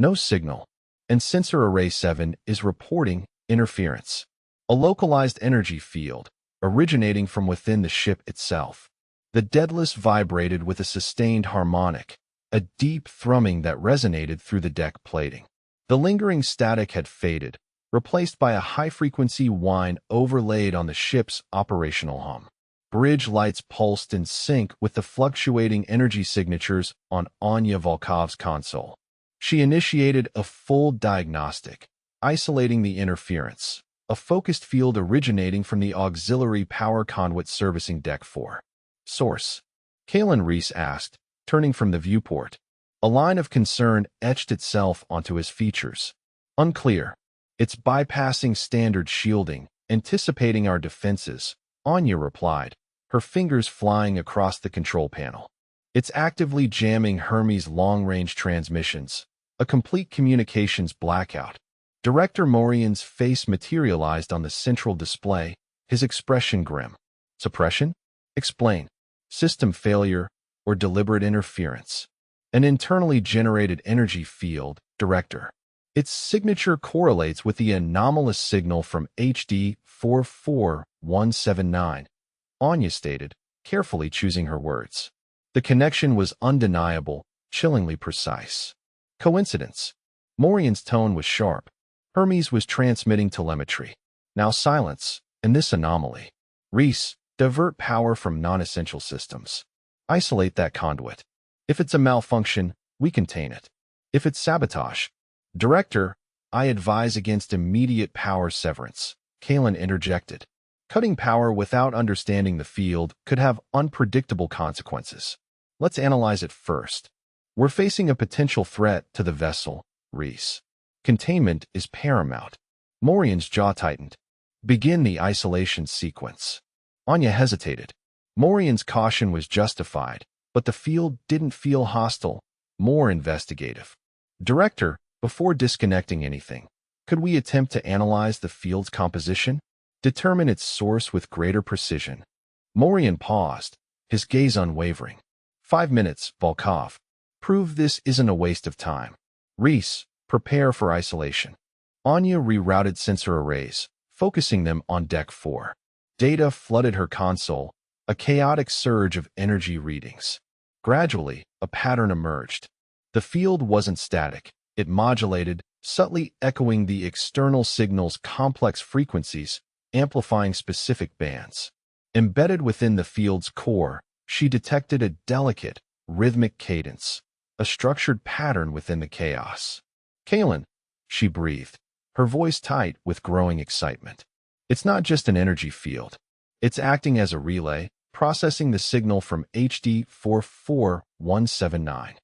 No signal. And Sensor Array 7 is reporting interference. A localized energy field, originating from within the ship itself. The Daedalus vibrated with a sustained harmonic, a deep thrumming that resonated through the deck plating. The lingering static had faded, replaced by a high-frequency whine overlaid on the ship's operational hum. Bridge lights pulsed in sync with the fluctuating energy signatures on Anya Volkov's console. She initiated a full diagnostic, isolating the interference, a focused field originating from the auxiliary power conduit servicing Deck 4. Source. Kalen Reese asked, turning from the viewport. A line of concern etched itself onto his features. Unclear. It's bypassing standard shielding, anticipating our defenses, Anya replied, her fingers flying across the control panel. It's actively jamming Hermes' long-range transmissions, a complete communications blackout. Director Morian's face materialized on the central display, his expression grim. Suppression? Explain. System failure or deliberate interference. An internally generated energy field, Director. Its signature correlates with the anomalous signal from HD 44179, Anya stated, carefully choosing her words. The connection was undeniable, chillingly precise. Coincidence? Morian's tone was sharp. Hermes was transmitting telemetry. Now silence, and this anomaly. Reese, divert power from non-essential systems. Isolate that conduit. If it's a malfunction, we contain it. If it's sabotage, Director, I advise against immediate power severance, Kalen interjected. Cutting power without understanding the field could have unpredictable consequences. Let's analyze it first. We're facing a potential threat to the vessel, Reese. Containment is paramount. Morian's jaw tightened. Begin the isolation sequence. Anya hesitated. Morian's caution was justified, but the field didn't feel hostile, more investigative. Director, before disconnecting anything, could we attempt to analyze the field's composition? Determine its source with greater precision. Morian paused, his gaze unwavering. 5 minutes, Volkov. Prove this isn't a waste of time. Reese, prepare for isolation. Anya rerouted sensor arrays, focusing them on Deck 4. Data flooded her console, a chaotic surge of energy readings. Gradually, a pattern emerged. The field wasn't static. It modulated, subtly echoing the external signal's complex frequencies, amplifying specific bands. Embedded within the field's core, she detected a delicate, rhythmic cadence, a structured pattern within the chaos. Kalen, she breathed, her voice tight with growing excitement. It's not just an energy field. It's acting as a relay, processing the signal from HD 44179.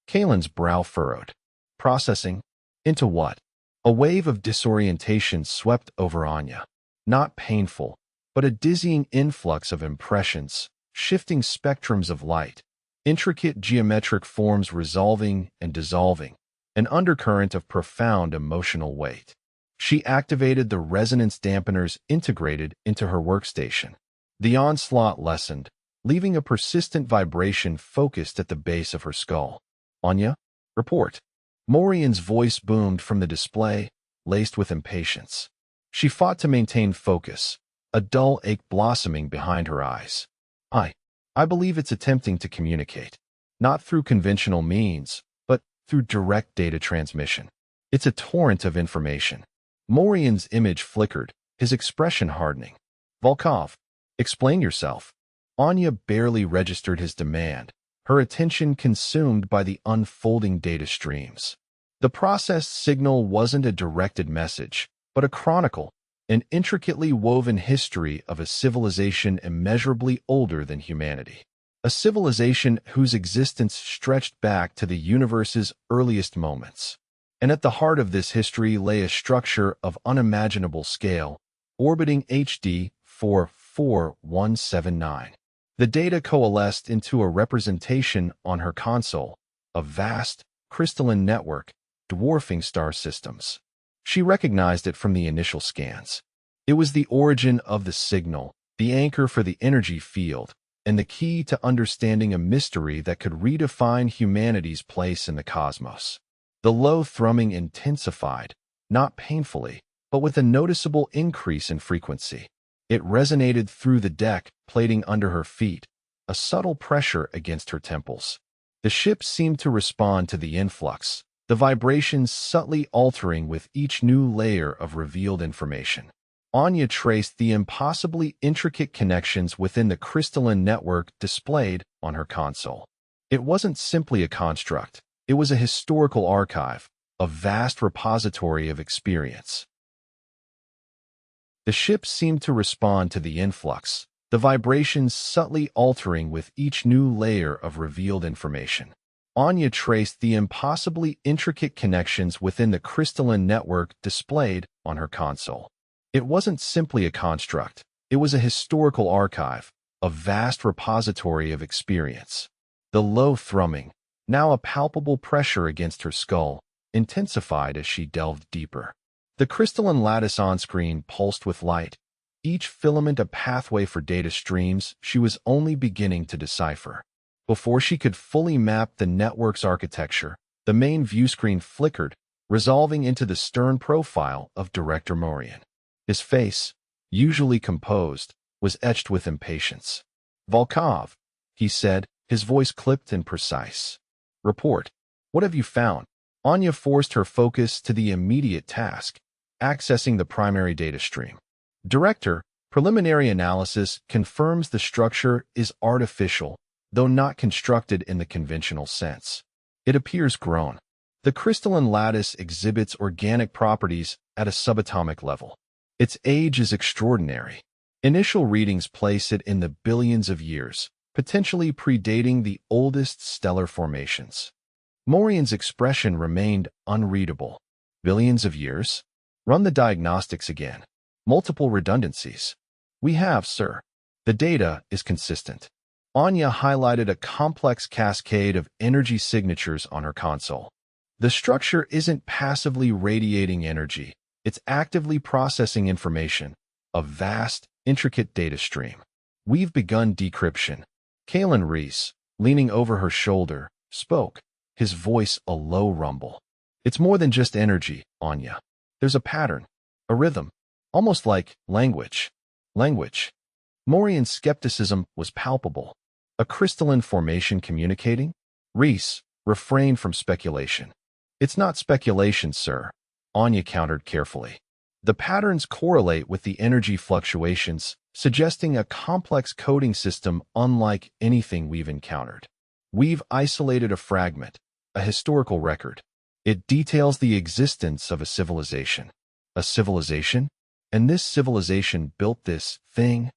Kalen's brow furrowed. Processing? Into what? A wave of disorientation swept over Anya. Not painful, but a dizzying influx of impressions, shifting spectrums of light, intricate geometric forms resolving and dissolving, an undercurrent of profound emotional weight. She activated the resonance dampeners integrated into her workstation. The onslaught lessened, leaving a persistent vibration focused at the base of her skull. Anya, report. Morian's voice boomed from the display, laced with impatience. She fought to maintain focus, a dull ache blossoming behind her eyes. I believe it's attempting to communicate, not through conventional means, but through direct data transmission. It's a torrent of information. Morian's image flickered, his expression hardening. Volkov, explain yourself. Anya barely registered his demand, her attention consumed by the unfolding data streams. The processed signal wasn't a directed message, but a chronicle, an intricately woven history of a civilization immeasurably older than humanity. A civilization whose existence stretched back to the universe's earliest moments. And at the heart of this history lay a structure of unimaginable scale, orbiting HD 44179. The data coalesced into a representation on her console, a vast, crystalline network, dwarfing star systems. She recognized it from the initial scans. It was the origin of the signal, the anchor for the energy field, and the key to understanding a mystery that could redefine humanity's place in the cosmos. The low thrumming intensified, not painfully, but with a noticeable increase in frequency. It resonated through the deck plating under her feet, a subtle pressure against her temples. The ship seemed to respond to the influx, the vibrations subtly altering with each new layer of revealed information. Anya traced the impossibly intricate connections within the crystalline network displayed on her console. It wasn't simply a construct, it was a historical archive, a vast repository of experience. The ship seemed to respond to the influx, the vibrations subtly altering with each new layer of revealed information. Anya traced the impossibly intricate connections within the crystalline network displayed on her console. It wasn't simply a construct, it was a historical archive, a vast repository of experience. The low thrumming, now a palpable pressure against her skull, intensified as she delved deeper. The crystalline lattice on-screen pulsed with light, each filament a pathway for data streams she was only beginning to decipher. Before she could fully map the network's architecture, the main viewscreen flickered, resolving into the stern profile of Director Morian. His face, usually composed, was etched with impatience. "Volkov," he said, his voice clipped and precise. "Report. What have you found?" Anya forced her focus to the immediate task, accessing the primary data stream. "Director, preliminary analysis confirms the structure is artificial, though not constructed in the conventional sense. It appears grown. The crystalline lattice exhibits organic properties at a subatomic level. Its age is extraordinary. Initial readings place it in the billions of years, potentially predating the oldest stellar formations." Morian's expression remained unreadable. "Billions of years? Run the diagnostics again. Multiple redundancies." "We have, sir. The data is consistent." Anya highlighted a complex cascade of energy signatures on her console. "The structure isn't passively radiating energy. It's actively processing information, a vast, intricate data stream. We've begun decryption." Kalen Reese, leaning over her shoulder, spoke, his voice a low rumble. "It's more than just energy, Anya. There's a pattern, a rhythm, almost like language." Language. Morian's skepticism was palpable. A crystalline formation communicating? Reese refrained from speculation. "It's not speculation, sir," Anya countered carefully. "The patterns correlate with the energy fluctuations, suggesting a complex coding system unlike anything we've encountered. We've isolated a fragment, a historical record. It details the existence of a civilization." "A civilization? And this civilization built this thing?"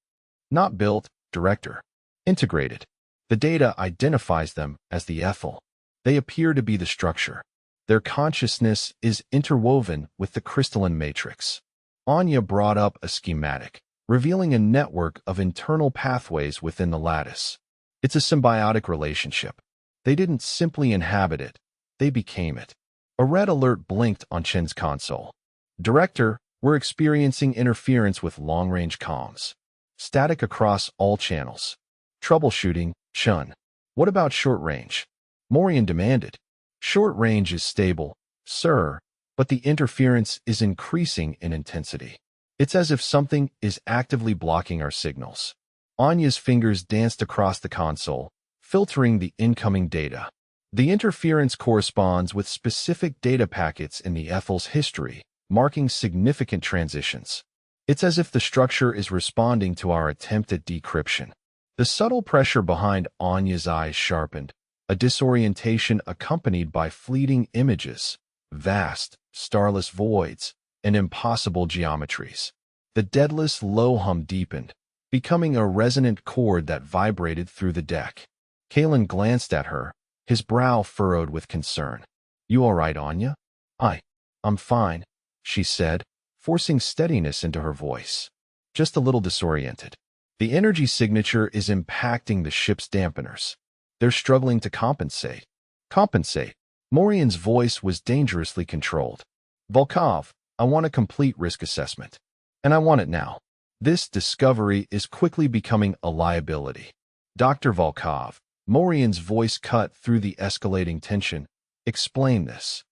"Not built, Director. Integrated. The data identifies them as the Ethel. They appear to be the structure. Their consciousness is interwoven with the crystalline matrix." Anya brought up a schematic, revealing a network of internal pathways within the lattice. "It's a symbiotic relationship. They didn't simply inhabit it, they became it." A red alert blinked on Chen's console. "Director, we're experiencing interference with long-range comms. Static across all channels. Troubleshooting, Chun. What about short-range?" Morian demanded. "Short-range is stable, sir, but the interference is increasing in intensity. It's as if something is actively blocking our signals." Anya's fingers danced across the console, filtering the incoming data. The interference corresponds with specific data packets in the Ethel's history, marking significant transitions. It's as if the structure is responding to our attempt at decryption. The subtle pressure behind Anya's eyes sharpened, a disorientation accompanied by fleeting images, vast, starless voids, and impossible geometries. The Daedalus low hum deepened, becoming a resonant chord that vibrated through the deck. Kalen glanced at her, his brow furrowed with concern. "You all right, Anya?" I'm fine," she said, forcing steadiness into her voice. "Just a little disoriented. The energy signature is impacting the ship's dampeners. They're struggling to compensate." "Compensate?" Morian's voice was dangerously controlled. "Volkov, I want a complete risk assessment. And I want it now. This discovery is quickly becoming a liability." "Dr. Volkov," Morian's voice cut through the escalating tension, "explain this."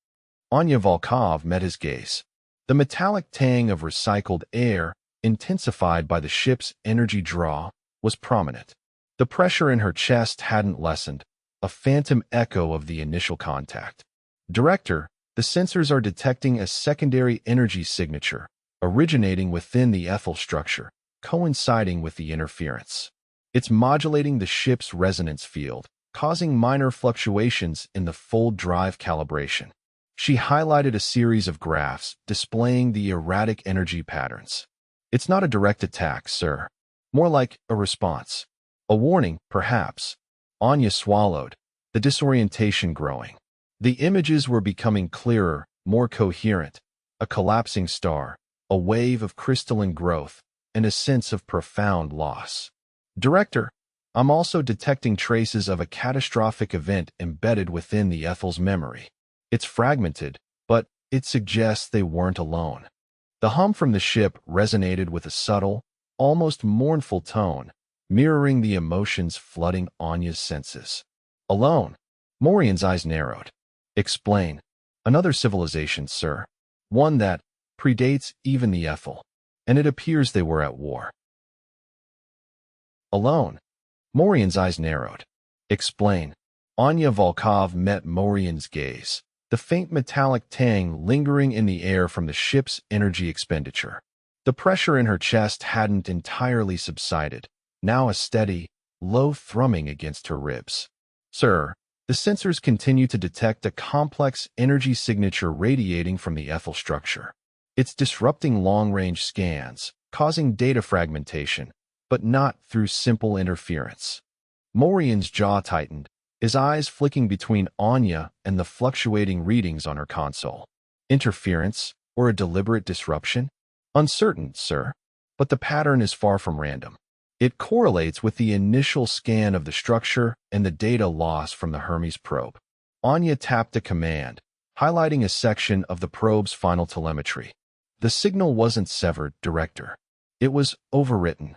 Anya Volkov met his gaze. The metallic tang of recycled air, intensified by the ship's energy draw, was prominent. The pressure in her chest hadn't lessened, a phantom echo of the initial contact. Director, the sensors are detecting a secondary energy signature, originating within the ethyl structure, coinciding with the interference. It's modulating the ship's resonance field, causing minor fluctuations in the full drive calibration. She highlighted a series of graphs displaying the erratic energy patterns. It's not a direct attack, sir. More like a response. A warning, perhaps. Anya swallowed, the disorientation growing. The images were becoming clearer, more coherent. A collapsing star, a wave of crystalline growth, and a sense of profound loss. Director, I'm also detecting traces of a catastrophic event embedded within the Ethel's memory. It's fragmented, but it suggests they weren't alone. The hum from the ship resonated with a subtle, almost mournful tone, mirroring the emotions flooding Anya's senses. Alone. Morian's eyes narrowed. Explain. Another civilization, sir. One that predates even the Ethel. And it appears they were at war. Alone. Morian's eyes narrowed. Explain. Anya Volkov met Morian's gaze, the faint metallic tang lingering in the air from the ship's energy expenditure. The pressure in her chest hadn't entirely subsided, now a steady, low thrumming against her ribs. Sir, the sensors continue to detect a complex energy signature radiating from the ethyl structure. It's disrupting long-range scans, causing data fragmentation, but not through simple interference. Morian's jaw tightened, his eyes flicking between Anya and the fluctuating readings on her console. Interference, or a deliberate disruption? Uncertain, sir, but the pattern is far from random. It correlates with the initial scan of the structure and the data loss from the Hermes probe. Anya tapped a command, highlighting a section of the probe's final telemetry. The signal wasn't severed, Director. It was overwritten.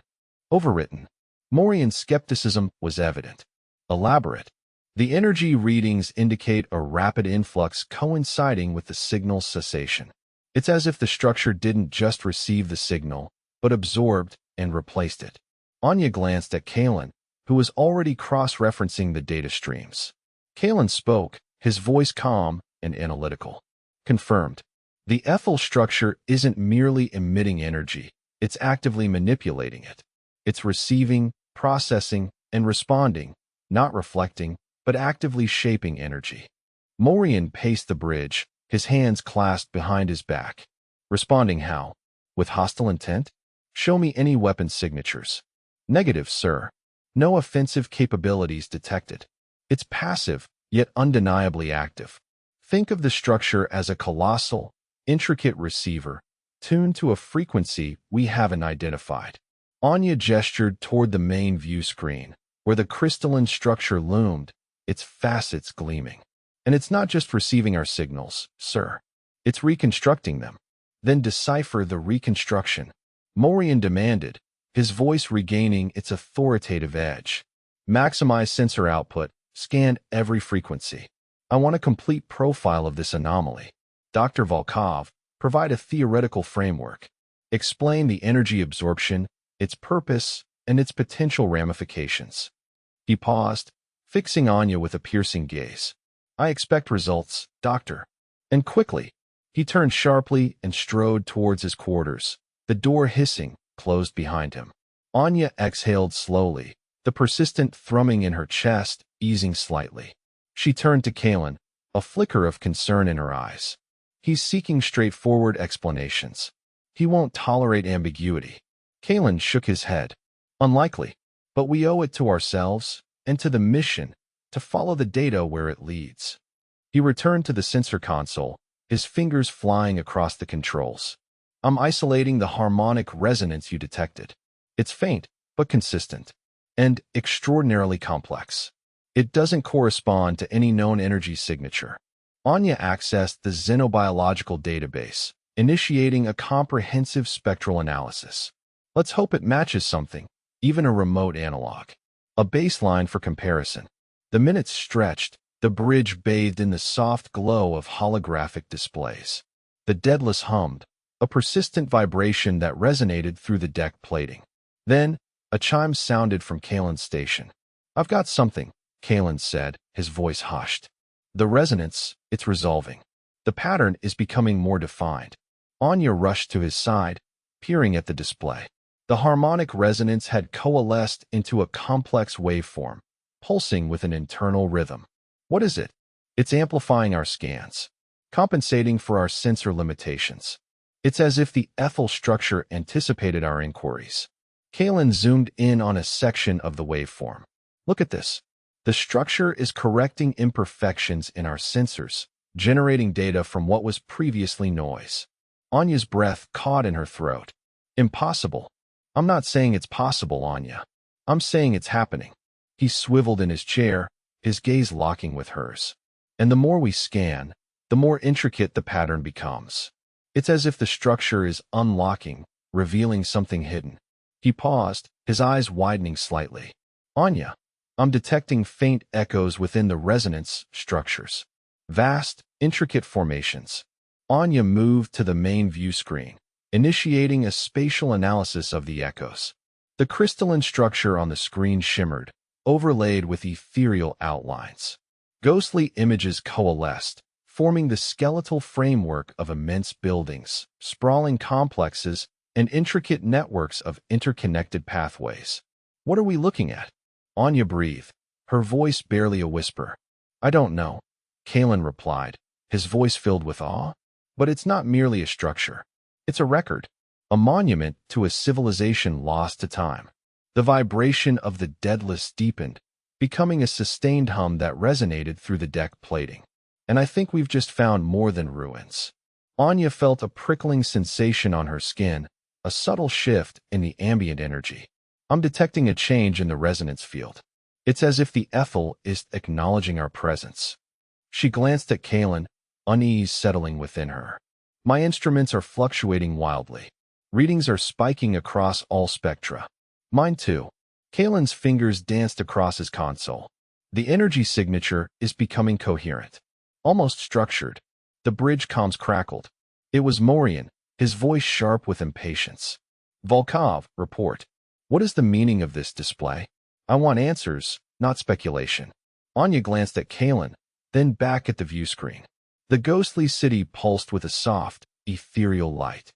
Overwritten. Morian's skepticism was evident. Elaborate. The energy readings indicate a rapid influx coinciding with the signal's cessation. It's as if the structure didn't just receive the signal, but absorbed and replaced it. Anya glanced at Kalen, who was already cross-referencing the data streams. Kalen spoke, his voice calm and analytical. Confirmed. The ethyl structure isn't merely emitting energy, it's actively manipulating it. It's receiving, processing, and responding, not reflecting, but actively shaping energy. Morian paced the bridge, his hands clasped behind his back. Responding how? With hostile intent? Show me any weapon signatures. Negative, sir. No offensive capabilities detected. It's passive, yet undeniably active. Think of the structure as a colossal, intricate receiver, tuned to a frequency we haven't identified. Anya gestured toward the main view screen, where the crystalline structure loomed, its facets gleaming. And it's not just receiving our signals, sir. It's reconstructing them. Then decipher the reconstruction. Morian demanded, his voice regaining its authoritative edge. Maximize sensor output, scan every frequency. I want a complete profile of this anomaly. Dr. Volkov, provide a theoretical framework. Explain the energy absorption, its purpose, and its potential ramifications. He paused, fixing Anya with a piercing gaze. I expect results, Doctor. And quickly, he turned sharply and strode towards his quarters, the door hissing, closed behind him. Anya exhaled slowly, the persistent thrumming in her chest easing slightly. She turned to Kalen, a flicker of concern in her eyes. He's seeking straightforward explanations. He won't tolerate ambiguity. Kalen shook his head. Unlikely, but we owe it to ourselves and to the mission to follow the data where it leads. He returned to the sensor console, his fingers flying across the controls. I'm isolating the harmonic resonance you detected. It's faint, but consistent, and extraordinarily complex. It doesn't correspond to any known energy signature. Anya accessed the xenobiological database, initiating a comprehensive spectral analysis. Let's hope it matches something, even a remote analog. A baseline for comparison. The minutes stretched, The bridge bathed in the soft glow of holographic displays. The Daedalus hummed, a persistent vibration that resonated through the deck plating. Then, a chime sounded from Kalen's station. "I've got something," Kalen said, his voice hushed. "The resonance, it's resolving. The pattern is becoming more defined." Anya rushed to his side, peering at the display. The harmonic resonance had coalesced into a complex waveform, pulsing with an internal rhythm. "What is it?" "It's amplifying our scans, compensating for our sensor limitations. It's as if the ethel structure anticipated our inquiries." Kalen zoomed in on a section of the waveform. "Look at this. The structure is correcting imperfections in our sensors, generating data from what was previously noise." Anya's breath caught in her throat. "Impossible." "I'm not saying it's possible, Anya. I'm saying it's happening." He swiveled in his chair, his gaze locking with hers. "And the more we scan, the more intricate the pattern becomes. It's as if the structure is unlocking, revealing something hidden." He paused, his eyes widening slightly. "Anya, I'm detecting faint echoes within the resonance structures. Vast, intricate formations." Anya moved to the main view screen, initiating a spatial analysis of the echoes. The crystalline structure on the screen shimmered, overlaid with ethereal outlines. Ghostly images coalesced, forming the skeletal framework of immense buildings, sprawling complexes, and intricate networks of interconnected pathways. "What are we looking at?" Anya breathed, her voice barely a whisper. "I don't know," Kalen replied, his voice filled with awe. "But it's not merely a structure. It's a record, a monument to a civilization lost to time." The vibration of the Daedalus deepened, becoming a sustained hum that resonated through the deck plating. "And I think we've just found more than ruins." Anya felt a prickling sensation on her skin, a subtle shift in the ambient energy. "I'm detecting a change in the resonance field. It's as if the ethel is acknowledging our presence." She glanced at Kalen, unease settling within her. "My instruments are fluctuating wildly. Readings are spiking across all spectra." "Mine too." Kalen's fingers danced across his console. "The energy signature is becoming coherent, almost structured." The bridge comms crackled. It was Morian, his voice sharp with impatience. "Volkov, report. What is the meaning of this display? I want answers, not speculation." Anya glanced at Kalen, then back at the view screen. The ghostly city pulsed with a soft, ethereal light.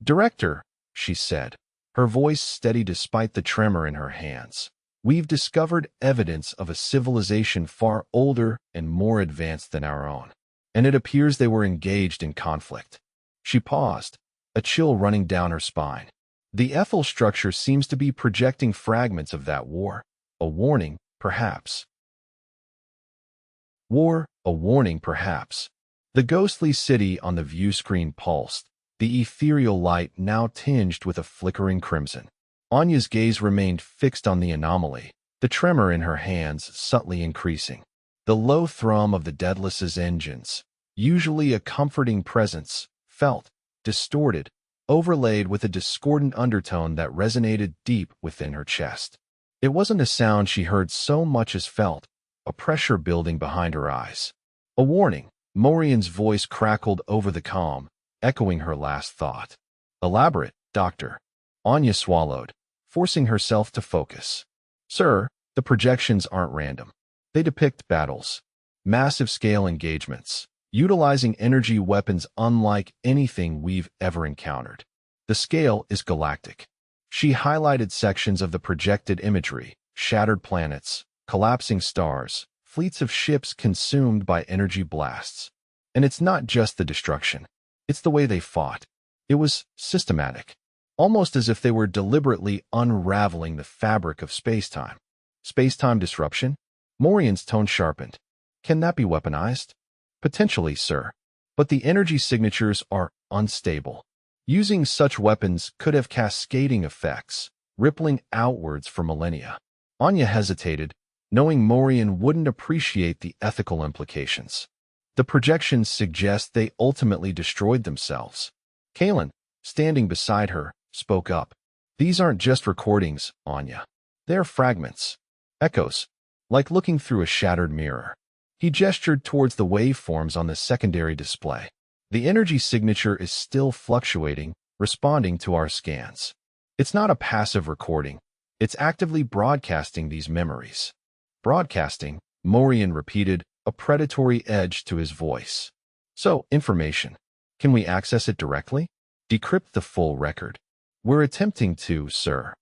"Director," she said, her voice steady despite the tremor in her hands, "we've discovered evidence of a civilization far older and more advanced than our own, and it appears they were engaged in conflict." She paused, a chill running down her spine. "The ethel structure seems to be projecting fragments of that war. A warning, perhaps." War, a warning, perhaps. The ghostly city on the view screen pulsed, the ethereal light now tinged with a flickering crimson. Anya's gaze remained fixed on the anomaly, the tremor in her hands subtly increasing. The low thrum of the Daedalus's engines, usually a comforting presence, felt distorted, overlaid with a discordant undertone that resonated deep within her chest. It wasn't a sound she heard so much as felt, a pressure building behind her eyes. "A warning," Morian's voice crackled over the calm, echoing her last thought. "Elaborate, Doctor." Anya swallowed, forcing herself to focus. "Sir, the projections aren't random. They depict battles, massive-scale engagements, utilizing energy weapons unlike anything we've ever encountered. The scale is galactic." She highlighted sections of the projected imagery: shattered planets, collapsing stars, fleets of ships consumed by energy blasts. "And it's not just the destruction. It's the way they fought. It was systematic, almost as if they were deliberately unraveling the fabric of space-time." "Space-time disruption?" Morian's tone sharpened. "Can that be weaponized?" "Potentially, sir. But the energy signatures are unstable. Using such weapons could have cascading effects, rippling outwards for millennia." Anya hesitated, knowing Morian wouldn't appreciate the ethical implications. "The projections suggest they ultimately destroyed themselves." Kalen, standing beside her, spoke up. "These aren't just recordings, Anya. They're fragments. Echoes. Like looking through a shattered mirror." He gestured towards the waveforms on the secondary display. The energy signature is still fluctuating, responding to our scans. It's not a passive recording. It's actively broadcasting these memories. Broadcasting, Morian repeated, a predatory edge to his voice. So, information. Can we access it directly? Decrypt the full record. We're attempting to, sir.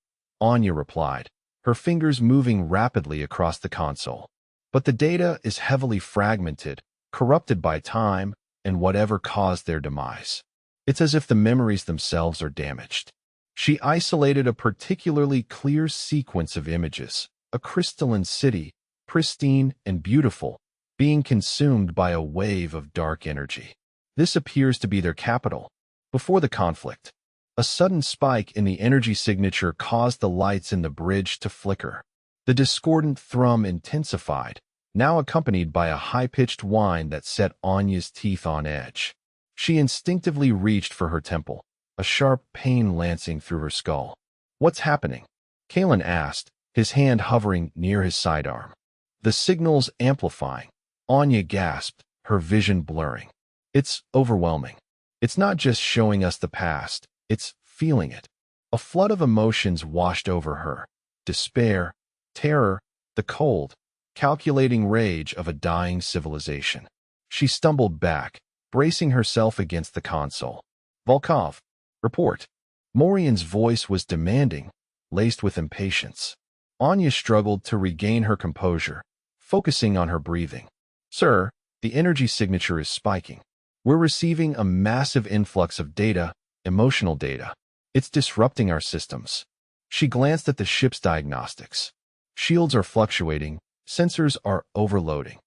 Anya replied, her fingers moving rapidly across the console. But the data is heavily fragmented, corrupted by time, and whatever caused their demise. It's as if the memories themselves are damaged. She isolated a particularly clear sequence of images, a crystalline city, pristine and beautiful, being consumed by a wave of dark energy. This appears to be their capital. Before the conflict, a sudden spike in the energy signature caused the lights in the bridge to flicker. The discordant thrum intensified, now accompanied by a high-pitched whine that set Anya's teeth on edge. She instinctively reached for her temple, a sharp pain lancing through her skull. What's happening? Kalen asked, his hand hovering near his sidearm. The signal's amplifying. Anya gasped, her vision blurring. It's overwhelming. It's not just showing us the past, it's feeling it. A flood of emotions washed over her. Despair, terror, the cold, calculating rage of a dying civilization. She stumbled back, bracing herself against the console. Volkov, report. Morian's voice was demanding, laced with impatience. Anya struggled to regain her composure, focusing on her breathing. Sir, the energy signature is spiking. We're receiving a massive influx of data, emotional data. It's disrupting our systems. She glanced at the ship's diagnostics. Shields are fluctuating, sensors are overloading.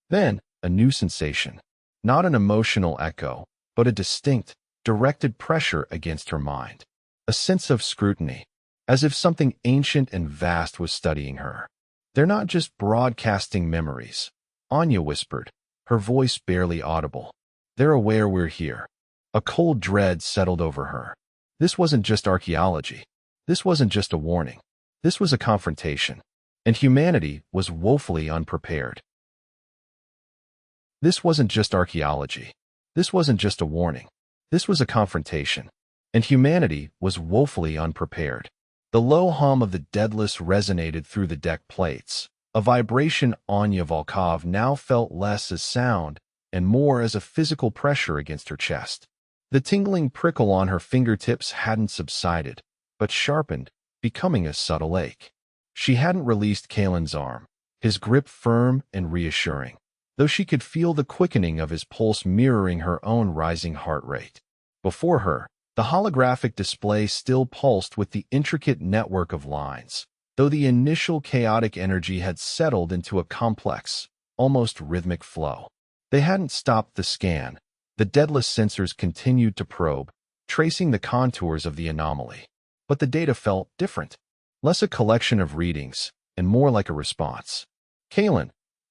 Then, a new sensation. Not an emotional echo, but a distinct, directed pressure against her mind. A sense of scrutiny, as if something ancient and vast was studying her. They're not just broadcasting memories, Anya whispered, her voice barely audible. They're aware we're here. A cold dread settled over her. This wasn't just archaeology. This wasn't just a warning. This was a confrontation. And humanity was woefully unprepared. This wasn't just archaeology. This wasn't just a warning. This was a confrontation. And humanity was woefully unprepared. The low hum of the Daedalus resonated through the deck plates. A vibration Anya Volkov now felt less as sound and more as a physical pressure against her chest. The tingling prickle on her fingertips hadn't subsided, but sharpened, becoming a subtle ache. She hadn't released Kalen's arm, his grip firm and reassuring, though she could feel the quickening of his pulse mirroring her own rising heart rate. Before her, the holographic display still pulsed with the intricate network of lines, though the initial chaotic energy had settled into a complex, almost rhythmic flow. They hadn't stopped the scan. The Daedalus sensors continued to probe, tracing the contours of the anomaly. But the data felt different, less a collection of readings, and more like a response. Kalen,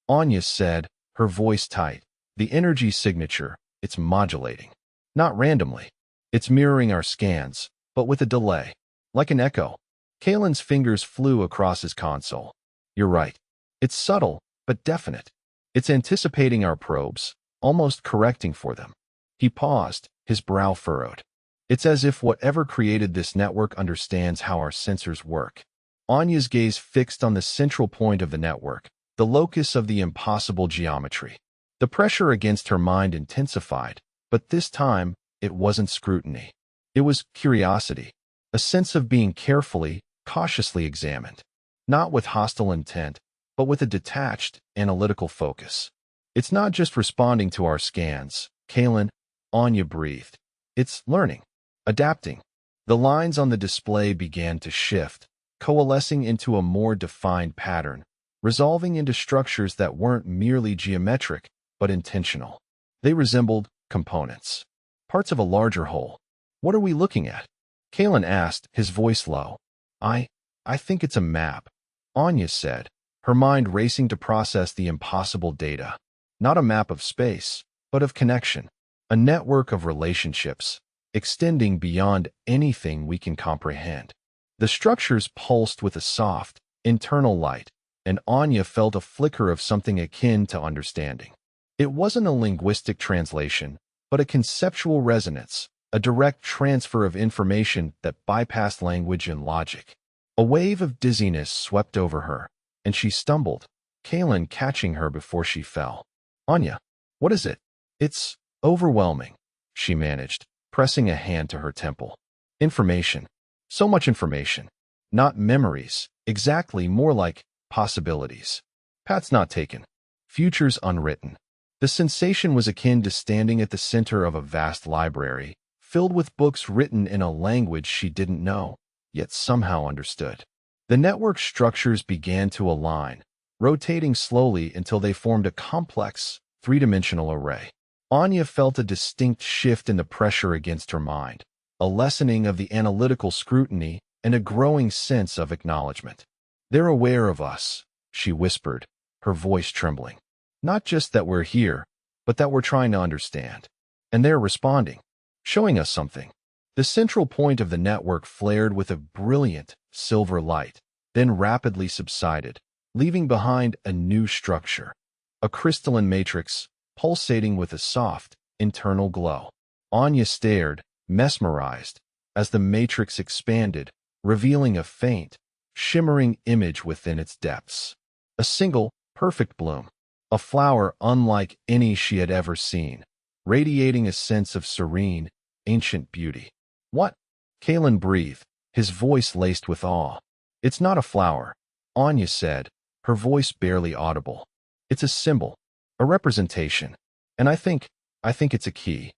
Anya said, her voice tight, the energy signature, it's modulating. Not randomly. It's mirroring our scans, but with a delay. Like an echo. Kalen's fingers flew across his console. You're right. It's subtle, but definite. It's anticipating our probes, almost correcting for them. He paused, his brow furrowed. It's as if whatever created this network understands how our sensors work. Anya's gaze fixed on the central point of the network, the locus of the impossible geometry. The pressure against her mind intensified, but this time, it wasn't scrutiny. It was curiosity, a sense of being carefully, cautiously examined. Not with hostile intent, but with a detached, analytical focus. It's not just responding to our scans, Kalen, Anya breathed. It's learning, adapting. The lines on the display began to shift, coalescing into a more defined pattern, resolving into structures that weren't merely geometric, but intentional. They resembled components, parts of a larger whole. What are we looking at? Kalen asked, his voice low. I think it's a map, Anya said, her mind racing to process the impossible data. Not a map of space, but of connection. A network of relationships, extending beyond anything we can comprehend. The structures pulsed with a soft, internal light, and Anya felt a flicker of something akin to understanding. It wasn't a linguistic translation, but a conceptual resonance, a direct transfer of information that bypassed language and logic. A wave of dizziness swept over her, and she stumbled, Kaelin catching her before she fell. Anya, what is it? It's overwhelming, she managed, pressing a hand to her temple. Information. So much information. Not memories, exactly, more like possibilities. Paths not taken. Futures unwritten. The sensation was akin to standing at the center of a vast library, filled with books written in a language she didn't know, yet somehow understood. The network structures began to align, rotating slowly until they formed a complex, three-dimensional array. Anya felt a distinct shift in the pressure against her mind, a lessening of the analytical scrutiny, and a growing sense of acknowledgement. They're aware of us, she whispered, her voice trembling. Not just that we're here, but that we're trying to understand. And they're responding, showing us something. The central point of the network flared with a brilliant, silver light, then rapidly subsided, leaving behind a new structure. A crystalline matrix, pulsating with a soft, internal glow. Anya stared, mesmerized, as the matrix expanded, revealing a faint, shimmering image within its depths. A single, perfect bloom. A flower unlike any she had ever seen, radiating a sense of serene, ancient beauty. What? Kaelin breathed, his voice laced with awe. It's not a flower, Anya said, her voice barely audible. It's a symbol, a representation, and I think it's a key.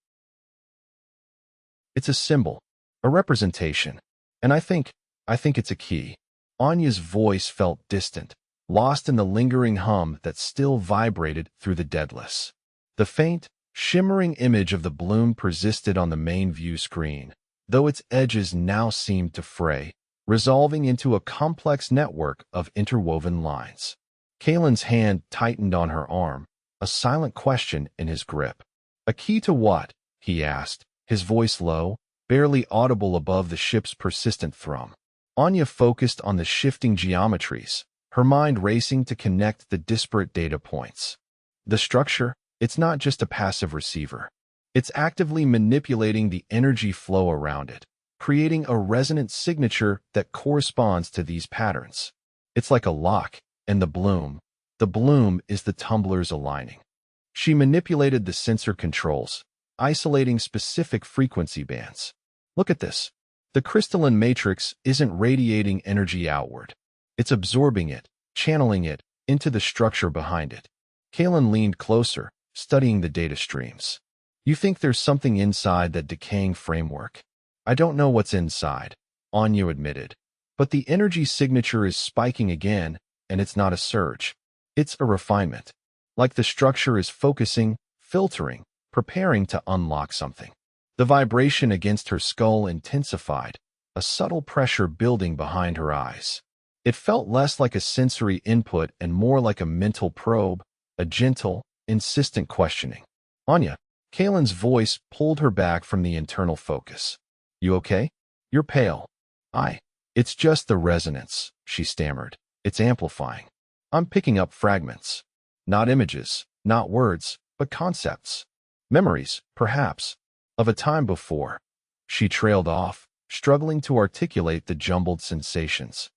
It's a symbol, a representation, and I think it's a key. Anya's voice felt distant, lost in the lingering hum that still vibrated through the Daedalus. The faint, shimmering image of the bloom persisted on the main view screen, though its edges now seemed to fray, resolving into a complex network of interwoven lines. Kaelin's hand tightened on her arm, a silent question in his grip. A key to what? He asked, his voice low, barely audible above the ship's persistent thrum. Anya focused on the shifting geometries, her mind racing to connect the disparate data points. The structure, it's not just a passive receiver. It's actively manipulating the energy flow around it, creating a resonant signature that corresponds to these patterns. It's like a lock, and the bloom is the tumbler's aligning. She manipulated the sensor controls, isolating specific frequency bands. Look at this. The crystalline matrix isn't radiating energy outward. It's absorbing it, channeling it, into the structure behind it. Kaelin leaned closer, studying the data streams. You think there's something inside that decaying framework? I don't know what's inside, Anya admitted. But the energy signature is spiking again, and it's not a surge. It's a refinement. Like the structure is focusing, filtering, preparing to unlock something. The vibration against her skull intensified, a subtle pressure building behind her eyes. It felt less like a sensory input and more like a mental probe, a gentle, insistent questioning. Anya, Kaelin's voice pulled her back from the internal focus. You okay? You're pale. It's just the resonance, she stammered. It's amplifying. I'm picking up fragments. Not images, not words, but concepts. Memories, perhaps, of a time before. She trailed off, struggling to articulate the jumbled sensations.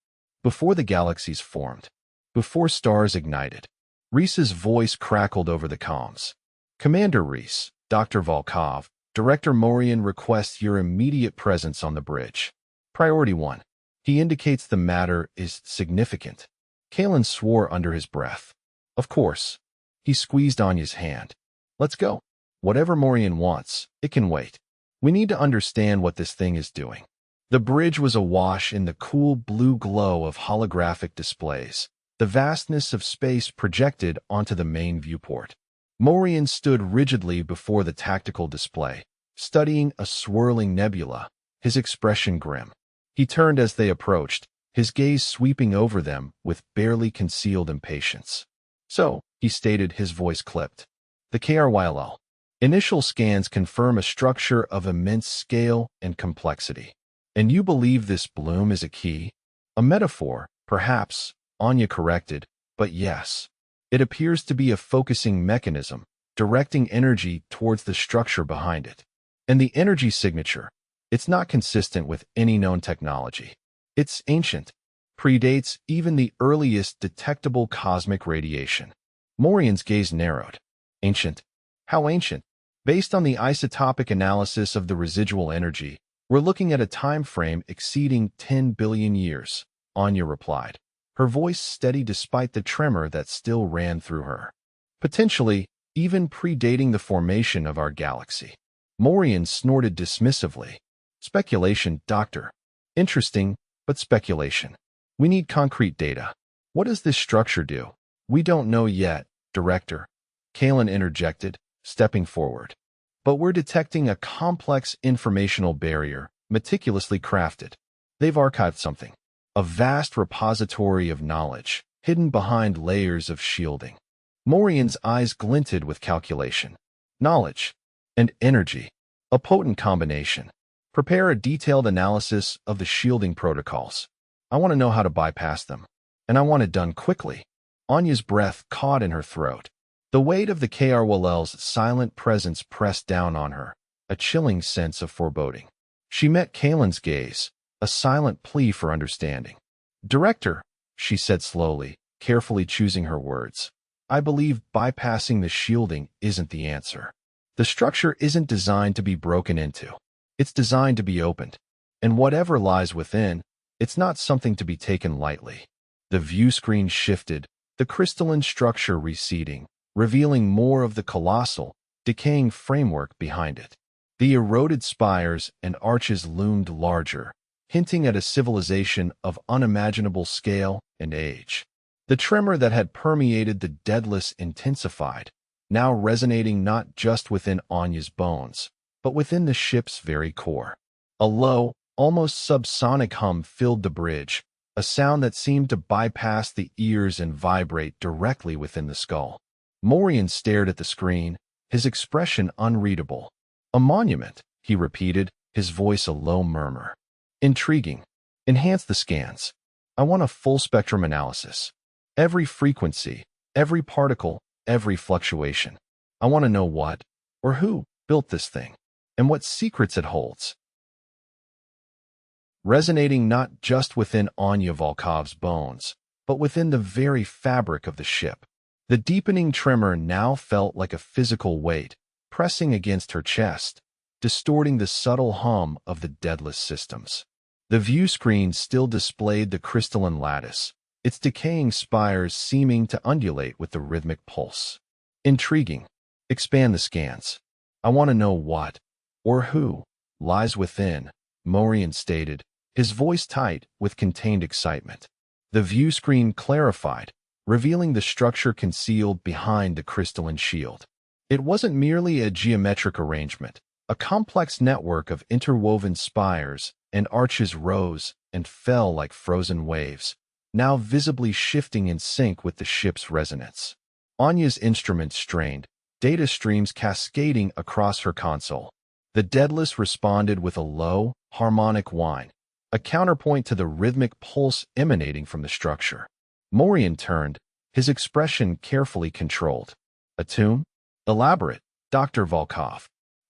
Before the galaxies formed. Before stars ignited. Reese's voice crackled over the comms. Commander Reese, Dr. Volkov, Director Morian requests your immediate presence on the bridge. Priority 1. He indicates the matter is significant. Kaelin swore under his breath. Of course. He squeezed Anya's hand. Let's go. Whatever Morian wants, it can wait. We need to understand what this thing is doing. The bridge was awash in the cool blue glow of holographic displays, the vastness of space projected onto the main viewport. Morian stood rigidly before the tactical display, studying a swirling nebula, his expression grim. He turned as they approached, his gaze sweeping over them with barely concealed impatience. So, he stated, his voice clipped. The KRYLL. Initial scans confirm a structure of immense scale and complexity. And you believe this bloom is a key? A metaphor, perhaps, Anya corrected, but yes. It appears to be a focusing mechanism, directing energy towards the structure behind it. And the energy signature, it's not consistent with any known technology. It's ancient, predates even the earliest detectable cosmic radiation. Morian's gaze narrowed. Ancient? How ancient? Based on the isotopic analysis of the residual energy, we're looking at a time frame exceeding 10 billion years, Anya replied, her voice steady despite the tremor that still ran through her. Potentially, even predating the formation of our galaxy. Morian snorted dismissively. Speculation, Doctor. Interesting, but speculation. We need concrete data. What does this structure do? We don't know yet, Director. Kalen interjected, stepping forward. But we're detecting a complex informational barrier, meticulously crafted. They've archived something. A vast repository of knowledge, hidden behind layers of shielding. Morian's eyes glinted with calculation. Knowledge and energy. A potent combination. Prepare a detailed analysis of the shielding protocols. I want to know how to bypass them. And I want it done quickly. Anya's breath caught in her throat. The weight of the KRWL's silent presence pressed down on her, a chilling sense of foreboding. She met Kalen's gaze, a silent plea for understanding. Director, she said slowly, carefully choosing her words. I believe bypassing the shielding isn't the answer. The structure isn't designed to be broken into. It's designed to be opened. And whatever lies within, it's not something to be taken lightly. The view screen shifted, the crystalline structure receding, revealing more of the colossal, decaying framework behind it. The eroded spires and arches loomed larger, hinting at a civilization of unimaginable scale and age. The tremor that had permeated the Daedalus intensified, now resonating not just within Anya's bones, but within the ship's very core. A low, almost subsonic hum filled the bridge, a sound that seemed to bypass the ears and vibrate directly within the skull. Morian stared at the screen, his expression unreadable. A monument, he repeated, his voice a low murmur. Intriguing. Enhance the scans. I want a full-spectrum analysis. Every frequency, every particle, every fluctuation. I want to know what, or who, built this thing, and what secrets it holds. Resonating not just within Anya Volkov's bones, but within the very fabric of the ship. The deepening tremor now felt like a physical weight, pressing against her chest, distorting the subtle hum of the Daedalus systems. The view screen still displayed the crystalline lattice, its decaying spires seeming to undulate with the rhythmic pulse. Intriguing. Expand the scans. I want to know what, or who, lies within, Morian stated, his voice tight with contained excitement. The view screen clarified, revealing the structure concealed behind the crystalline shield. It wasn't merely a geometric arrangement. A complex network of interwoven spires and arches rose and fell like frozen waves, now visibly shifting in sync with the ship's resonance. Anya's instrument strained, data streams cascading across her console. The Daedalus responded with a low, harmonic whine, a counterpoint to the rhythmic pulse emanating from the structure. Morian turned, his expression carefully controlled. A tune? Elaborate, Dr. Volkov.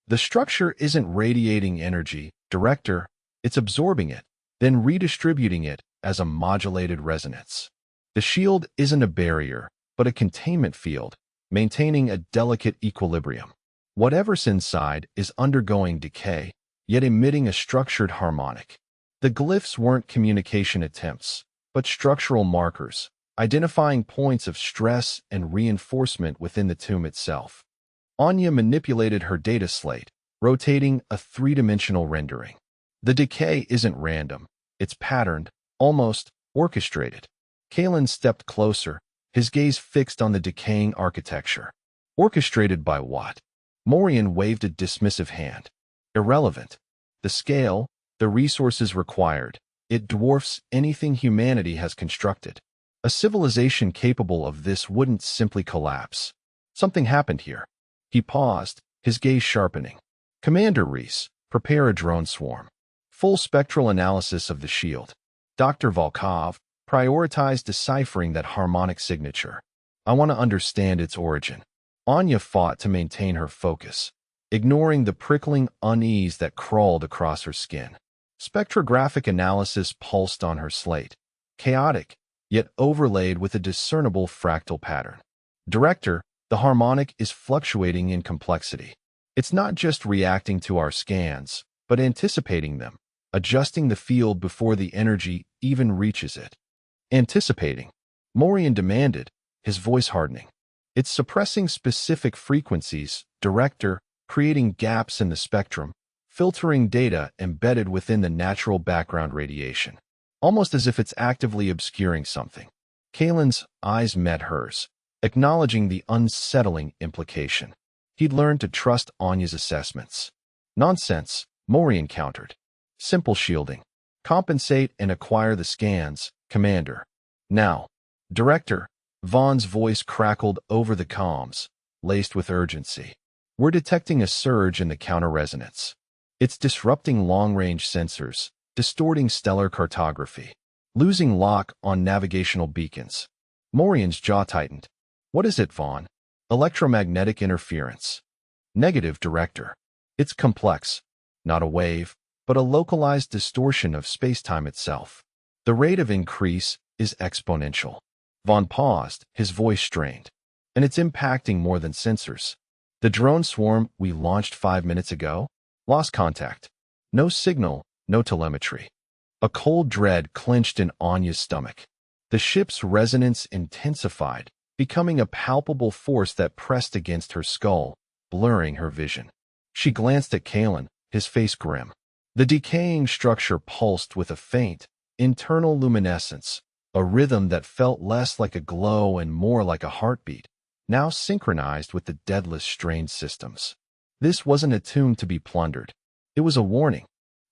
The structure isn't radiating energy, Director. It's absorbing it, then redistributing it as a modulated resonance. The shield isn't a barrier, but a containment field, maintaining a delicate equilibrium. Whatever's inside is undergoing decay, yet emitting a structured harmonic. The glyphs weren't communication attempts, but structural markers, identifying points of stress and reinforcement within the tomb itself. Anya manipulated her data slate, rotating a three-dimensional rendering. The decay isn't random, it's patterned, almost orchestrated. Kalen stepped closer, his gaze fixed on the decaying architecture. Orchestrated by what? Morian waved a dismissive hand. Irrelevant. The scale, the resources required, it dwarfs anything humanity has constructed. A civilization capable of this wouldn't simply collapse. Something happened here. He paused, his gaze sharpening. Commander Reese, prepare a drone swarm. Full spectral analysis of the shield. Dr. Volkov, Prioritize deciphering that harmonic signature. I want to understand its origin. Anya fought to maintain her focus, ignoring the prickling unease that crawled across her skin. Spectrographic analysis pulsed on her slate, chaotic, yet overlaid with a discernible fractal pattern. Director, the harmonic is fluctuating in complexity. It's not just reacting to our scans, but anticipating them, adjusting the field before the energy even reaches it. Anticipating, Morian demanded, his voice hardening. It's suppressing specific frequencies, Director, creating gaps in the spectrum, filtering data embedded within the natural background radiation, almost as if it's actively obscuring something. Kalen's eyes met hers, acknowledging the unsettling implication. He'd learned to trust Anya's assessments. Nonsense, Morian countered. Simple shielding. Compensate and acquire the scans, Commander. Now, Director, Vaughn's voice crackled over the comms, laced with urgency. We're detecting a surge in the counter-resonance. It's disrupting long-range sensors, distorting stellar cartography, losing lock on navigational beacons. Morian's jaw tightened. What is it, Vaughn? Electromagnetic interference. Negative, Director. It's complex. Not a wave, but a localized distortion of space-time itself. The rate of increase is exponential. Vaughn paused, his voice strained. And it's impacting more than sensors. The drone swarm we launched 5 minutes ago lost contact. No signal, no telemetry. A cold dread clenched in Anya's stomach. The ship's resonance intensified, becoming a palpable force that pressed against her skull, blurring her vision. She glanced at Kalen, his face grim. The decaying structure pulsed with a faint, internal luminescence, a rhythm that felt less like a glow and more like a heartbeat, now synchronized with the Daedalus strained systems. This wasn't a tomb to be plundered. It was a warning.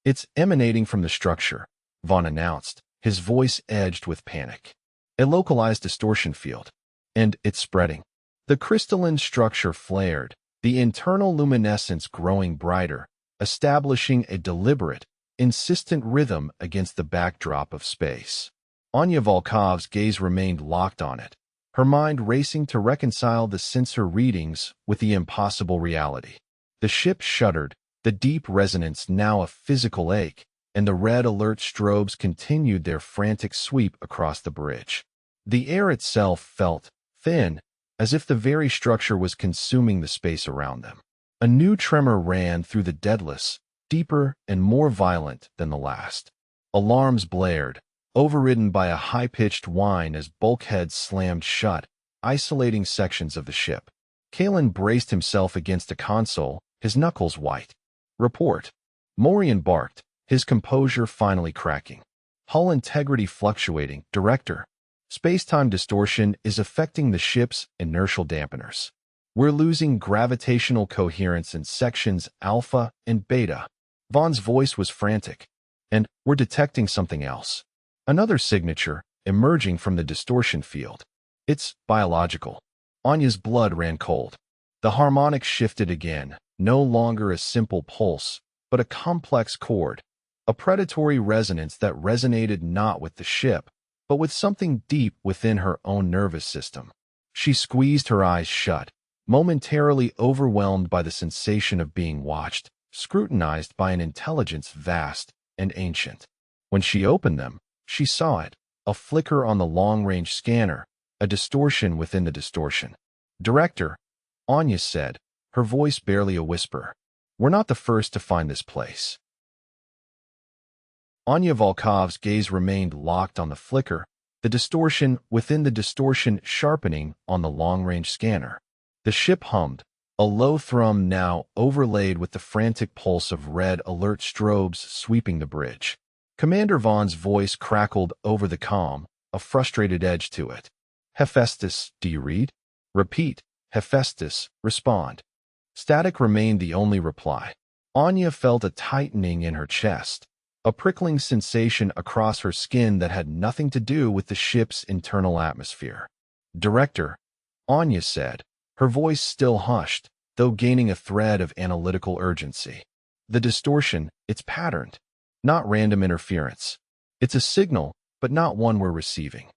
It's emanating from the structure, Vaughn announced, his voice edged with panic. A localized distortion field. And it's spreading. The crystalline structure flared, the internal luminescence growing brighter, establishing a deliberate, insistent rhythm against the backdrop of space. Anya Volkov's gaze remained locked on it, her mind racing to reconcile the sensor readings with the impossible reality. The ship shuddered, the deep resonance now a physical ache, and the red alert strobes continued their frantic sweep across the bridge. The air itself felt thin, as if the very structure was consuming the space around them. A new tremor ran through the Daedalus, deeper and more violent than the last. Alarms blared, overridden by a high-pitched whine as bulkheads slammed shut, isolating sections of the ship. Kalen braced himself against a console, his knuckles white. Report. Morian barked, his composure finally cracking. Hull integrity fluctuating, Director. Space-time distortion is affecting the ship's inertial dampeners. We're losing gravitational coherence in sections Alpha and Beta. Vaughn's voice was frantic. And we're detecting something else. Another signature, emerging from the distortion field. It's biological. Anya's blood ran cold. The harmonic shifted again, no longer a simple pulse, but a complex chord. A predatory resonance that resonated not with the ship, but with something deep within her own nervous system. She squeezed her eyes shut, momentarily overwhelmed by the sensation of being watched, scrutinized by an intelligence vast and ancient. When she opened them, she saw it, a flicker on the long-range scanner, a distortion within the distortion. Director, Anya said, her voice barely a whisper. We're not the first to find this place. Anya Volkov's gaze remained locked on the flicker, the distortion within the distortion sharpening on the long-range scanner. The ship hummed, a low thrum now overlaid with the frantic pulse of red alert strobes sweeping the bridge. Commander Vaughn's voice crackled over the comm, a frustrated edge to it. Hephaestus, do you read? Repeat, Hephaestus, respond. Static remained the only reply. Anya felt a tightening in her chest, a prickling sensation across her skin that had nothing to do with the ship's internal atmosphere. Director, Anya said, her voice still hushed, though gaining a thread of analytical urgency. The distortion, it's patterned, not random interference. It's a signal, but not one we're receiving.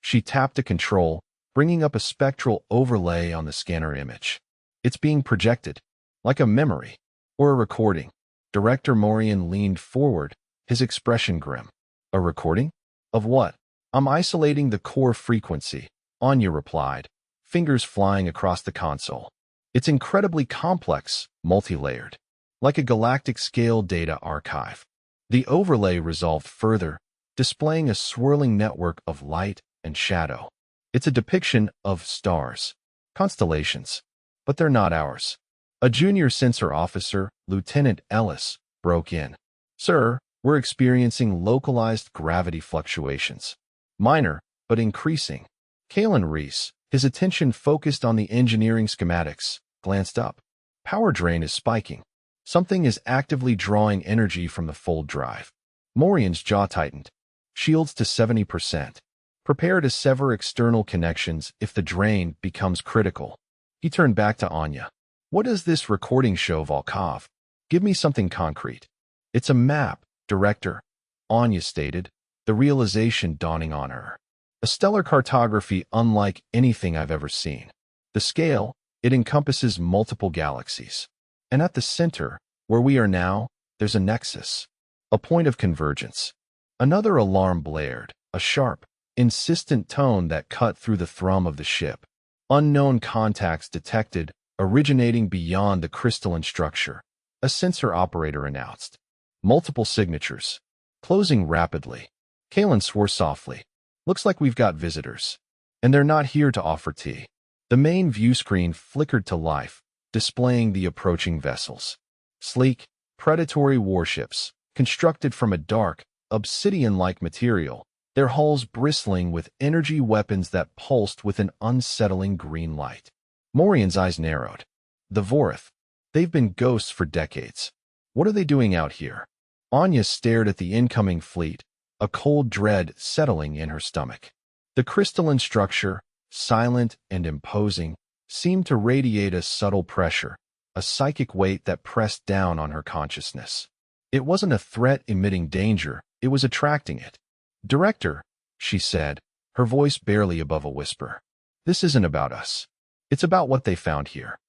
She tapped a control, bringing up a spectral overlay on the scanner image. It's being projected, like a memory or a recording. Director Morian leaned forward, his expression grim. A recording? Of what? I'm isolating the core frequency, Anya replied, fingers flying across the console. It's incredibly complex, multi-layered, like a galactic-scale data archive. The overlay resolved further, displaying a swirling network of light and shadow. It's a depiction of stars, constellations, but they're not ours. A junior sensor officer, Lieutenant Ellis, broke in. Sir, we're experiencing localized gravity fluctuations. Minor, but increasing. Kalen Reese, his attention focused on the engineering schematics, glanced up. Power drain is spiking. Something is actively drawing energy from the fold drive. Morian's jaw tightened. Shields to 70%. Prepare to sever external connections if the drain becomes critical. He turned back to Anya. What does this recording show, Volkov? Give me something concrete. It's a map, Director, Anya stated, the realization dawning on her. A stellar cartography unlike anything I've ever seen. The scale, it encompasses multiple galaxies. And at the center, where we are now, there's a nexus. A point of convergence. Another alarm blared, a sharp, insistent tone that cut through the thrum of the ship. Unknown contacts detected, originating beyond the crystalline structure. A sensor operator announced. Multiple signatures. Closing rapidly. Kalen swore softly. Looks like we've got visitors. And they're not here to offer tea. The main view screen flickered to life, displaying the approaching vessels. Sleek, predatory warships, constructed from a dark, obsidian-like material, their hulls bristling with energy weapons that pulsed with an unsettling green light. Morian's eyes narrowed. The Vorith. They've been ghosts for decades. What are they doing out here? Anya stared at the incoming fleet, a cold dread settling in her stomach. The crystalline structure, silent and imposing, seemed to radiate a subtle pressure, a psychic weight that pressed down on her consciousness. It wasn't a threat emitting danger, it was attracting it. Director, she said, her voice barely above a whisper. This isn't about us. It's about what they found here.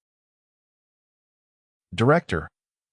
Director,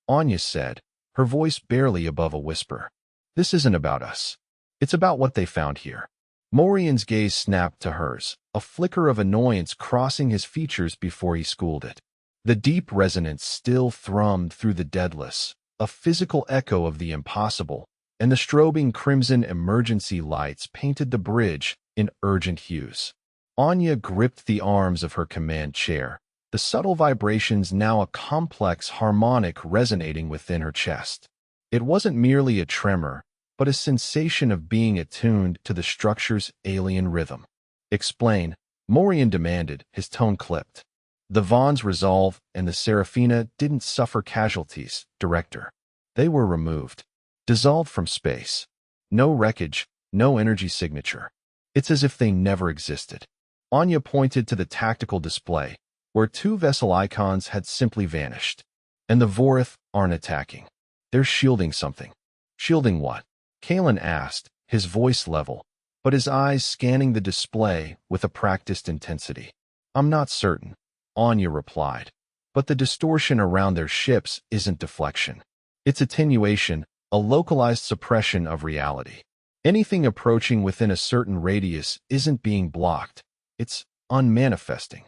Anya said, her voice barely above a whisper. This isn't about us. It's about what they found here. Morian's gaze snapped to hers, a flicker of annoyance crossing his features before he schooled it. The deep resonance still thrummed through the Daedalus, a physical echo of the impossible, and the strobing crimson emergency lights painted the bridge in urgent hues. Anya gripped the arms of her command chair, the subtle vibrations now a complex harmonic resonating within her chest. It wasn't merely a tremor, but a sensation of being attuned to the structure's alien rhythm. Explain, Morian demanded, his tone clipped. The Vaughn's resolve and the Seraphina didn't suffer casualties, Director. They were removed. Dissolved from space. No wreckage, no energy signature. It's as if they never existed. Anya pointed to the tactical display, where two vessel icons had simply vanished. And the Vorith aren't attacking. They're shielding something. Shielding what? Kalen asked, his voice level, but his eyes scanning the display with a practiced intensity. I'm not certain, Anya replied, but the distortion around their ships isn't deflection. It's attenuation, a localized suppression of reality. Anything approaching within a certain radius isn't being blocked. It's unmanifesting.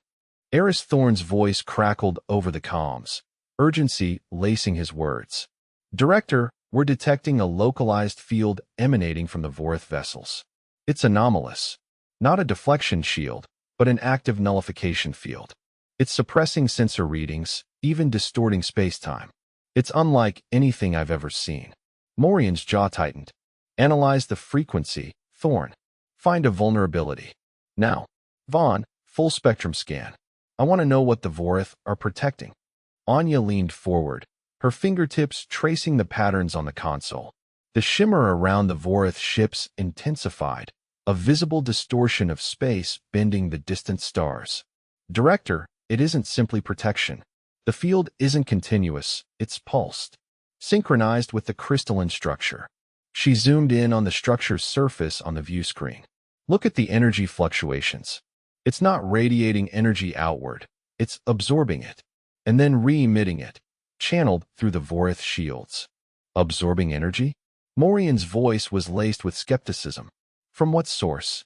Eris Thorne's voice crackled over the comms, urgency lacing his words. Director, we're detecting a localized field emanating from the Vorith vessels. It's anomalous. Not a deflection shield, but an active nullification field. It's suppressing sensor readings, even distorting space-time. It's unlike anything I've ever seen. Morian's jaw tightened. Analyze the frequency, Thorne. Find a vulnerability. Now, Vaughn, full spectrum scan. I want to know what the Vorith are protecting. Anya leaned forward, her fingertips tracing the patterns on the console. The shimmer around the Vorith ships intensified, a visible distortion of space bending the distant stars. Director, it isn't simply protection. The field isn't continuous, it's pulsed, synchronized with the crystalline structure. She zoomed in on the structure's surface on the view screen. Look at the energy fluctuations. It's not radiating energy outward. It's absorbing it, and then re-emitting it, channeled through the Vorith shields. Absorbing energy? Morian's voice was laced with skepticism. From what source?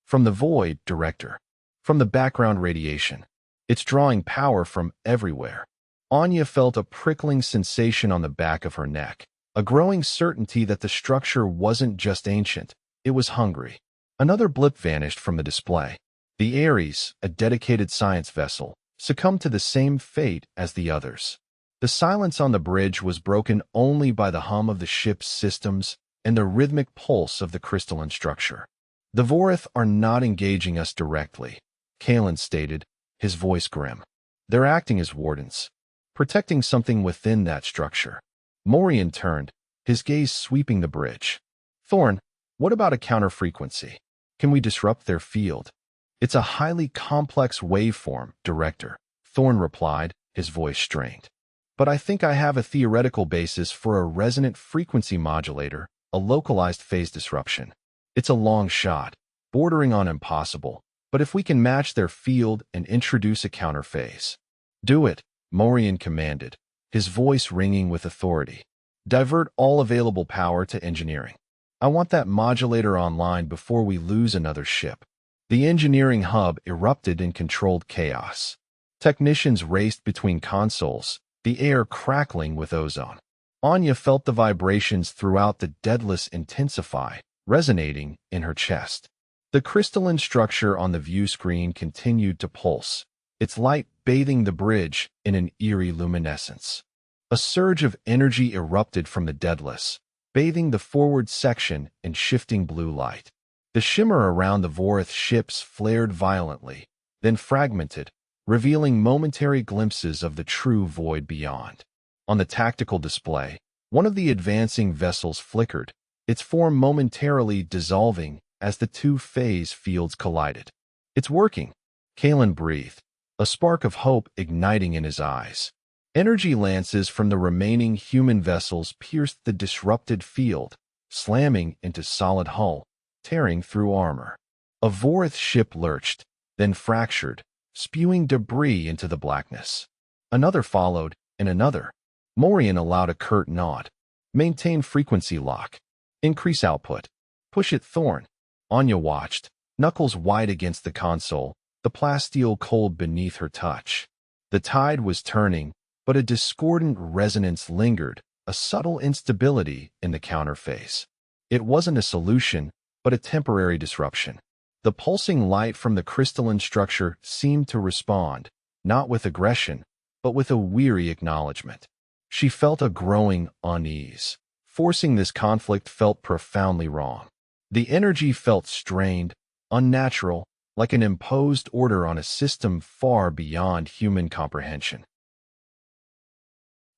From the void, Director. From the background radiation. It's drawing power from everywhere. Anya felt a prickling sensation on the back of her neck, a growing certainty that the structure wasn't just ancient, it was hungry. Another blip vanished from the display. The Ares, a dedicated science vessel, succumbed to the same fate as the others. The silence on the bridge was broken only by the hum of the ship's systems and the rhythmic pulse of the crystalline structure. The Vorith are not engaging us directly, Kalen stated, his voice grim. They're acting as wardens, protecting something within that structure. Morian turned, his gaze sweeping the bridge. Thorn, what about a counter-frequency? Can we disrupt their field? It's a highly complex waveform, Director, Thorn replied, his voice strained. But I think I have a theoretical basis for a resonant frequency modulator, a localized phase disruption. It's a long shot, bordering on impossible, but if we can match their field and introduce a counterphase. Do it, Morian commanded, his voice ringing with authority. Divert all available power to engineering. I want that modulator online before we lose another ship. The engineering hub erupted in controlled chaos. Technicians raced between consoles, the air crackling with ozone. Anya felt the vibrations throughout the Daedalus intensify, resonating in her chest. The crystalline structure on the view screen continued to pulse, its light bathing the bridge in an eerie luminescence. A surge of energy erupted from the Daedalus, bathing the forward section in shifting blue light. The shimmer around the Vorith ships flared violently, then fragmented, revealing momentary glimpses of the true void beyond. On the tactical display, one of the advancing vessels flickered, its form momentarily dissolving as the two phase fields collided. It's working, Kalen breathed, a spark of hope igniting in his eyes. Energy lances from the remaining human vessels pierced the disrupted field, slamming into solid hull, tearing through armor. A Vorith ship lurched, then fractured, spewing debris into the blackness. Another followed, and another. Morian allowed a curt nod. Maintain frequency lock. Increase output. Push it, Thorn. Anya watched, knuckles wide against the console, the plasteel cold beneath her touch. The tide was turning, but a discordant resonance lingered, a subtle instability in the counterphase. It wasn't a solution, but a temporary disruption. The pulsing light from the crystalline structure seemed to respond, not with aggression, but with a weary acknowledgement. She felt a growing unease. Forcing this conflict felt profoundly wrong. The energy felt strained, unnatural, like an imposed order on a system far beyond human comprehension.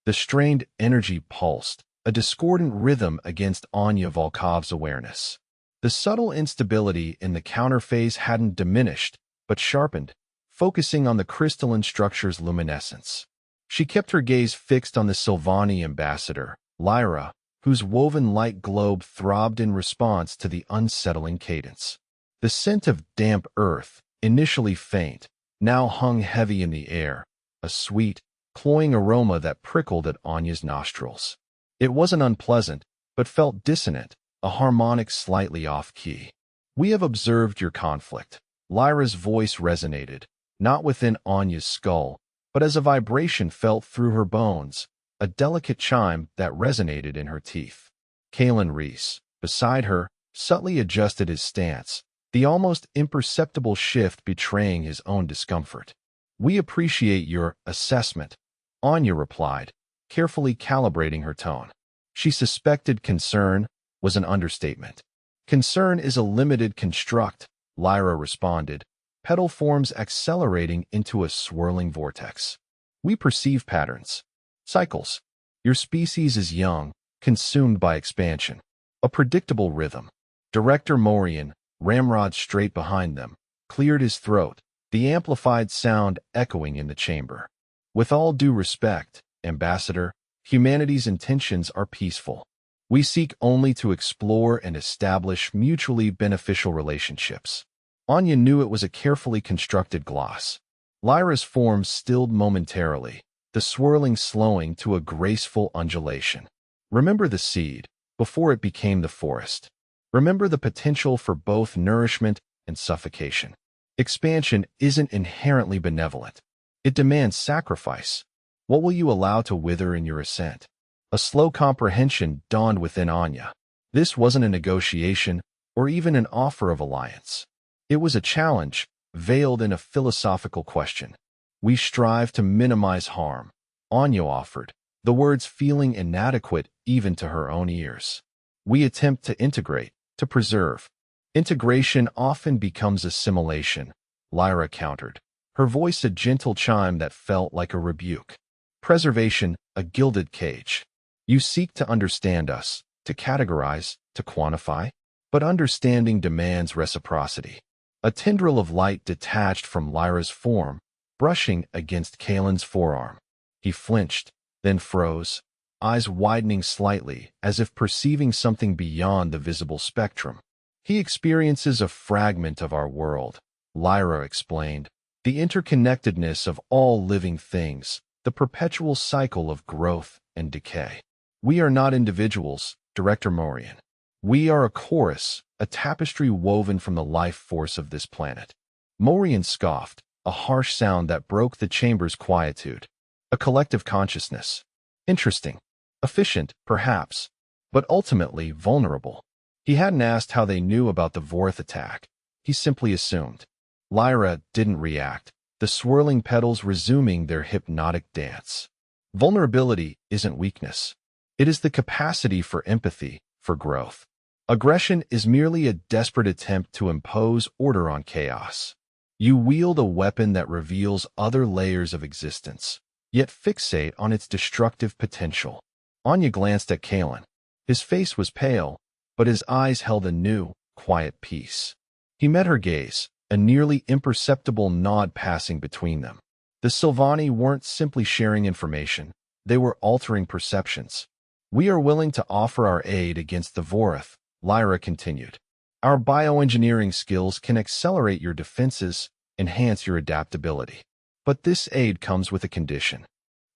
The strained energy pulsed, a discordant rhythm against Anya Volkov's awareness. The subtle instability in the counterphase hadn't diminished, but sharpened, focusing on the crystalline structure's luminescence. She kept her gaze fixed on the Sylvani ambassador, Lyra, whose woven light globe throbbed in response to the unsettling cadence. The scent of damp earth, initially faint, now hung heavy in the air, a sweet, cloying aroma that prickled at Anya's nostrils. It wasn't unpleasant, but felt dissonant, a harmonic slightly off-key. We have observed your conflict. Lyra's voice resonated, not within Anya's skull, but as a vibration felt through her bones, a delicate chime that resonated in her teeth. Kalen Reese, beside her, subtly adjusted his stance, the almost imperceptible shift betraying his own discomfort. We appreciate your assessment, Anya replied, carefully calibrating her tone. She suspected concern was an understatement. Concern is a limited construct, Lyra responded, petal forms accelerating into a swirling vortex. We perceive patterns. Cycles. Your species is young, consumed by expansion. A predictable rhythm. Director Morian, ramrod straight behind them, cleared his throat, the amplified sound echoing in the chamber. With all due respect, Ambassador, humanity's intentions are peaceful. We seek only to explore and establish mutually beneficial relationships. Anya knew it was a carefully constructed gloss. Lyra's form stilled momentarily, the swirling slowing to a graceful undulation. Remember the seed, before it became the forest. Remember the potential for both nourishment and suffocation. Expansion isn't inherently benevolent. It demands sacrifice. What will you allow to wither in your ascent? A slow comprehension dawned within Anya. This wasn't a negotiation or even an offer of alliance. It was a challenge, veiled in a philosophical question. We strive to minimize harm, Anya offered, the words feeling inadequate even to her own ears. We attempt to integrate, to preserve. Integration often becomes assimilation, Lyra countered, her voice a gentle chime that felt like a rebuke. Preservation, a gilded cage. You seek to understand us, to categorize, to quantify, but understanding demands reciprocity. A tendril of light detached from Lyra's form, brushing against Kalen's forearm. He flinched, then froze, eyes widening slightly as if perceiving something beyond the visible spectrum. He experiences a fragment of our world, Lyra explained, the interconnectedness of all living things, the perpetual cycle of growth and decay. We are not individuals, Director Morian. We are a chorus, a tapestry woven from the life force of this planet. Morian scoffed, a harsh sound that broke the chamber's quietude. A collective consciousness. Interesting. Efficient, perhaps, but ultimately vulnerable. He hadn't asked how they knew about the Vorth attack. He simply assumed. Lyra didn't react, the swirling petals resuming their hypnotic dance. Vulnerability isn't weakness. It is the capacity for empathy, for growth. Aggression is merely a desperate attempt to impose order on chaos. You wield a weapon that reveals other layers of existence, yet fixate on its destructive potential. Anya glanced at Kalen. His face was pale, but his eyes held a new, quiet peace. He met her gaze, a nearly imperceptible nod passing between them. The Sylvani weren't simply sharing information, they were altering perceptions. We are willing to offer our aid against the Vorth, Lyra continued. Our bioengineering skills can accelerate your defenses, enhance your adaptability. But this aid comes with a condition.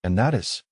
And that is...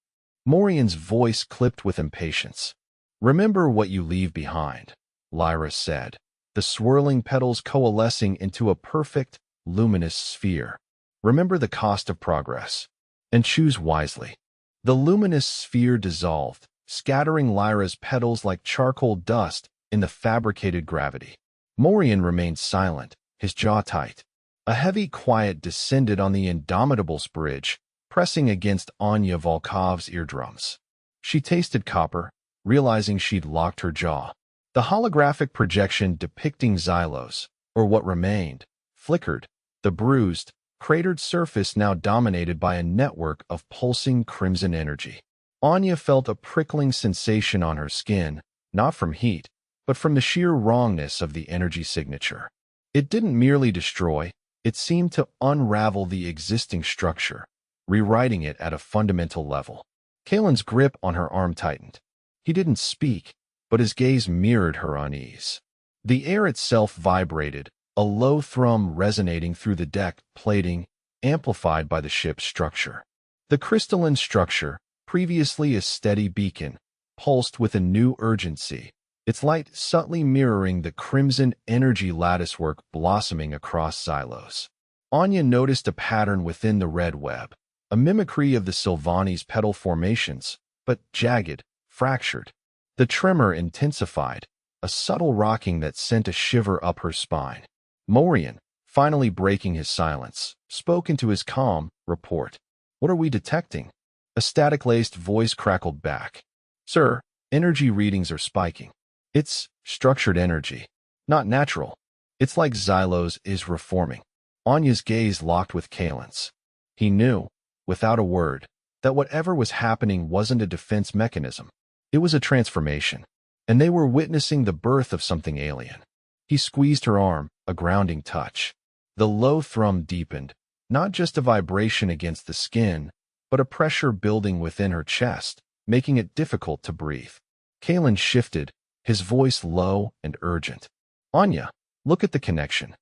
Morian's voice clipped with impatience. Remember what you leave behind, Lyra said, the swirling petals coalescing into a perfect, luminous sphere. Remember the cost of progress, and choose wisely. The luminous sphere dissolved, scattering Lyra's petals like charcoal dust in the fabricated gravity. Morian remained silent, his jaw tight. A heavy quiet descended on the Indomitable's bridge, pressing against Anya Volkov's eardrums. She tasted copper, realizing she'd locked her jaw. The holographic projection depicting Xylos, or what remained, flickered, the bruised, cratered surface now dominated by a network of pulsing crimson energy. Anya felt a prickling sensation on her skin, not from heat, but from the sheer wrongness of the energy signature. It didn't merely destroy, it seemed to unravel the existing structure, rewriting it at a fundamental level. Kalen's grip on her arm tightened. He didn't speak, but his gaze mirrored her unease. The air itself vibrated, a low thrum resonating through the deck plating, amplified by the ship's structure. The crystalline structure, previously a steady beacon, pulsed with a new urgency, its light subtly mirroring the crimson energy latticework blossoming across Xylos. Anya noticed a pattern within the red web, a mimicry of the Sylvani's petal formations, but jagged, fractured. The tremor intensified, a subtle rocking that sent a shiver up her spine. Morian, finally breaking his silence, spoke into his calm report. What are we detecting? A static-laced voice crackled back. Sir, energy readings are spiking. It's structured energy, not natural. It's like Xylos is reforming. Anya's gaze locked with Kalen's. He knew, without a word, that whatever was happening wasn't a defense mechanism. It was a transformation, and they were witnessing the birth of something alien. He squeezed her arm, a grounding touch. The low thrum deepened, not just a vibration against the skin, but a pressure building within her chest, making it difficult to breathe. Kalen shifted, his voice low and urgent. Anya, look at the connection.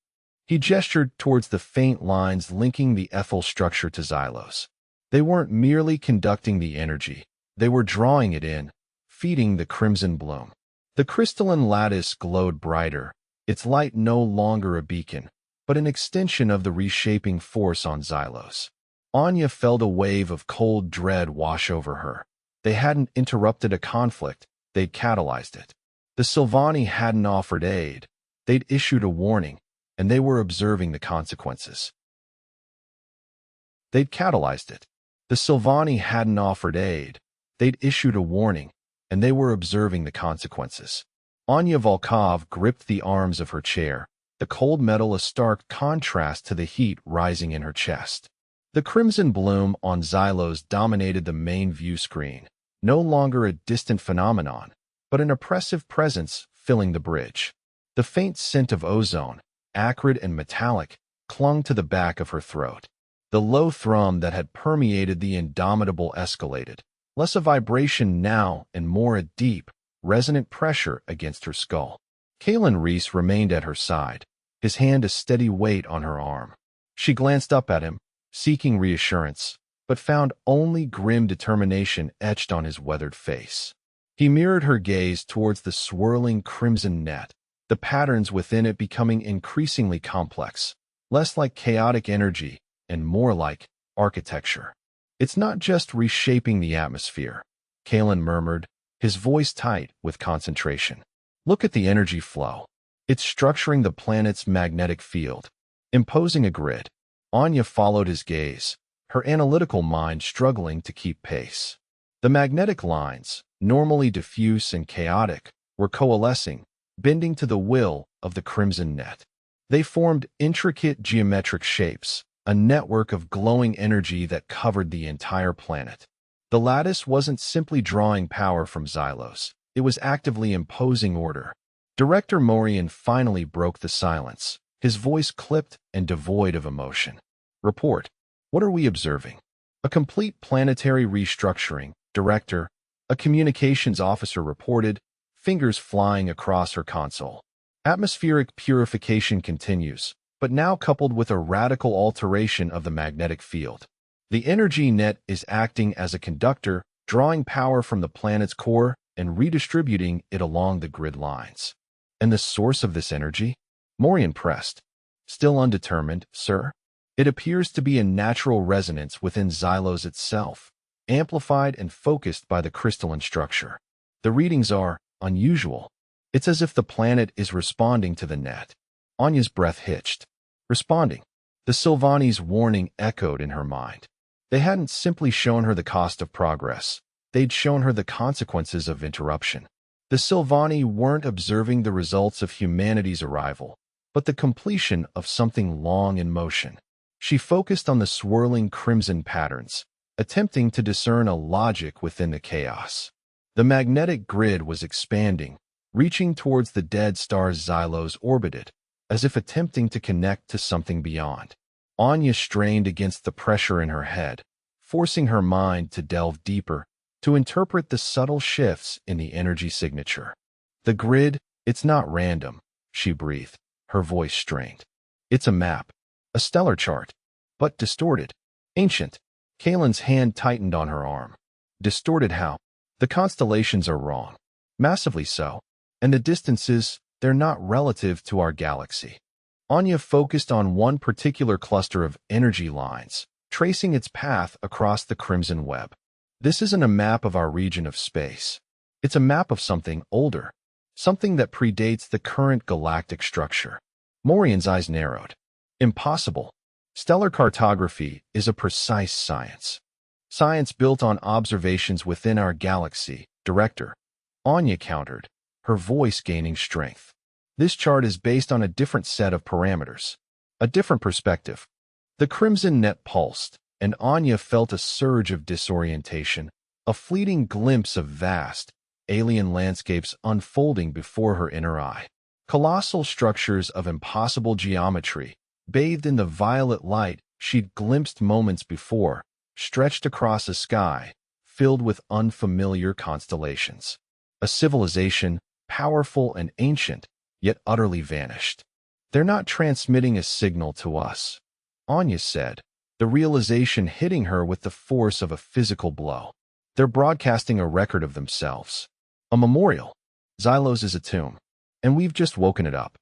He gestured towards the faint lines linking the ethyl structure to xylos. They weren't merely conducting the energy, they were drawing it in, feeding the crimson bloom. The crystalline lattice glowed brighter, its light no longer a beacon, but an extension of the reshaping force on xylos. Anya felt a wave of cold dread wash over her. They hadn't interrupted a conflict, they'd catalyzed it. The Sylvani hadn't offered aid, they'd issued a warning, and they were observing the consequences. They'd catalyzed it. The Sylvani hadn't offered aid, they'd issued a warning, and they were observing the consequences. Anya Volkov gripped the arms of her chair, the cold metal a stark contrast to the heat rising in her chest. The crimson bloom on xylos dominated the main view screen, no longer a distant phenomenon, but an oppressive presence filling the bridge. The faint scent of ozone, acrid and metallic, clung to the back of her throat. The low thrum that had permeated the indomitable escalated, less a vibration now and more a deep, resonant pressure against her skull. Kalen Reese remained at her side, his hand a steady weight on her arm. She glanced up at him, seeking reassurance, but found only grim determination etched on his weathered face. He mirrored her gaze towards the swirling crimson net, the patterns within it becoming increasingly complex, less like chaotic energy and more like architecture. It's not just reshaping the atmosphere, Kalen murmured, his voice tight with concentration. Look at the energy flow. It's structuring the planet's magnetic field, imposing a grid. Anya followed his gaze, her analytical mind struggling to keep pace. The magnetic lines, normally diffuse and chaotic, were coalescing, bending to the will of the crimson net. They formed intricate geometric shapes, a network of glowing energy that covered the entire planet. The lattice wasn't simply drawing power from xylos, it was actively imposing order. Director Morian finally broke the silence, his voice clipped and devoid of emotion. Report. What are we observing? A complete planetary restructuring, Director, a communications officer reported, fingers flying across her console. Atmospheric purification continues, but now coupled with a radical alteration of the magnetic field. The energy net is acting as a conductor, drawing power from the planet's core and redistributing it along the grid lines. And the source of this energy? Morian pressed. Still undetermined, sir. It appears to be a natural resonance within xylos itself, amplified and focused by the crystalline structure. The readings are unusual. It's as if the planet is responding to the net. Anya's breath hitched. Responding. The Sylvani's warning echoed in her mind. They hadn't simply shown her the cost of progress. They'd shown her the consequences of interruption. The Sylvani weren't observing the results of humanity's arrival, but the completion of something long in motion. She focused on the swirling crimson patterns, attempting to discern a logic within the chaos. The magnetic grid was expanding, reaching towards the dead stars xylos orbited, as if attempting to connect to something beyond. Anya strained against the pressure in her head, forcing her mind to delve deeper, to interpret the subtle shifts in the energy signature. The grid, it's not random, she breathed, her voice strained. It's a map, a stellar chart, but distorted, ancient. Kalen's hand tightened on her arm. Distorted how? The constellations are wrong, massively so, and the distances, they're not relative to our galaxy. Anya focused on one particular cluster of energy lines, tracing its path across the crimson web. This isn't a map of our region of space. It's a map of something older, something that predates the current galactic structure. Morian's eyes narrowed. Impossible. Stellar cartography is a precise science. Science built on observations within our galaxy, Director. Anya countered, her voice gaining strength. This chart is based on a different set of parameters, a different perspective. The crimson net pulsed, and Anya felt a surge of disorientation, a fleeting glimpse of vast, alien landscapes unfolding before her inner eye. Colossal structures of impossible geometry, bathed in the violet light she'd glimpsed moments before, stretched across a sky filled with unfamiliar constellations. A civilization, powerful and ancient, yet utterly vanished. They're not transmitting a signal to us, Anya said, the realization hitting her with the force of a physical blow. They're broadcasting a record of themselves. A memorial. Xylos is a tomb. And we've just woken it up.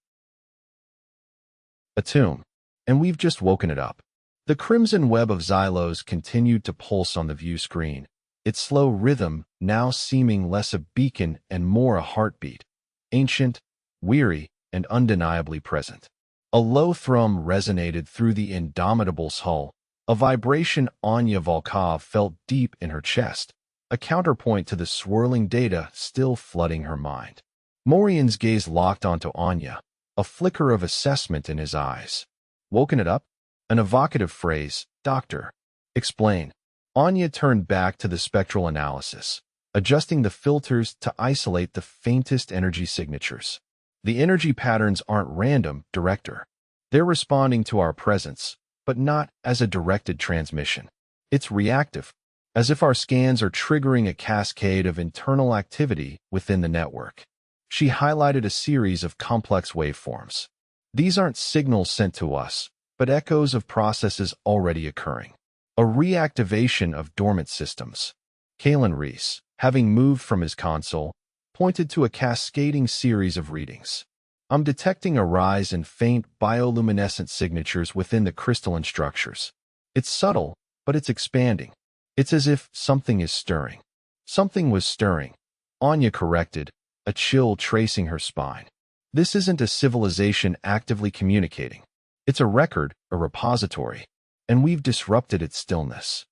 A tomb. And we've just woken it up. The crimson web of Xylos continued to pulse on the view screen, its slow rhythm now seeming less a beacon and more a heartbeat, ancient, weary, and undeniably present. A low thrum resonated through the Indomitable's hull, a vibration Anya Volkov felt deep in her chest, a counterpoint to the swirling data still flooding her mind. Morian's gaze locked onto Anya, a flicker of assessment in his eyes. Woken it up? An evocative phrase, Doctor. Explain. Anya turned back to the spectral analysis, adjusting the filters to isolate the faintest energy signatures. The energy patterns aren't random, Director. They're responding to our presence, but not as a directed transmission. It's reactive, as if our scans are triggering a cascade of internal activity within the network. She highlighted a series of complex waveforms. These aren't signals sent to us, but echoes of processes already occurring. A reactivation of dormant systems. Kalen Reese, having moved from his console, pointed to a cascading series of readings. I'm detecting a rise in faint bioluminescent signatures within the crystalline structures. It's subtle, but it's expanding. It's as if something is stirring. Something was stirring. Anya corrected, a chill tracing her spine. This isn't a civilization actively communicating. It's a record, a repository, and we've disrupted its stillness.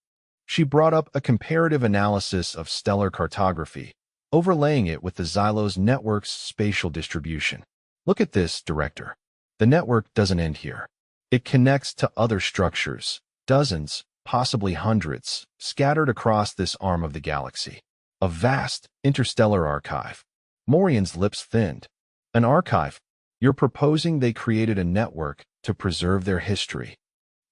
She brought up a comparative analysis of stellar cartography, overlaying it with the Xylos network's spatial distribution. Look at this, Director. The network doesn't end here. It connects to other structures, dozens, possibly hundreds, scattered across this arm of the galaxy. A vast, interstellar archive. Morian's lips thinned. An archive? You're proposing they created a network to preserve their history.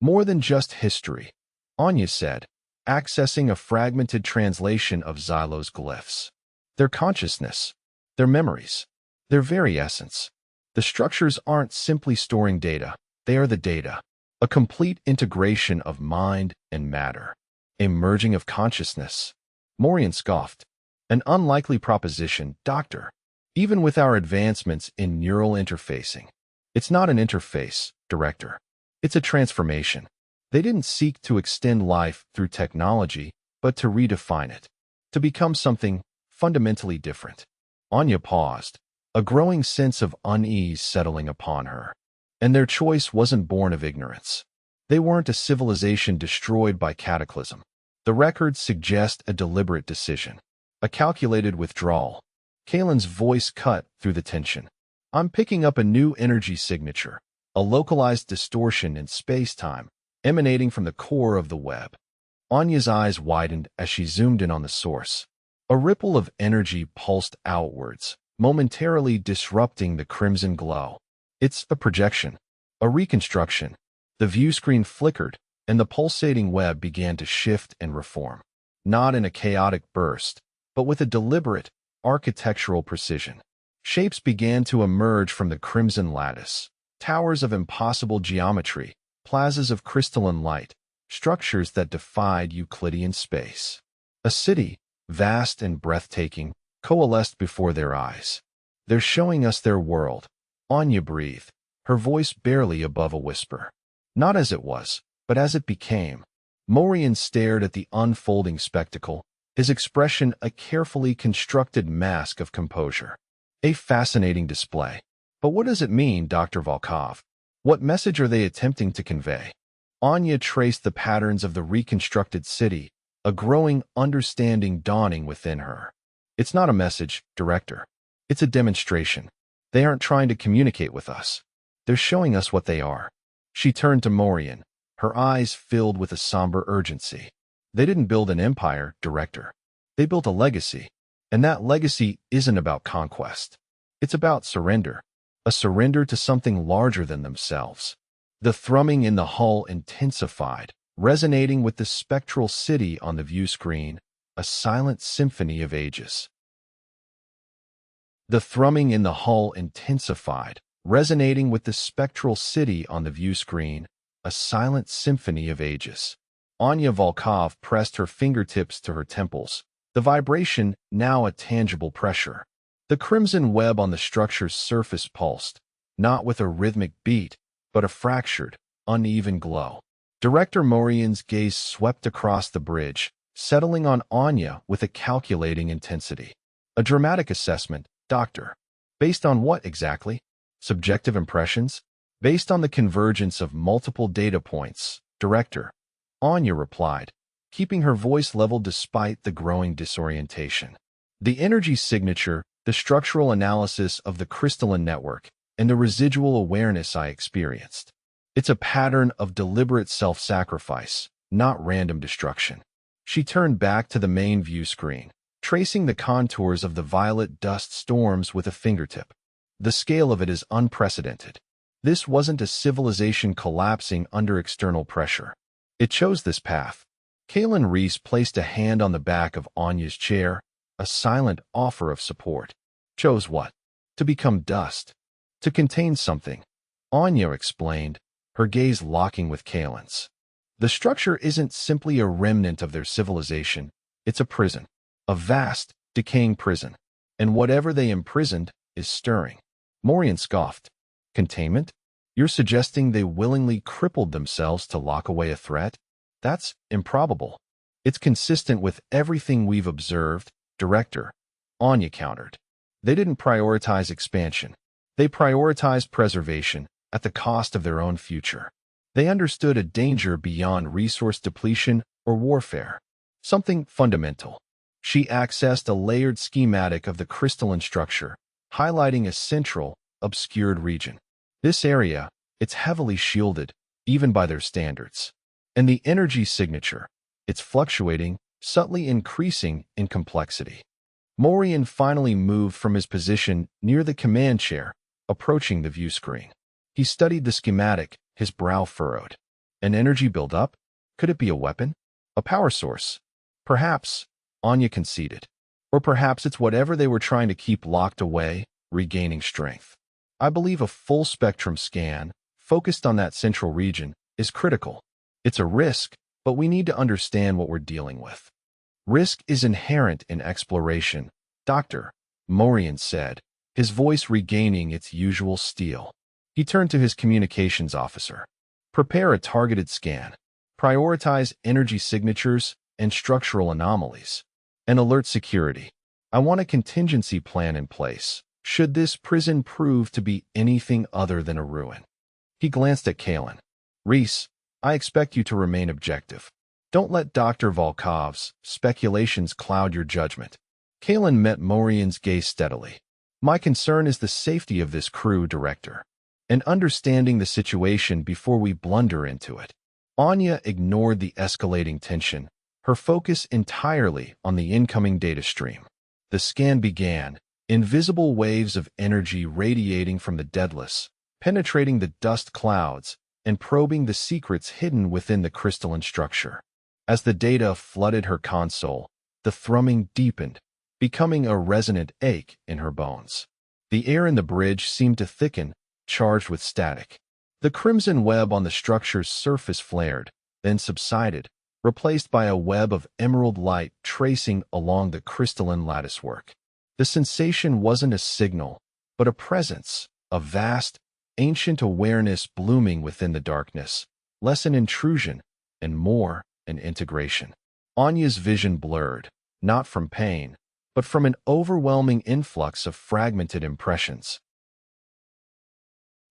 More than just history, Anya said, accessing a fragmented translation of Xylos glyphs. Their consciousness, their memories, their very essence. The structures aren't simply storing data, they are the data. A complete integration of mind and matter. A merging of consciousness. Morian scoffed. An unlikely proposition, Doctor. Even with our advancements in neural interfacing. It's not an interface, Director. It's a transformation. They didn't seek to extend life through technology, but to redefine it. To become something fundamentally different. Anya paused, a growing sense of unease settling upon her. And their choice wasn't born of ignorance. They weren't a civilization destroyed by cataclysm. The records suggest a deliberate decision. A calculated withdrawal. Kalen's voice cut through the tension. I'm picking up a new energy signature, a localized distortion in space-time, emanating from the core of the web. Anya's eyes widened as she zoomed in on the source. A ripple of energy pulsed outwards, momentarily disrupting the crimson glow. It's a projection, a reconstruction. The view screen flickered, and the pulsating web began to shift and reform. Not in a chaotic burst, but with a deliberate, architectural precision. Shapes began to emerge from the crimson lattice. Towers of impossible geometry, plazas of crystalline light, structures that defied Euclidean space. A city, vast and breathtaking, coalesced before their eyes. They're showing us their world. Anya breathed, her voice barely above a whisper. Not as it was, but as it became. Morian stared at the unfolding spectacle, his expression a carefully constructed mask of composure. A fascinating display. But what does it mean, Dr. Volkov? What message are they attempting to convey? Anya traced the patterns of the reconstructed city, a growing understanding dawning within her. It's not a message, Director. It's a demonstration. They aren't trying to communicate with us. They're showing us what they are. She turned to Morian, her eyes filled with a somber urgency. They didn't build an empire, Director. They built a legacy. And that legacy isn't about conquest. It's about surrender. A surrender to something larger than themselves. The thrumming in the hull intensified, resonating with the spectral city on the view screen, a silent symphony of ages. The thrumming in the hull intensified, resonating with the spectral city on the view screen, a silent symphony of ages. Anya Volkov pressed her fingertips to her temples, the vibration now a tangible pressure. The crimson web on the structure's surface pulsed, not with a rhythmic beat, but a fractured, uneven glow. Director Morian's gaze swept across the bridge, settling on Anya with a calculating intensity. A dramatic assessment, Doctor. Based on what exactly? Subjective impressions? Based on the convergence of multiple data points, Director. Anya replied, keeping her voice level despite the growing disorientation. The energy signature, the structural analysis of the crystalline network, and the residual awareness I experienced. It's a pattern of deliberate self-sacrifice, not random destruction. She turned back to the main view screen, tracing the contours of the violet dust storms with a fingertip. The scale of it is unprecedented. This wasn't a civilization collapsing under external pressure. It chose this path. Kalen Reese placed a hand on the back of Anya's chair, a silent offer of support. Chose what? To become dust. To contain something. Anya explained, her gaze locking with Kalen's. The structure isn't simply a remnant of their civilization, it's a prison. A vast, decaying prison. And whatever they imprisoned is stirring. Morian scoffed. Containment? You're suggesting they willingly crippled themselves to lock away a threat? That's improbable. It's consistent with everything we've observed, Director. Anya countered. They didn't prioritize expansion. They prioritized preservation at the cost of their own future. They understood a danger beyond resource depletion or warfare. Something fundamental. She accessed a layered schematic of the crystalline structure, highlighting a central, obscured region. This area, it's heavily shielded, even by their standards. And the energy signature, it's fluctuating, subtly increasing in complexity. Morian finally moved from his position near the command chair, approaching the view screen. He studied the schematic, his brow furrowed. An energy buildup? Could it be a weapon? A power source? Perhaps, Anya conceded. Or perhaps it's whatever they were trying to keep locked away, regaining strength. I believe a full-spectrum scan, focused on that central region, is critical. It's a risk, but we need to understand what we're dealing with. Risk is inherent in exploration, Doctor, Morian said, his voice regaining its usual steel. He turned to his communications officer. Prepare a targeted scan. Prioritize energy signatures and structural anomalies. And alert security. I want a contingency plan in place, should this prison prove to be anything other than a ruin. He glanced at Kalen. Reese, I expect you to remain objective. Don't let Dr. Volkov's speculations cloud your judgment. Kalen met Morian's gaze steadily. My concern is the safety of this crew, Director, and understanding the situation before we blunder into it. Anya ignored the escalating tension, her focus entirely on the incoming data stream. The scan began, invisible waves of energy radiating from the Daedalus, penetrating the dust clouds, and probing the secrets hidden within the crystalline structure. As the data flooded her console, the thrumming deepened, becoming a resonant ache in her bones. The air in the bridge seemed to thicken, charged with static. The crimson web on the structure's surface flared, then subsided, replaced by a web of emerald light tracing along the crystalline latticework. The sensation wasn't a signal, but a presence, a vast, ancient awareness blooming within the darkness, less an intrusion, and more an integration. Anya's vision blurred, not from pain, but from an overwhelming influx of fragmented impressions.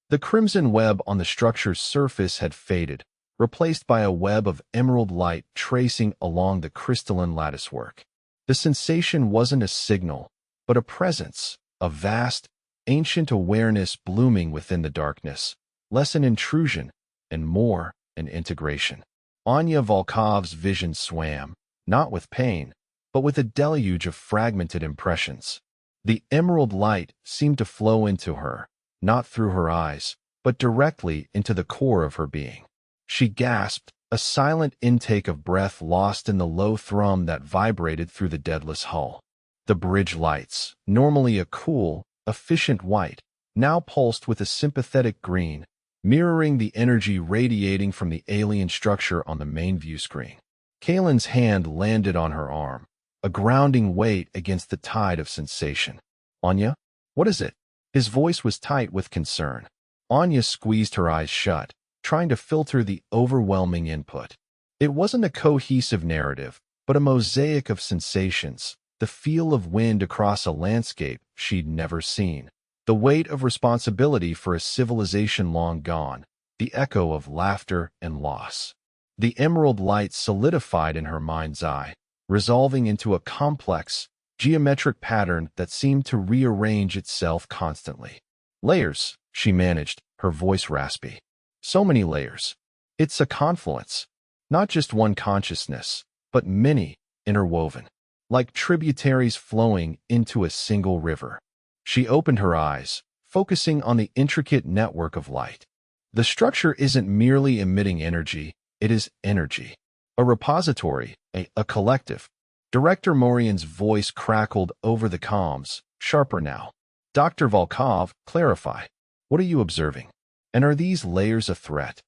The crimson web on the structure's surface had faded, replaced by a web of emerald light tracing along the crystalline latticework. The sensation wasn't a signal, but a presence, a vast, ancient awareness blooming within the darkness, less an intrusion, and more an integration. Anya Volkov's vision swam, not with pain, but with a deluge of fragmented impressions. The emerald light seemed to flow into her, not through her eyes, but directly into the core of her being. She gasped, a silent intake of breath lost in the low thrum that vibrated through the Daedalus hull. The bridge lights, normally a cool, efficient white, now pulsed with a sympathetic green, mirroring the energy radiating from the alien structure on the main view screen. Kalen's hand landed on her arm, a grounding weight against the tide of sensation. Anya? What is it? His voice was tight with concern. Anya squeezed her eyes shut, trying to filter the overwhelming input. It wasn't a cohesive narrative, but a mosaic of sensations, the feel of wind across a landscape she'd never seen, the weight of responsibility for a civilization long gone, the echo of laughter and loss. The emerald light solidified in her mind's eye, resolving into a complex, geometric pattern that seemed to rearrange itself constantly. Layers, she managed, her voice raspy. So many layers. It's a confluence. Not just one consciousness, but many, interwoven, like tributaries flowing into a single river. She opened her eyes, focusing on the intricate network of light. The structure isn't merely emitting energy, it is energy. A repository, a collective. Director Morian's voice crackled over the comms, sharper now. Dr. Volkov, clarify. What are you observing? And are these layers a threat?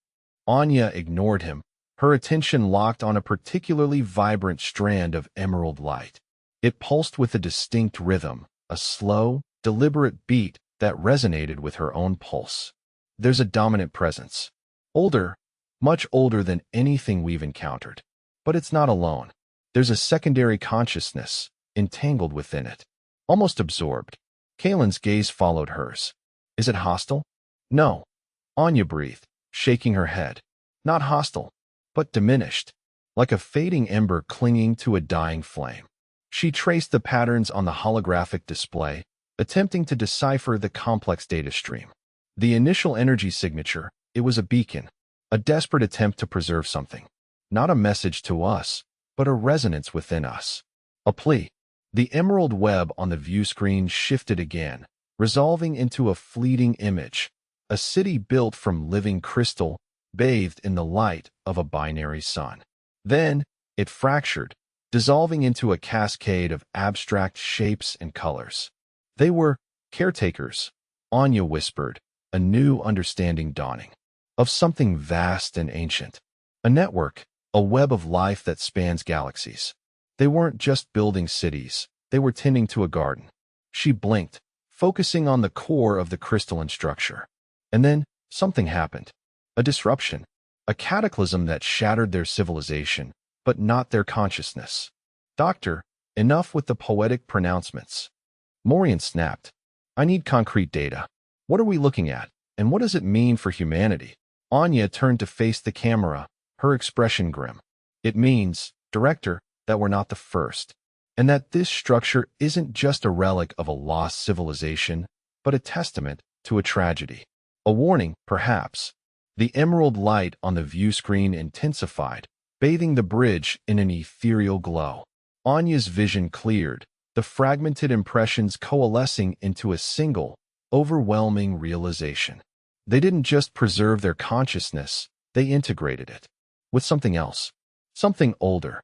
Anya ignored him, her attention locked on a particularly vibrant strand of emerald light. It pulsed with a distinct rhythm, a slow, deliberate beat that resonated with her own pulse. There's a dominant presence. Older, much older than anything we've encountered. But it's not alone. There's a secondary consciousness, entangled within it. Almost absorbed. Kalen's gaze followed hers. Is it hostile? No. Anya breathed, shaking her head. Not hostile, but diminished, like a fading ember clinging to a dying flame. She traced the patterns on the holographic display, attempting to decipher the complex data stream. The initial energy signature, it was a beacon, a desperate attempt to preserve something. Not a message to us, but a resonance within us. A plea. The emerald web on the view screen shifted again, resolving into a fleeting image, a city built from living crystal, bathed in the light of a binary sun. Then, it fractured, dissolving into a cascade of abstract shapes and colors. They were caretakers, Anya whispered, a new understanding dawning, of something vast and ancient. A network, a web of life that spans galaxies. They weren't just building cities, they were tending to a garden. She blinked, focusing on the core of the crystalline structure. And then, something happened. A disruption. A cataclysm that shattered their civilization, but not their consciousness. Doctor, enough with the poetic pronouncements. Morian snapped. I need concrete data. What are we looking at, and what does it mean for humanity? Anya turned to face the camera, her expression grim. It means, Director, that we're not the first, and that this structure isn't just a relic of a lost civilization, but a testament to a tragedy. A warning, perhaps. The emerald light on the view screen intensified, bathing the bridge in an ethereal glow. Anya's vision cleared, the fragmented impressions coalescing into a single, overwhelming realization. They didn't just preserve their consciousness, they integrated it with something else, something older.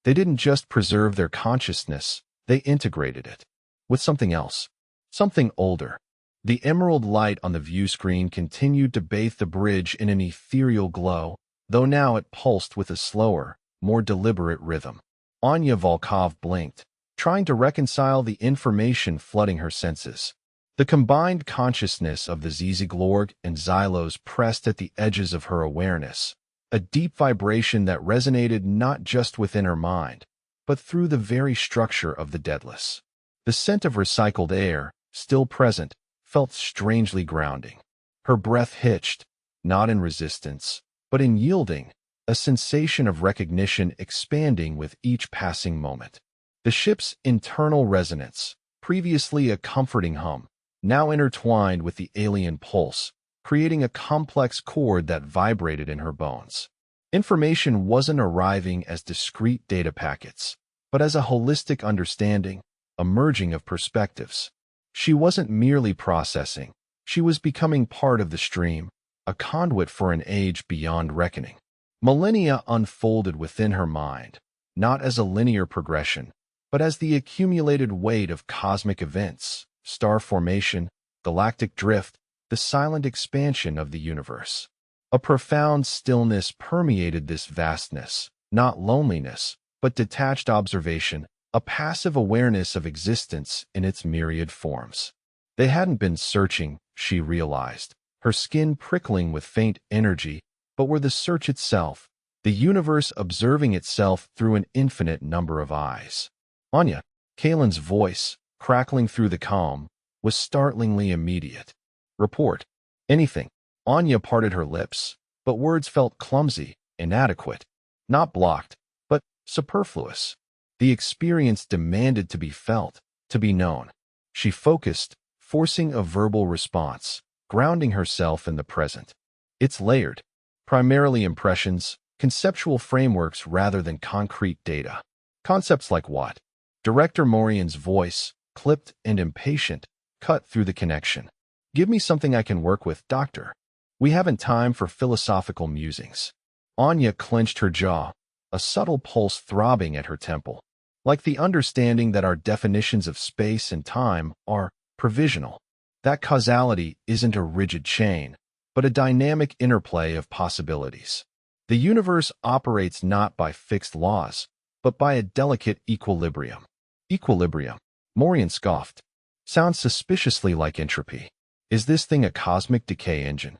They didn't just preserve their consciousness, they integrated it with something else, something older. The emerald light on the view screen continued to bathe the bridge in an ethereal glow, though now it pulsed with a slower, more deliberate rhythm. Anya Volkov blinked, trying to reconcile the information flooding her senses. The combined consciousness of the Ziziglorg and Xylos pressed at the edges of her awareness, a deep vibration that resonated not just within her mind, but through the very structure of the Daedalus. The scent of recycled air, still present, felt strangely grounding. Her breath hitched, not in resistance, but in yielding, a sensation of recognition expanding with each passing moment. The ship's internal resonance, previously a comforting hum, now intertwined with the alien pulse, creating a complex chord that vibrated in her bones. Information wasn't arriving as discrete data packets, but as a holistic understanding, a merging of perspectives. She wasn't merely processing, she was becoming part of the stream, a conduit for an age beyond reckoning. Millennia unfolded within her mind, not as a linear progression, but as the accumulated weight of cosmic events, star formation, galactic drift, the silent expansion of the universe. A profound stillness permeated this vastness, not loneliness, but detached observation, a passive awareness of existence in its myriad forms. They hadn't been searching, she realized, her skin prickling with faint energy, but were the search itself, the universe observing itself through an infinite number of eyes. Anya, Kalen's voice, crackling through the calm, was startlingly immediate. Report. Anything. Anya parted her lips, but words felt clumsy, inadequate. Not blocked, but superfluous. The experience demanded to be felt, to be known. She focused, forcing a verbal response, grounding herself in the present. It's layered. Primarily impressions, conceptual frameworks rather than concrete data. Concepts like what? Director Morian's voice, clipped and impatient, cut through the connection. Give me something I can work with, Doctor. We haven't time for philosophical musings. Anya clenched her jaw, a subtle pulse throbbing at her temple, like the understanding that our definitions of space and time are provisional. That causality isn't a rigid chain, but a dynamic interplay of possibilities. The universe operates not by fixed laws, but by a delicate equilibrium. Equilibrium, Morian scoffed. Sounds suspiciously like entropy. Is this thing a cosmic decay engine?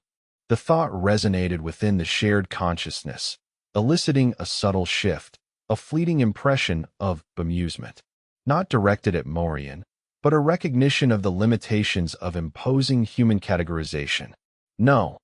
The thought resonated within the shared consciousness, eliciting a subtle shift, a fleeting impression of bemusement. Not directed at Morian, but a recognition of the limitations of imposing human categorization. No,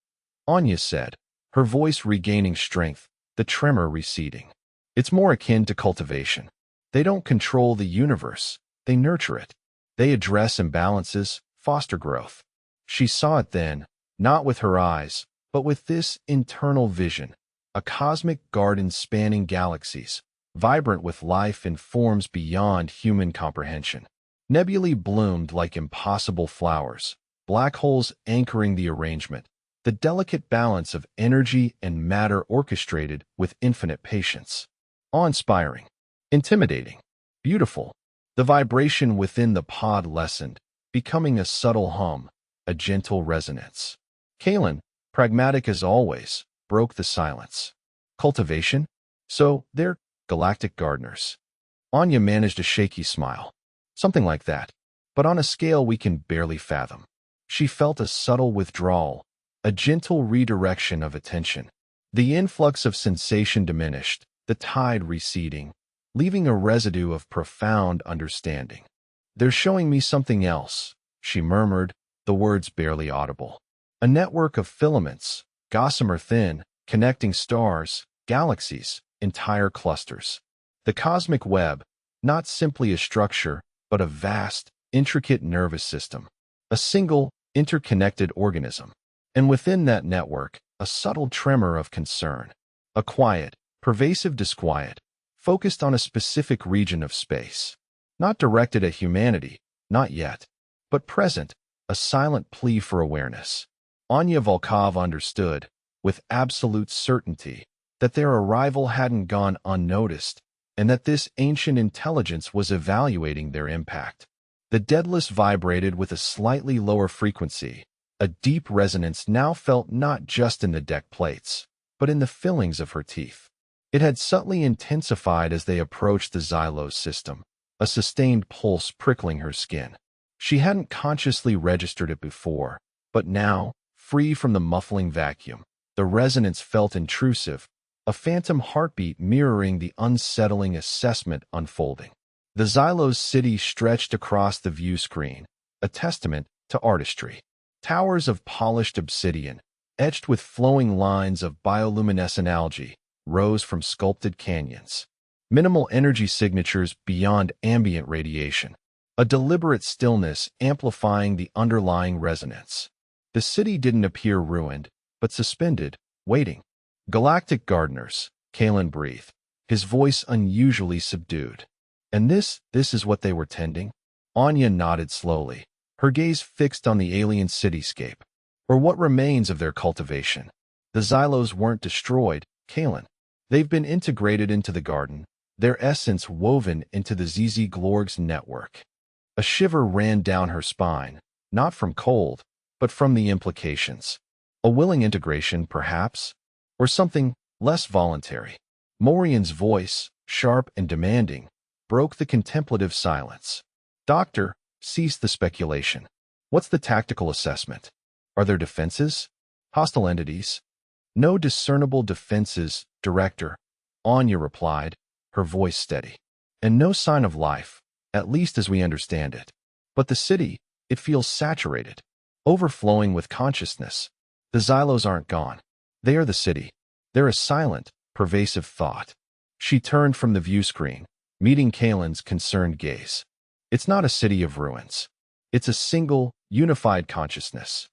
Anya said, her voice regaining strength, the tremor receding. It's more akin to cultivation. They don't control the universe, they nurture it. They address imbalances, foster growth. She saw it then, not with her eyes, but with this internal vision, a cosmic garden spanning galaxies, vibrant with life in forms beyond human comprehension. Nebulae bloomed like impossible flowers, black holes anchoring the arrangement, the delicate balance of energy and matter orchestrated with infinite patience. Awe-inspiring, intimidating, beautiful. The vibration within the pod lessened, becoming a subtle hum, a gentle resonance. Kalen, pragmatic as always, broke the silence. Cultivation? So, they're galactic gardeners. Anya managed a shaky smile. Something like that, but on a scale we can barely fathom. She felt a subtle withdrawal, a gentle redirection of attention. The influx of sensation diminished, the tide receding, leaving a residue of profound understanding. They're showing me something else, she murmured, the words barely audible. A network of filaments, gossamer thin, connecting stars, galaxies, entire clusters. The cosmic web, not simply a structure, but a vast, intricate nervous system. A single, interconnected organism. And within that network, a subtle tremor of concern. A quiet, pervasive disquiet, focused on a specific region of space. Not directed at humanity, not yet, but present, a silent plea for awareness. Anya Volkov understood, with absolute certainty, that their arrival hadn't gone unnoticed, and that this ancient intelligence was evaluating their impact. The Daedalus vibrated with a slightly lower frequency. A deep resonance now felt not just in the deck plates, but in the fillings of her teeth. It had subtly intensified as they approached the Xylos system, a sustained pulse prickling her skin. She hadn't consciously registered it before, but now, free from the muffling vacuum, the resonance felt intrusive, a phantom heartbeat mirroring the unsettling assessment unfolding. The Xylos city stretched across the view screen, a testament to artistry. Towers of polished obsidian, etched with flowing lines of bioluminescent algae, rose from sculpted canyons. Minimal energy signatures beyond ambient radiation. A deliberate stillness amplifying the underlying resonance. The city didn't appear ruined, but suspended, waiting. Galactic gardeners, Kalen breathed, his voice unusually subdued. And this is what they were tending? Anya nodded slowly, her gaze fixed on the alien cityscape, or what remains of their cultivation. The Xylos weren't destroyed, Kalen. They've been integrated into the garden, their essence woven into the ZZ Glorg's network. A shiver ran down her spine, not from cold, but from the implications. A willing integration, perhaps, or something less voluntary. Morian's voice, sharp and demanding, broke the contemplative silence. Doctor, cease the speculation. What's the tactical assessment? Are there defenses? Hostile entities? No discernible defenses, Director, Anya replied, her voice steady. And no sign of life, at least as we understand it. But the city, it feels saturated, overflowing with consciousness. The Xylos aren't gone. They are the city. They're a silent, pervasive thought. She turned from the view screen, meeting Kalen's concerned gaze. It's not a city of ruins. It's a single, unified consciousness.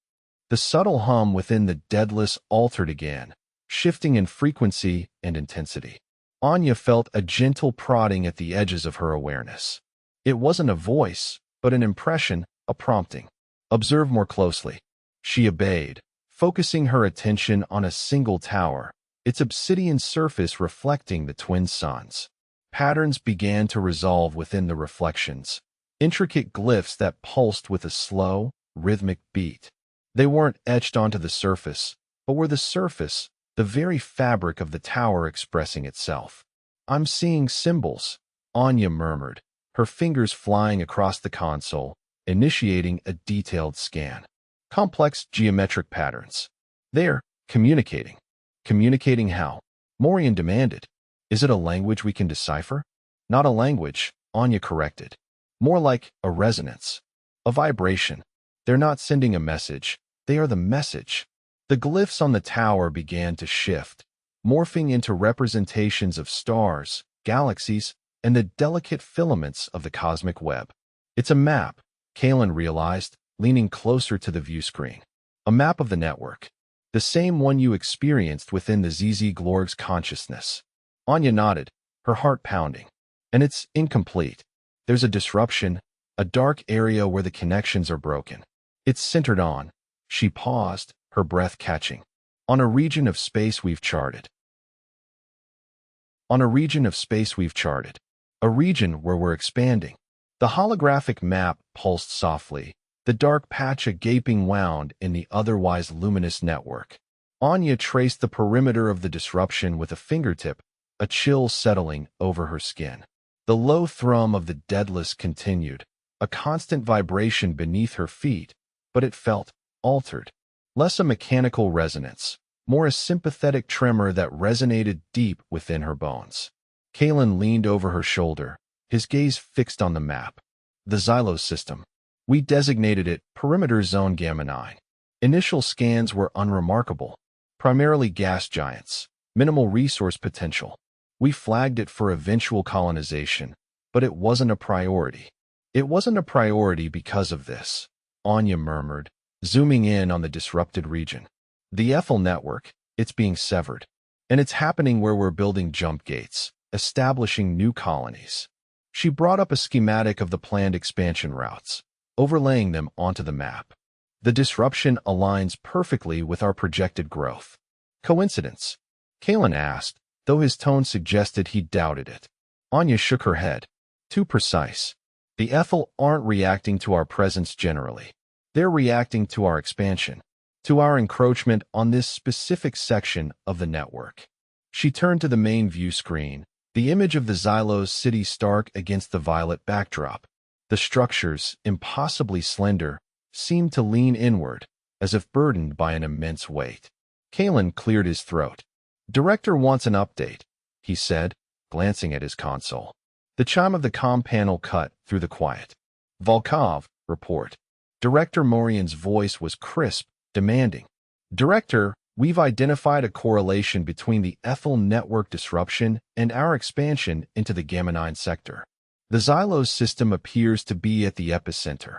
The subtle hum within the Daedalus altered again, shifting in frequency and intensity. Anya felt a gentle prodding at the edges of her awareness. It wasn't a voice, but an impression, a prompting. Observe more closely. She obeyed, focusing her attention on a single tower, its obsidian surface reflecting the twin suns. Patterns began to resolve within the reflections, intricate glyphs that pulsed with a slow, rhythmic beat. They weren't etched onto the surface, but were the surface, the very fabric of the tower expressing itself. I'm seeing symbols, Anya murmured, her fingers flying across the console, initiating a detailed scan. Complex geometric patterns. They're communicating. Communicating how? Morian demanded. Is it a language we can decipher? Not a language, Anya corrected. More like a resonance. A vibration. They're not sending a message. They are the message. The glyphs on the tower began to shift, morphing into representations of stars, galaxies, and the delicate filaments of the cosmic web. It's a map, Kalen realized, leaning closer to the view screen. A map of the network. The same one you experienced within the ZZ Glorg's consciousness. Anya nodded, her heart pounding. And it's incomplete. There's a disruption, a dark area where the connections are broken. It's centered on. She paused, her breath catching. On a region of space we've charted. On a region of space we've charted. A region where we're expanding. The holographic map pulsed softly, the dark patch a gaping wound in the otherwise luminous network. Anya traced the perimeter of the disruption with a fingertip, a chill settling over her skin. The low thrum of the Daedalus continued, a constant vibration beneath her feet, but it felt altered. Less a mechanical resonance, more a sympathetic tremor that resonated deep within her bones. Kalen leaned over her shoulder, his gaze fixed on the map. The Xylos system. We designated it Perimeter Zone Gamma 9. Initial scans were unremarkable, primarily gas giants, minimal resource potential. We flagged it for eventual colonization, but it wasn't a priority. It wasn't a priority because of this, Anya murmured, zooming in on the disrupted region. The Ethel network, it's being severed. And it's happening where we're building jump gates, establishing new colonies. She brought up a schematic of the planned expansion routes, overlaying them onto the map. The disruption aligns perfectly with our projected growth. Coincidence? Kalen asked, though his tone suggested he doubted it. Anya shook her head. Too precise. The Ethel aren't reacting to our presence generally. They're reacting to our expansion, to our encroachment on this specific section of the network. She turned to the main view screen, the image of the Xylos city stark against the violet backdrop. The structures, impossibly slender, seemed to lean inward, as if burdened by an immense weight. Kalen cleared his throat. Director wants an update, he said, glancing at his console. The chime of the comm panel cut through the quiet. Volkov, report. Director Morian's voice was crisp, demanding. Director, we've identified a correlation between the Ethel network disruption and our expansion into the Gamma 9 sector. The Xylos system appears to be at the epicenter,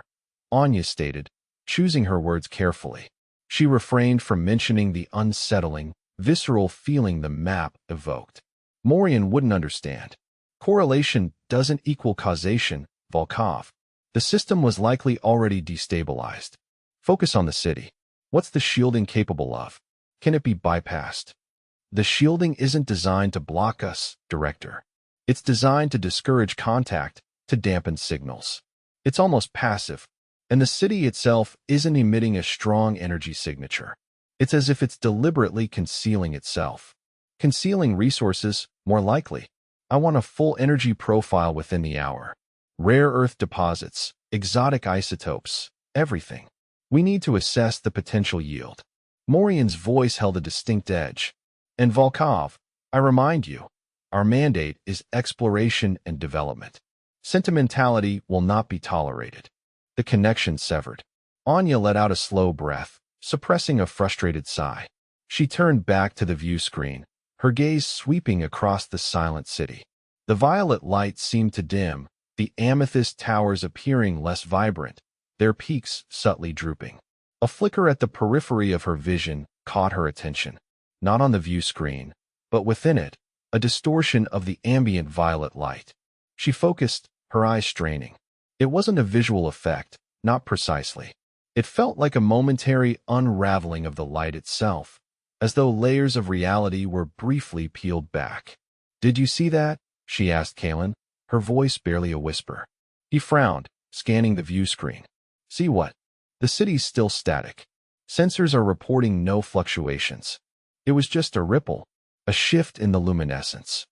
Anya stated, choosing her words carefully. She refrained from mentioning the unsettling, visceral feeling the map evoked. Morian wouldn't understand. Correlation doesn't equal causation, Volkov. The system was likely already destabilized. Focus on the city. What's the shielding capable of? Can it be bypassed? The shielding isn't designed to block us, Director. It's designed to discourage contact, to dampen signals. It's almost passive, and the city itself isn't emitting a strong energy signature. It's as if it's deliberately concealing itself. Concealing resources, more likely. I want a full energy profile within the hour. Rare earth deposits, exotic isotopes, everything. We need to assess the potential yield. Morian's voice held a distinct edge. And Volkov, I remind you, our mandate is exploration and development. Sentimentality will not be tolerated. The connection severed. Anya let out a slow breath, suppressing a frustrated sigh. She turned back to the view screen, her gaze sweeping across the silent city. The violet light seemed to dim, the amethyst towers appearing less vibrant, their peaks subtly drooping. A flicker at the periphery of her vision caught her attention. Not on the view screen, but within it, a distortion of the ambient violet light. She focused, her eyes straining. It wasn't a visual effect, not precisely. It felt like a momentary unraveling of the light itself, as though layers of reality were briefly peeled back. "Did you see that?" she asked Kalen, her voice barely a whisper. He frowned, scanning the view screen. "See what?" The city's still static. Sensors are reporting no fluctuations. It was just a ripple, a shift in the luminescence.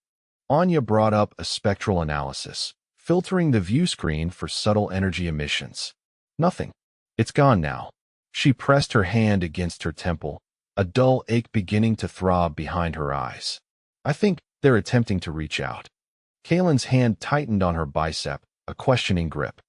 Anya brought up a spectral analysis, filtering the view screen for subtle energy emissions. Nothing. It's gone now. She pressed her hand against her temple, a dull ache beginning to throb behind her eyes. "I think they're attempting to reach out." Kalen's hand tightened on her bicep, a questioning grip.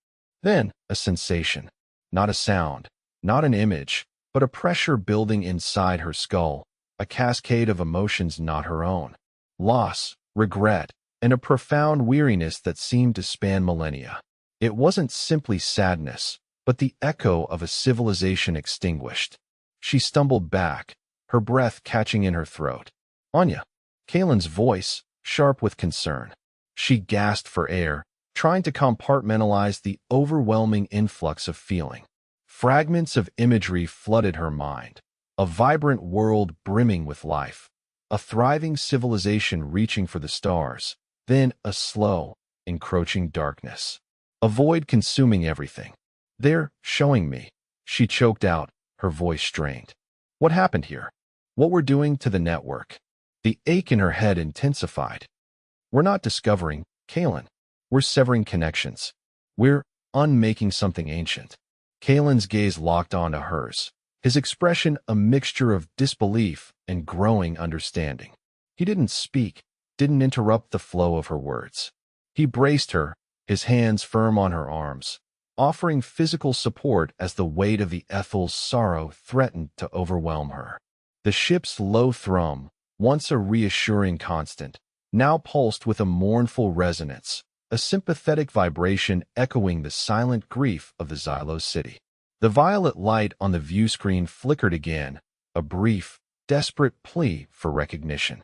Then, a sensation. Not a sound, not an image, but a pressure building inside her skull, a cascade of emotions not her own. Loss, regret, and a profound weariness that seemed to span millennia. It wasn't simply sadness, but the echo of a civilization extinguished. She stumbled back, her breath catching in her throat. "Anya." Kalen's voice, sharp with concern. She gasped for air, trying to compartmentalize the overwhelming influx of feeling. Fragments of imagery flooded her mind. A vibrant world brimming with life. A thriving civilization reaching for the stars. Then a slow, encroaching darkness. A void consuming everything. "They're showing me," she choked out, her voice strained. "What happened here? What we're doing to the network?" The ache in her head intensified. "We're not discovering, Kalen. We're severing connections. We're unmaking something ancient." Kalen's gaze locked onto hers, his expression a mixture of disbelief and growing understanding. He didn't speak, didn't interrupt the flow of her words. He braced her, his hands firm on her arms, offering physical support as the weight of the Ethel's sorrow threatened to overwhelm her. The ship's low thrum, once a reassuring constant, now pulsed with a mournful resonance, a sympathetic vibration echoing the silent grief of the Xylos city. The violet light on the view screen flickered again, a brief, desperate plea for recognition.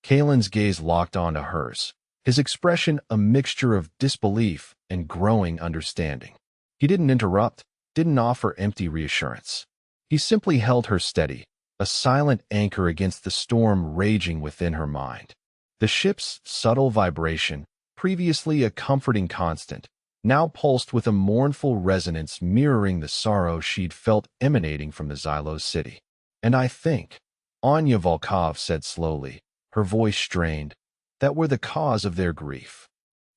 Kalen's gaze locked onto hers, his expression a mixture of disbelief and growing understanding. He didn't interrupt, didn't offer empty reassurance. He simply held her steady, a silent anchor against the storm raging within her mind. The ship's subtle vibration, previously a comforting constant, now pulsed with a mournful resonance mirroring the sorrow she'd felt emanating from the Xylos city. "And I think," Anya Volkov said slowly, her voice strained, "that we're the cause of their grief."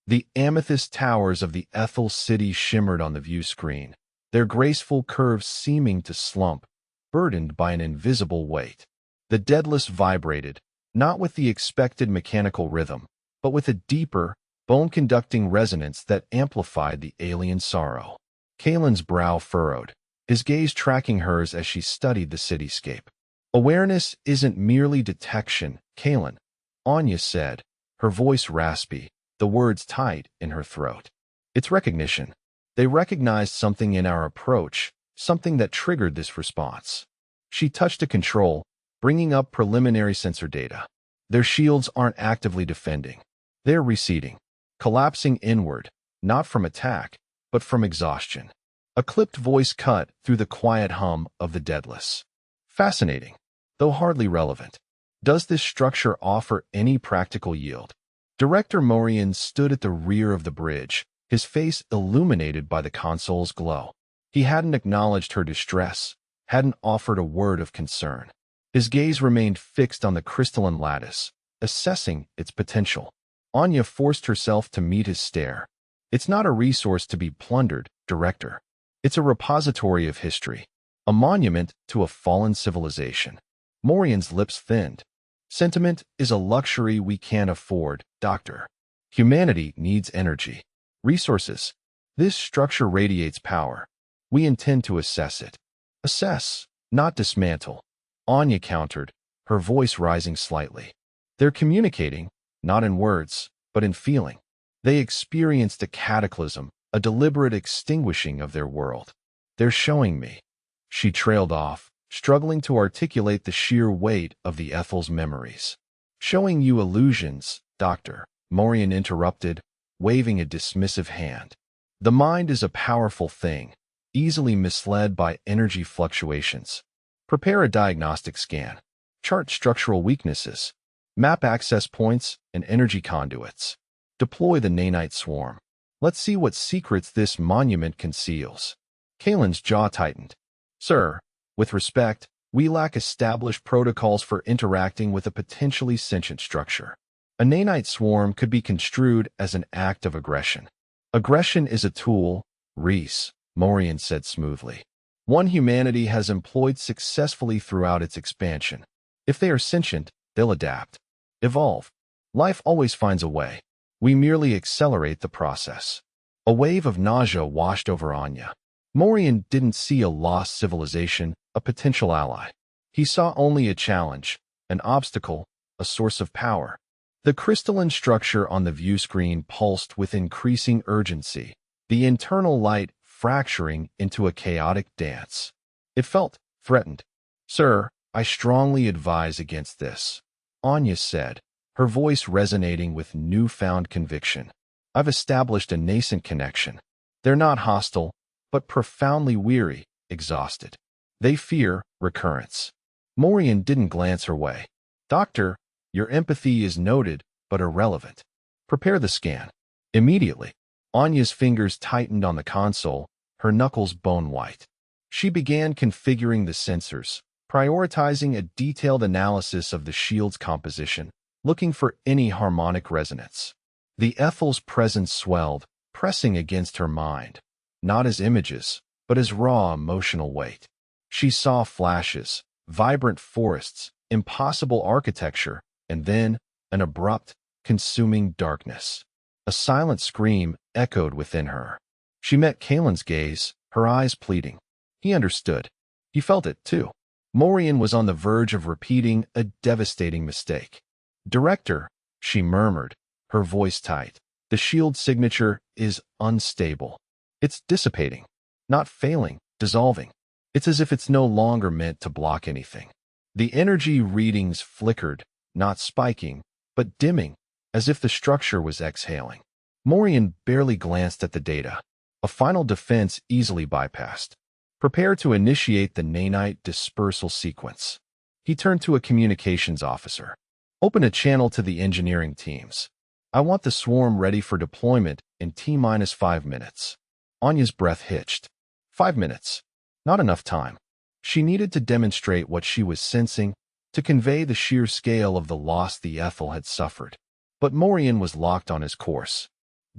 The amethyst towers of the Ethel city shimmered on the view screen, their graceful curves seeming to slump, burdened by an invisible weight. The Daedalus vibrated, not with the expected mechanical rhythm, but with a deeper, bone-conducting resonance that amplified the alien sorrow. Kalen's brow furrowed, his gaze tracking hers as she studied the cityscape. "Awareness isn't merely detection, Kalen," Anya said, her voice raspy, the words tight in her throat. "It's recognition. They recognized something in our approach, something that triggered this response." She touched a control, bringing up preliminary sensor data. Their shields aren't actively defending. They're receding, collapsing inward, not from attack, but from exhaustion. A clipped voice cut through the quiet hum of the Daedalus. "Fascinating, though hardly relevant. Does this structure offer any practical yield? Director Morian stood at the rear of the bridge, his face illuminated by the console's glow. He hadn't acknowledged her distress, hadn't offered a word of concern. His gaze remained fixed on the crystalline lattice, assessing its potential. Anya forced herself to meet his stare. It's not a resource to be plundered, Director. It's a repository of history, a monument to a fallen civilization. Morian's lips thinned. Sentiment is a luxury we can't afford, Doctor. Humanity needs energy. Resources. This structure radiates power. We intend to assess it. Assess, not dismantle. Anya countered, her voice rising slightly. They're communicating, not in words, but in feeling. They experienced a cataclysm, a deliberate extinguishing of their world. They're showing me. She trailed off, struggling to articulate the sheer weight of the Ethel's memories. Showing you illusions, Doctor, Morian interrupted, waving a dismissive hand. The mind is a powerful thing, easily misled by energy fluctuations. Prepare a diagnostic scan. Chart structural weaknesses. Map access points and energy conduits. Deploy the nanite swarm. Let's see what secrets this monument conceals. Kalen's jaw tightened. Sir, with respect, we lack established protocols for interacting with a potentially sentient structure. A nanite swarm could be construed as an act of aggression. Aggression is a tool, Reese, Morian said smoothly. One humanity has employed successfully throughout its expansion. If they are sentient, they'll adapt. Evolve. Life always finds a way. We merely accelerate the process. A wave of nausea washed over Anya. Morian didn't see a lost civilization, a potential ally. He saw only a challenge, an obstacle, a source of power. The crystalline structure on the view screen pulsed with increasing urgency, the internal light fracturing into a chaotic dance. It felt threatened. Sir, I strongly advise against this, Anya said, her voice resonating with newfound conviction. I've established a nascent connection. They're not hostile, but profoundly weary, exhausted. They fear recurrence. Morian didn't glance her way. Doctor, your empathy is noted, but irrelevant. Prepare the scan. Immediately. Anya's fingers tightened on the console, her knuckles bone-white. She began configuring the sensors, prioritizing a detailed analysis of the shield's composition, looking for any harmonic resonance. The Ethel's presence swelled, pressing against her mind, not as images, but as raw emotional weight. She saw flashes, vibrant forests, impossible architecture, and then an abrupt, consuming darkness. A silent scream echoed within her. She met Kalen's gaze, her eyes pleading. He understood. He felt it, too. Morian was on the verge of repeating a devastating mistake. Director, she murmured, her voice tight. The shield signature is unstable. It's dissipating, not failing, dissolving. It's as if it's no longer meant to block anything. The energy readings flickered, not spiking, but dimming, as if the structure was exhaling. Morian barely glanced at the data. A final defense easily bypassed. Prepare to initiate the nanite dispersal sequence. He turned to a communications officer. Open a channel to the engineering teams. I want the swarm ready for deployment in T-minus 5 minutes. Anya's breath hitched. 5 minutes. Not enough time. She needed to demonstrate what she was sensing, to convey the sheer scale of the loss the Ethel had suffered. But Morian was locked on his course.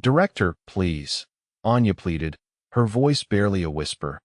Director, please, Anya pleaded, her voice barely a whisper.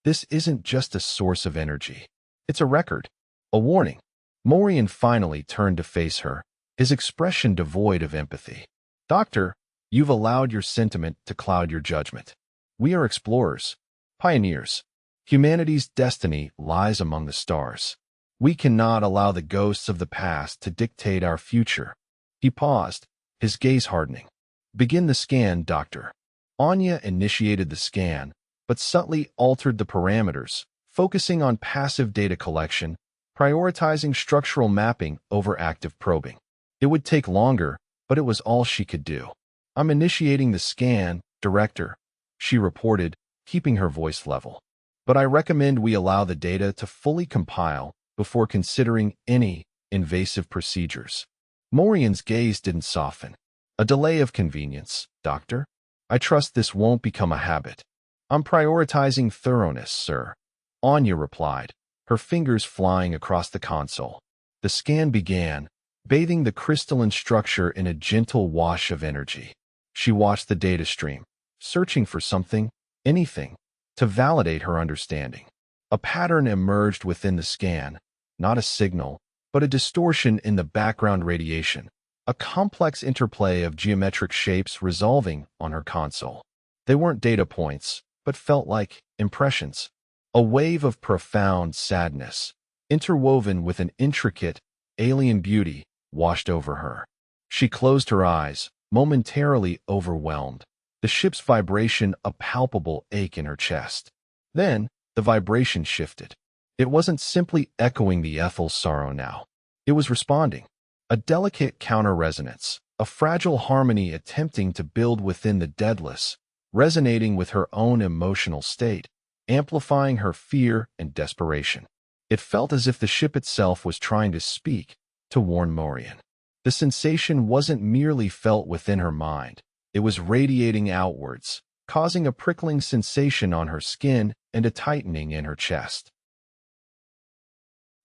This isn't just a source of energy. It's a record. A warning. Morian finally turned to face her, his expression devoid of empathy. Doctor, you've allowed your sentiment to cloud your judgment. We are explorers, pioneers. Humanity's destiny lies among the stars. We cannot allow the ghosts of the past to dictate our future. He paused, his gaze hardening. Begin the scan, Doctor. Anya initiated the scan, but subtly altered the parameters, focusing on passive data collection, prioritizing structural mapping over active probing. It would take longer, but it was all she could do. I'm initiating the scan, Director, she reported, keeping her voice level. But I recommend we allow the data to fully compile before considering any invasive procedures. Morian's gaze didn't soften. A delay of convenience, Doctor. I trust this won't become a habit. I'm prioritizing thoroughness, sir. Anya replied, her fingers flying across the console. The scan began, bathing the crystalline structure in a gentle wash of energy. She watched the data stream, searching for something, anything, to validate her understanding. A pattern emerged within the scan, not a signal, but a distortion in the background radiation, a complex interplay of geometric shapes resolving on her console. They weren't data points, but felt like impressions. A wave of profound sadness, interwoven with an intricate, alien beauty, washed over her. She closed her eyes, momentarily overwhelmed, the ship's vibration a palpable ache in her chest. Then, the vibration shifted. It wasn't simply echoing the Ethel's sorrow now. It was responding. A delicate counter-resonance, a fragile harmony attempting to build within the Daedalus, resonating with her own emotional state, amplifying her fear and desperation. It felt as if the ship itself was trying to speak, to warn Morian. The sensation wasn't merely felt within her mind. It was radiating outwards, causing a prickling sensation on her skin and a tightening in her chest.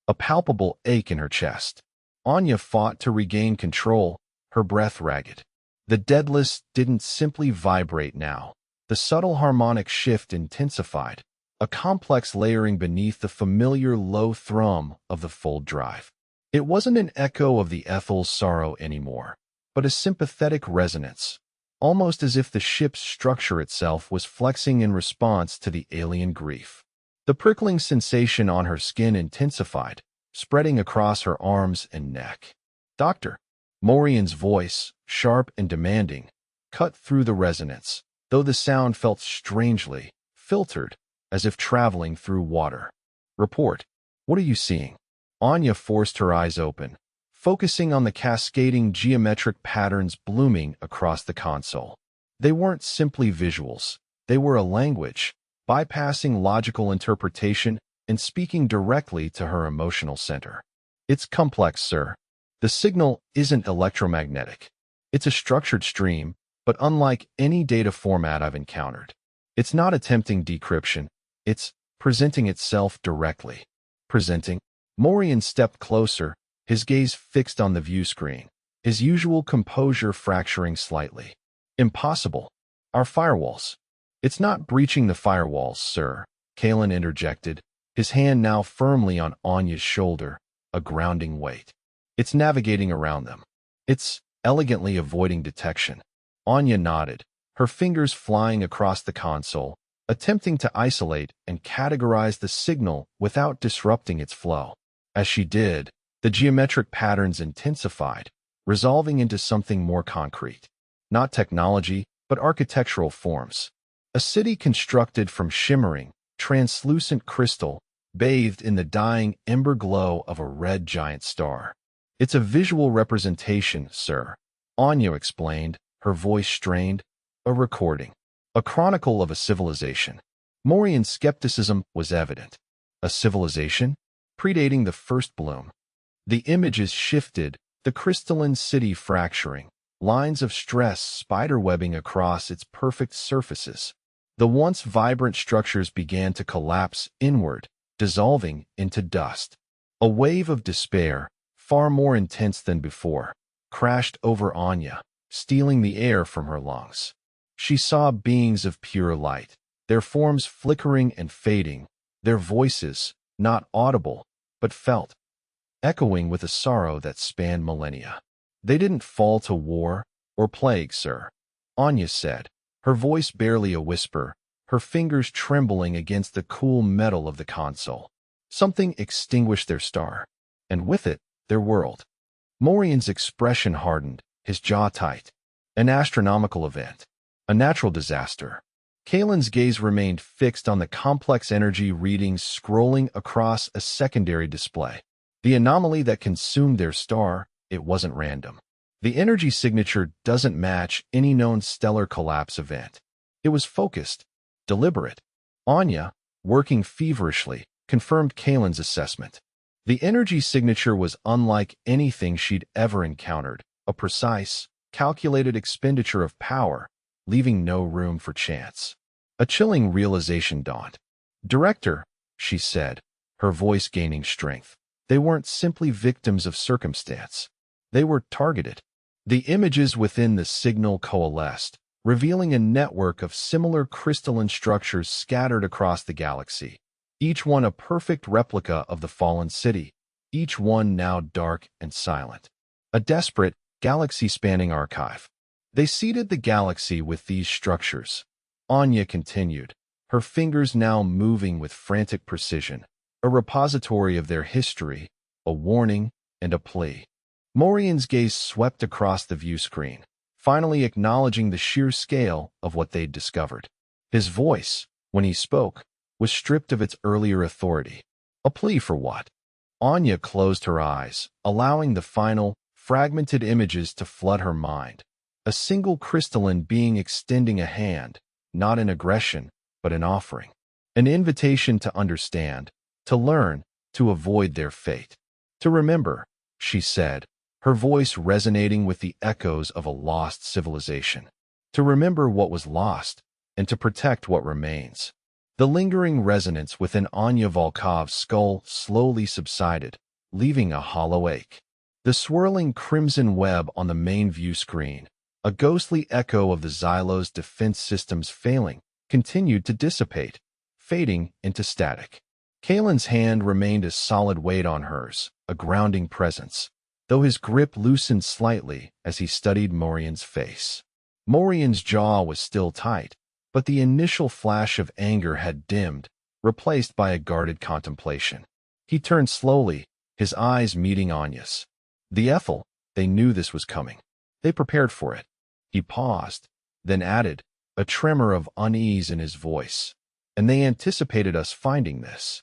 A palpable ache in her chest. Anya fought to regain control, her breath ragged. The Daedalus didn't simply vibrate now. The subtle harmonic shift intensified, a complex layering beneath the familiar low thrum of the fold drive. It wasn't an echo of the Ethel's sorrow anymore, but a sympathetic resonance, almost as if the ship's structure itself was flexing in response to the alien grief. The prickling sensation on her skin intensified, spreading across her arms and neck. Doctor, Morian's voice, sharp and demanding, cut through the resonance, though the sound felt strangely filtered, as if traveling through water. Report. What are you seeing? Anya forced her eyes open, focusing on the cascading geometric patterns blooming across the console. They weren't simply visuals. They were a language, bypassing logical interpretation and speaking directly to her emotional center. It's complex, sir. The signal isn't electromagnetic. It's a structured stream, but unlike any data format I've encountered. It's not attempting decryption. It's presenting itself directly. Presenting? Morian stepped closer, his gaze fixed on the view screen, his usual composure fracturing slightly. Impossible. Our firewalls. It's not breaching the firewalls, sir, Kalen interjected, his hand now firmly on Anya's shoulder, a grounding weight. It's navigating around them. It's elegantly avoiding detection. Anya nodded, her fingers flying across the console, attempting to isolate and categorize the signal without disrupting its flow. As she did, the geometric patterns intensified, resolving into something more concrete. Not technology, but architectural forms. A city constructed from shimmering, translucent crystal, bathed in the dying ember glow of a red giant star. It's a visual representation, sir, Anya explained, her voice strained. A recording. A chronicle of a civilization. Morian's skepticism was evident. A civilization? Predating the first bloom. The images shifted, the crystalline city fracturing, lines of stress spiderwebbing across its perfect surfaces. The once vibrant structures began to collapse inward, dissolving into dust. A wave of despair, far more intense than before, crashed over Anya, stealing the air from her lungs. She saw beings of pure light, their forms flickering and fading, their voices, not audible, but felt, echoing with a sorrow that spanned millennia. They didn't fall to war or plague, sir, Anya said, her voice barely a whisper, her fingers trembling against the cool metal of the console. Something extinguished their star, and with it, their world. Morian's expression hardened, his jaw tight. An astronomical event. A natural disaster. Kalen's gaze remained fixed on the complex energy readings scrolling across a secondary display. The anomaly that consumed their star, it wasn't random. The energy signature doesn't match any known stellar collapse event. It was focused, deliberate. Anya, working feverishly, confirmed Kalen's assessment. The energy signature was unlike anything she'd ever encountered, a precise, calculated expenditure of power, leaving no room for chance. A chilling realization dawned. "Director," she said, her voice gaining strength. They weren't simply victims of circumstance. They were targeted. The images within the signal coalesced, revealing a network of similar crystalline structures scattered across the galaxy, each one a perfect replica of the fallen city, each one now dark and silent. A desperate, galaxy-spanning archive. They seeded the galaxy with these structures. Anya continued, her fingers now moving with frantic precision, a repository of their history, a warning, and a plea. Morian's gaze swept across the view screen, finally acknowledging the sheer scale of what they'd discovered. His voice, when he spoke, was stripped of its earlier authority. A plea for what? Anya closed her eyes, allowing the final, fragmented images to flood her mind. A single crystalline being extending a hand, not in aggression, but an offering. An invitation to understand, to learn, to avoid their fate. To remember, she said, her voice resonating with the echoes of a lost civilization. To remember what was lost, and to protect what remains. The lingering resonance within Anya Volkov's skull slowly subsided, leaving a hollow ache. The swirling crimson web on the main view screen, a ghostly echo of the Xylo's defense systems failing, continued to dissipate, fading into static. Kalen's hand remained a solid weight on hers, a grounding presence, though his grip loosened slightly as he studied Morian's face. Morian's jaw was still tight, but the initial flash of anger had dimmed, replaced by a guarded contemplation. He turned slowly, his eyes meeting Anya's. The Ethel, they knew this was coming. They prepared for it. He paused, then added, a tremor of unease in his voice. And they anticipated us finding this.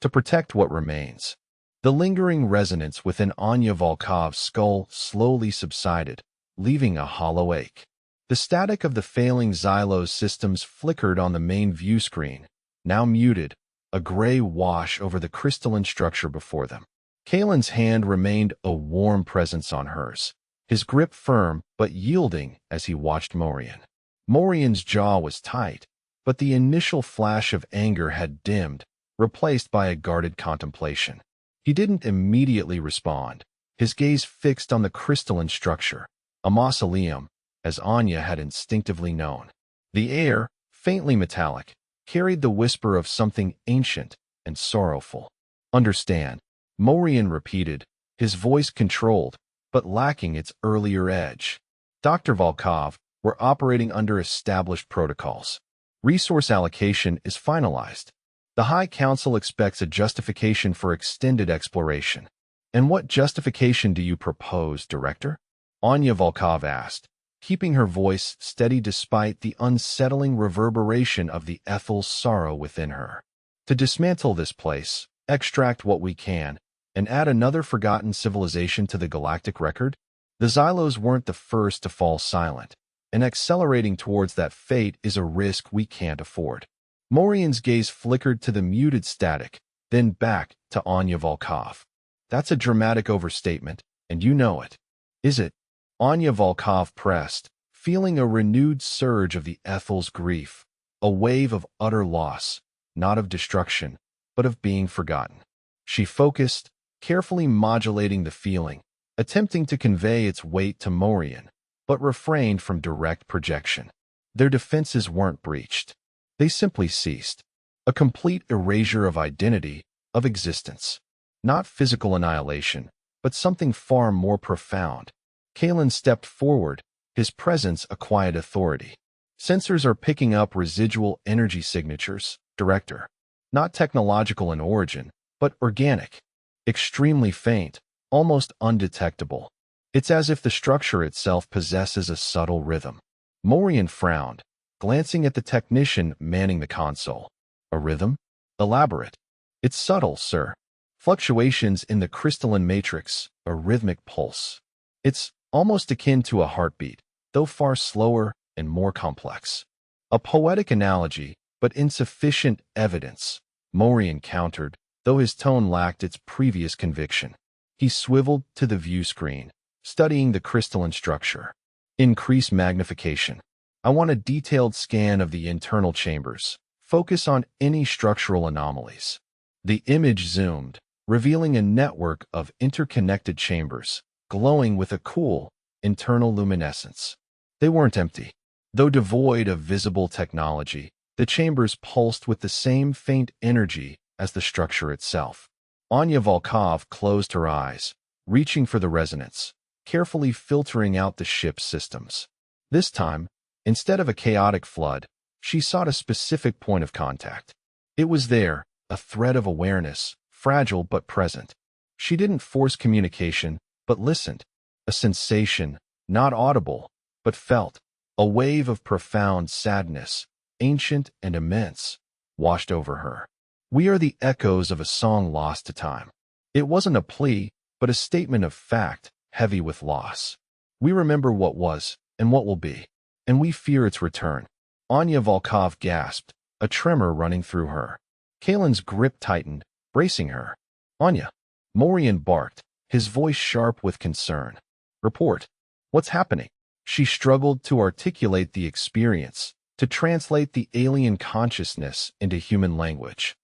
To protect what remains. The lingering resonance within Anya Volkov's skull slowly subsided, leaving a hollow ache. The static of the failing Xylo's systems flickered on the main view screen, now muted, a gray wash over the crystalline structure before them. Kalen's hand remained a warm presence on hers, his grip firm but yielding as he watched Morian. Morian's jaw was tight, but the initial flash of anger had dimmed, replaced by a guarded contemplation. He didn't immediately respond, his gaze fixed on the crystalline structure, a mausoleum, as Anya had instinctively known. The air, faintly metallic, carried the whisper of something ancient and sorrowful. Understand, Morian repeated, his voice controlled, but lacking its earlier edge. Dr. Volkov, we're operating under established protocols. Resource allocation is finalized. The High Council expects a justification for extended exploration. And what justification do you propose, Director? Anya Volkov asked, keeping her voice steady despite the unsettling reverberation of the Ethel's sorrow within her. To dismantle this place, extract what we can, and add another forgotten civilization to the galactic record? The Xylos weren't the first to fall silent, and accelerating towards that fate is a risk we can't afford. Morian's gaze flickered to the muted static, then back to Anya Volkov. That's a dramatic overstatement, and you know it. Is it? Anya Volkov pressed, feeling a renewed surge of the Ethel's grief, a wave of utter loss, not of destruction, but of being forgotten. She focused, carefully modulating the feeling, attempting to convey its weight to Morian, but refrained from direct projection. Their defenses weren't breached. They simply ceased. A complete erasure of identity, of existence. Not physical annihilation, but something far more profound. Kalen stepped forward, his presence a quiet authority. Sensors are picking up residual energy signatures, Director. Not technological in origin, but organic. Extremely faint, almost undetectable. It's as if the structure itself possesses a subtle rhythm. Morian frowned, glancing at the technician manning the console. A rhythm? Elaborate. It's subtle, sir. Fluctuations in the crystalline matrix, a rhythmic pulse. It's almost akin to a heartbeat, though far slower and more complex. A poetic analogy, but insufficient evidence, Morian countered, though his tone lacked its previous conviction. He swiveled to the view screen, studying the crystalline structure. Increase magnification. I want a detailed scan of the internal chambers. Focus on any structural anomalies. The image zoomed, revealing a network of interconnected chambers, glowing with a cool, internal luminescence. They weren't empty. Though devoid of visible technology, the chambers pulsed with the same faint energy as the structure itself. Anya Volkov closed her eyes, reaching for the resonance, carefully filtering out the ship's systems. This time, instead of a chaotic flood, she sought a specific point of contact. It was there, a thread of awareness, fragile but present. She didn't force communication, but listened. A sensation, not audible, but felt. A wave of profound sadness, ancient and immense, washed over her. We are the echoes of a song lost to time. It wasn't a plea, but a statement of fact, heavy with loss. We remember what was, and what will be, and we fear its return. Anya Volkov gasped, a tremor running through her. Kalen's grip tightened, bracing her. Anya. Morian barked, his voice sharp with concern. Report. What's happening? She struggled to articulate the experience, to translate the alien consciousness into human language.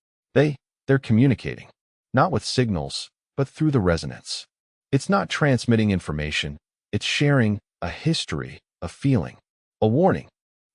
They're communicating. Not with signals, but through the resonance. It's not transmitting information, it's sharing a history, a feeling, a warning.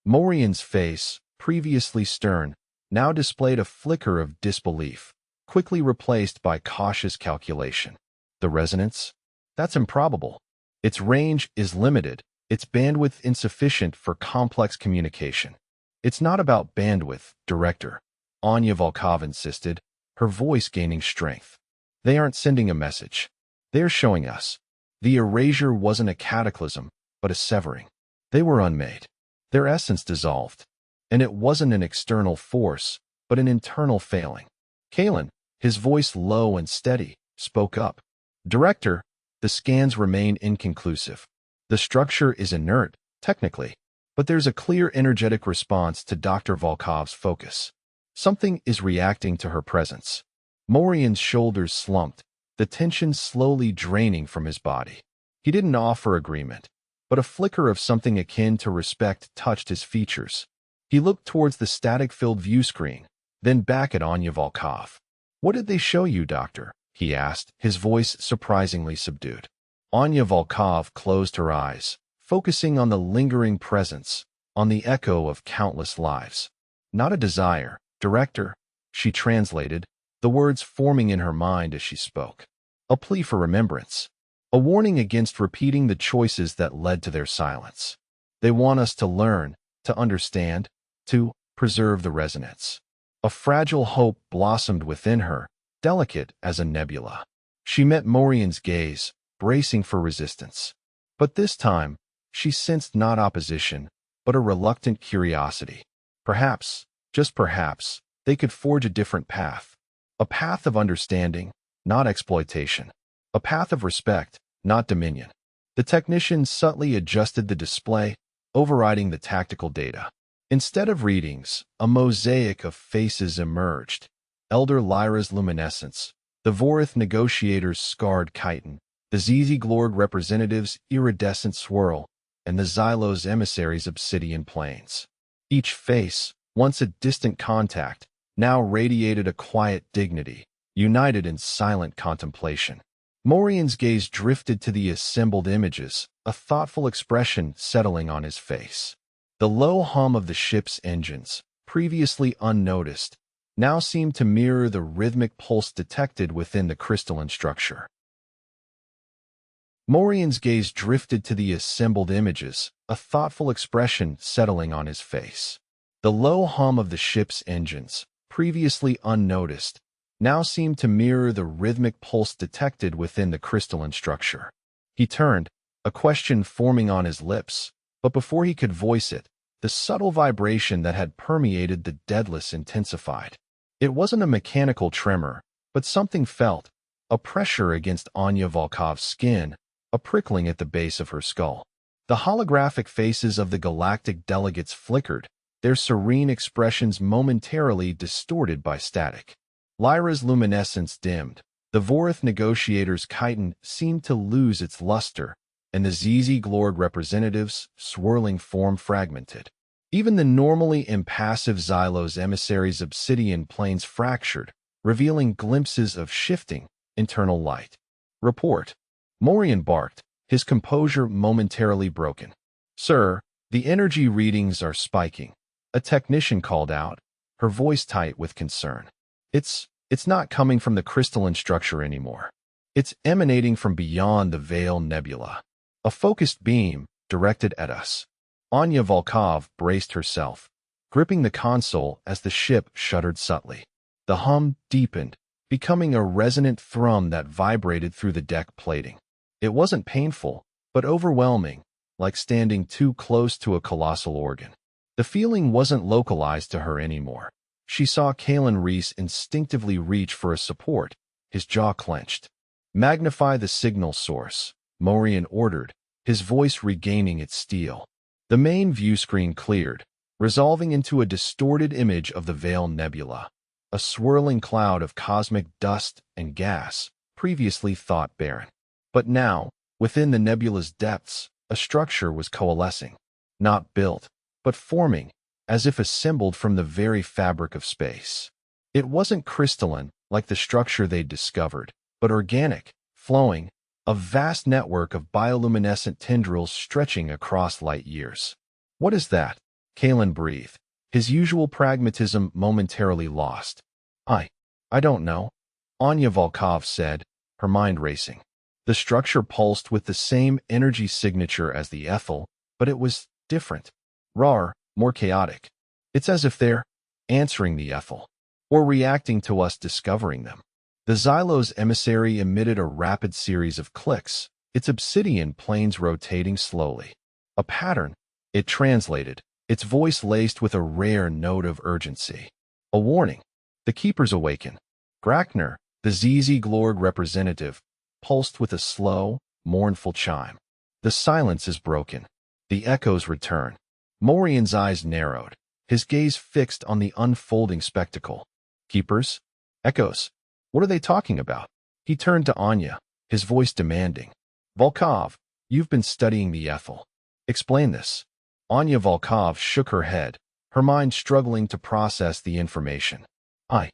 Morian's face, previously stern, now displayed a flicker of disbelief, quickly replaced by cautious calculation. The resonance? That's improbable. Its range is limited, its bandwidth insufficient for complex communication. It's not about bandwidth, Director, Anya Volkov insisted, her voice gaining strength. They aren't sending a message. They're showing us. The erasure wasn't a cataclysm, but a severing. They were unmade. Their essence dissolved. And it wasn't an external force, but an internal failing. Kalen, his voice low and steady, spoke up. Director, the scans remain inconclusive. The structure is inert, technically, but there's a clear energetic response to Dr. Volkov's focus. Something is reacting to her presence. Morian's shoulders slumped, the tension slowly draining from his body. He didn't offer agreement, but a flicker of something akin to respect touched his features. He looked towards the static-filled view screen, then back at Anya Volkov. What did they show you, Doctor? He asked, his voice surprisingly subdued. Anya Volkov closed her eyes, focusing on the lingering presence, on the echo of countless lives. Not a desire, Director, she translated, the words forming in her mind as she spoke. A plea for remembrance. A warning against repeating the choices that led to their silence. They want us to learn, to understand, to preserve the resonance. A fragile hope blossomed within her, delicate as a nebula. She met Morian's gaze, bracing for resistance. But this time, she sensed not opposition, but a reluctant curiosity. Perhaps, just perhaps, they could forge a different path. A path of understanding, not exploitation. A path of respect, not dominion. The technician subtly adjusted the display, overriding the tactical data. Instead of readings, a mosaic of faces emerged. Elder Lyra's luminescence, the Vorith negotiator's scarred chitin, the Zizi-Glord representative's iridescent swirl, and the Xylos emissary's obsidian planes. Each face, once a distant contact, now radiated a quiet dignity, united in silent contemplation. Morian's gaze drifted to the assembled images, a thoughtful expression settling on his face. The low hum of the ship's engines, previously unnoticed, now seemed to mirror the rhythmic pulse detected within the crystalline structure. Morian's gaze drifted to the assembled images, a thoughtful expression settling on his face. The low hum of the ship's engines, previously unnoticed, now seemed to mirror the rhythmic pulse detected within the crystalline structure. He turned, a question forming on his lips, but before he could voice it, the subtle vibration that had permeated the Daedalus intensified. It wasn't a mechanical tremor, but something felt, a pressure against Anya Volkov's skin, a prickling at the base of her skull. The holographic faces of the galactic delegates flickered, their serene expressions momentarily distorted by static. Lyra's luminescence dimmed. The Vorith negotiator's chitin seemed to lose its luster, and the ZZ-Glorg representative's swirling form fragmented. Even the normally impassive Xylos emissary's obsidian planes fractured, revealing glimpses of shifting, internal light. Report. Morian barked, his composure momentarily broken. Sir, the energy readings are spiking. A technician called out, her voice tight with concern. It's not coming from the crystalline structure anymore. It's emanating from beyond the Veil Nebula. A focused beam directed at us. Anya Volkov braced herself, gripping the console as the ship shuddered subtly. The hum deepened, becoming a resonant thrum that vibrated through the deck plating. It wasn't painful, but overwhelming, like standing too close to a colossal organ. The feeling wasn't localized to her anymore. She saw Kalen Reese instinctively reach for a support, his jaw clenched. Magnify the signal source, Morian ordered, his voice regaining its steel. The main view screen cleared, resolving into a distorted image of the Veil Nebula, a swirling cloud of cosmic dust and gas, previously thought barren. But now, within the nebula's depths, a structure was coalescing, not built, but forming, as if assembled from the very fabric of space. It wasn't crystalline, like the structure they'd discovered, but organic, flowing, a vast network of bioluminescent tendrils stretching across light years. What is that? Kalen breathed, his usual pragmatism momentarily lost. I don't know, Anya Volkov said, her mind racing. The structure pulsed with the same energy signature as the Ethel, but it was different. Rawer, more chaotic. It's as if they're answering the Ethel, or reacting to us discovering them. The Xylos emissary emitted a rapid series of clicks, its obsidian planes rotating slowly. A pattern, it translated, its voice laced with a rare note of urgency. A warning. The Keepers awaken. Grakner, the ZZ-Glorg representative, pulsed with a slow, mournful chime. The silence is broken. The echoes return. Morian's eyes narrowed, his gaze fixed on the unfolding spectacle. Keepers? Echoes? What are they talking about? He turned to Anya, his voice demanding. Volkov, you've been studying the Ethel. Explain this. Anya Volkov shook her head, her mind struggling to process the information. I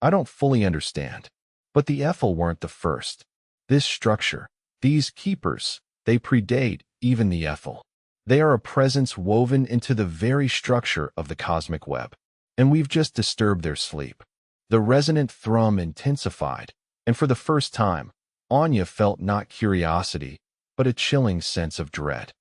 don't fully understand. But the Ethel weren't the first. This structure, these keepers, they predate even the Ethel. They are a presence woven into the very structure of the cosmic web. And we've just disturbed their sleep. The resonant thrum intensified, and for the first time, Anya felt not curiosity, but a chilling sense of dread.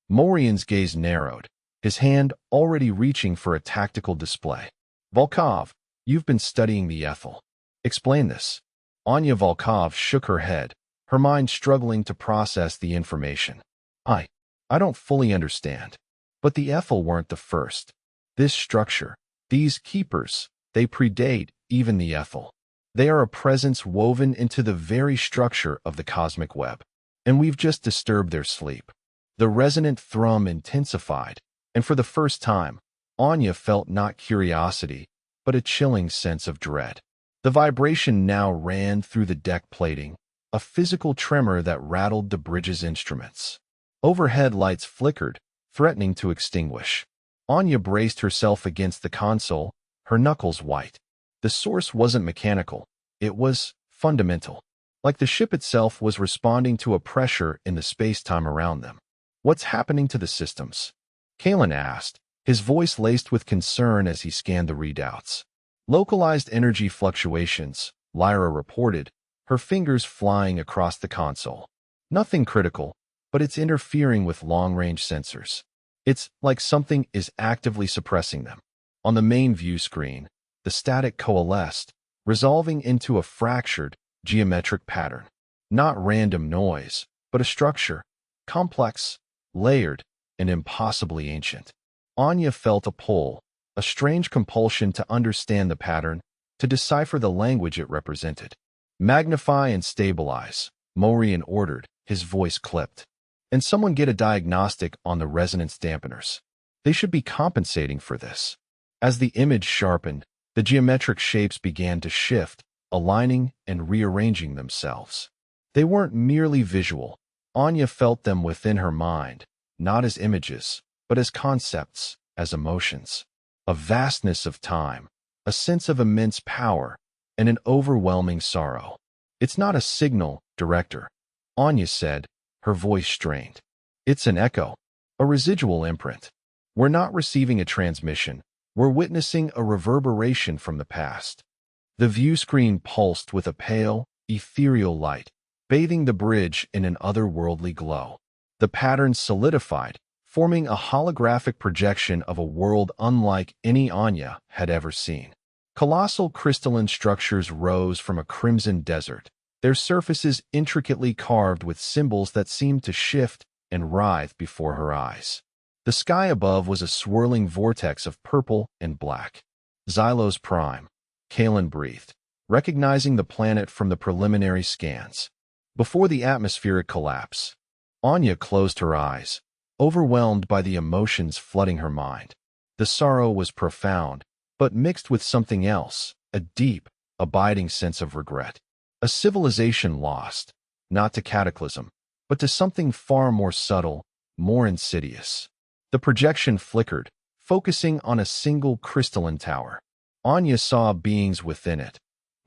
Morian's gaze narrowed, his hand already reaching for a tactical display. Volkov, you've been studying the Ethel. Explain this. Anya Volkov shook her head, her mind struggling to process the information. I don't fully understand. But the Ethel weren't the first. This structure, these keepers, they predate even the Ethel. They are a presence woven into the very structure of the cosmic web. And we've just disturbed their sleep. The resonant thrum intensified, and for the first time, Anya felt not curiosity, but a chilling sense of dread. The vibration now ran through the deck plating, a physical tremor that rattled the bridge's instruments. Overhead lights flickered, threatening to extinguish. Anya braced herself against the console, her knuckles white. The source wasn't mechanical, it was fundamental. Like the ship itself was responding to a pressure in the space-time around them. What's happening to the systems? Kalen asked, his voice laced with concern as he scanned the readouts. Localized energy fluctuations, Lyra reported, her fingers flying across the console. Nothing critical, but it's interfering with long-range sensors. It's like something is actively suppressing them. On the main view screen, the static coalesced, resolving into a fractured, geometric pattern. Not random noise, but a structure, complex, layered, and impossibly ancient. Anya felt a pull, a strange compulsion to understand the pattern, to decipher the language it represented. Magnify and stabilize, Morian ordered, his voice clipped. And someone get a diagnostic on the resonance dampeners. They should be compensating for this. As the image sharpened, The geometric shapes began to shift, aligning and rearranging themselves. They weren't merely visual. Anya felt them within her mind, not as images, but as concepts, as emotions. A vastness of time, a sense of immense power, and an overwhelming sorrow. It's not a signal, Director, Anya said, her voice strained. It's an echo, a residual imprint. We're not receiving a transmission, we're witnessing a reverberation from the past. The view screen pulsed with a pale, ethereal light, bathing the bridge in an otherworldly glow. The patterns solidified, forming a holographic projection of a world unlike any Anya had ever seen. Colossal crystalline structures rose from a crimson desert, their surfaces intricately carved with symbols that seemed to shift and writhe before her eyes. The sky above was a swirling vortex of purple and black. Xylos Prime, Kalen breathed, recognizing the planet from the preliminary scans. Before the atmospheric collapse, Anya closed her eyes, overwhelmed by the emotions flooding her mind. The sorrow was profound, but mixed with something else, a deep, abiding sense of regret. A civilization lost, not to cataclysm, but to something far more subtle, more insidious. The projection flickered, focusing on a single crystalline tower. Anya saw beings within it,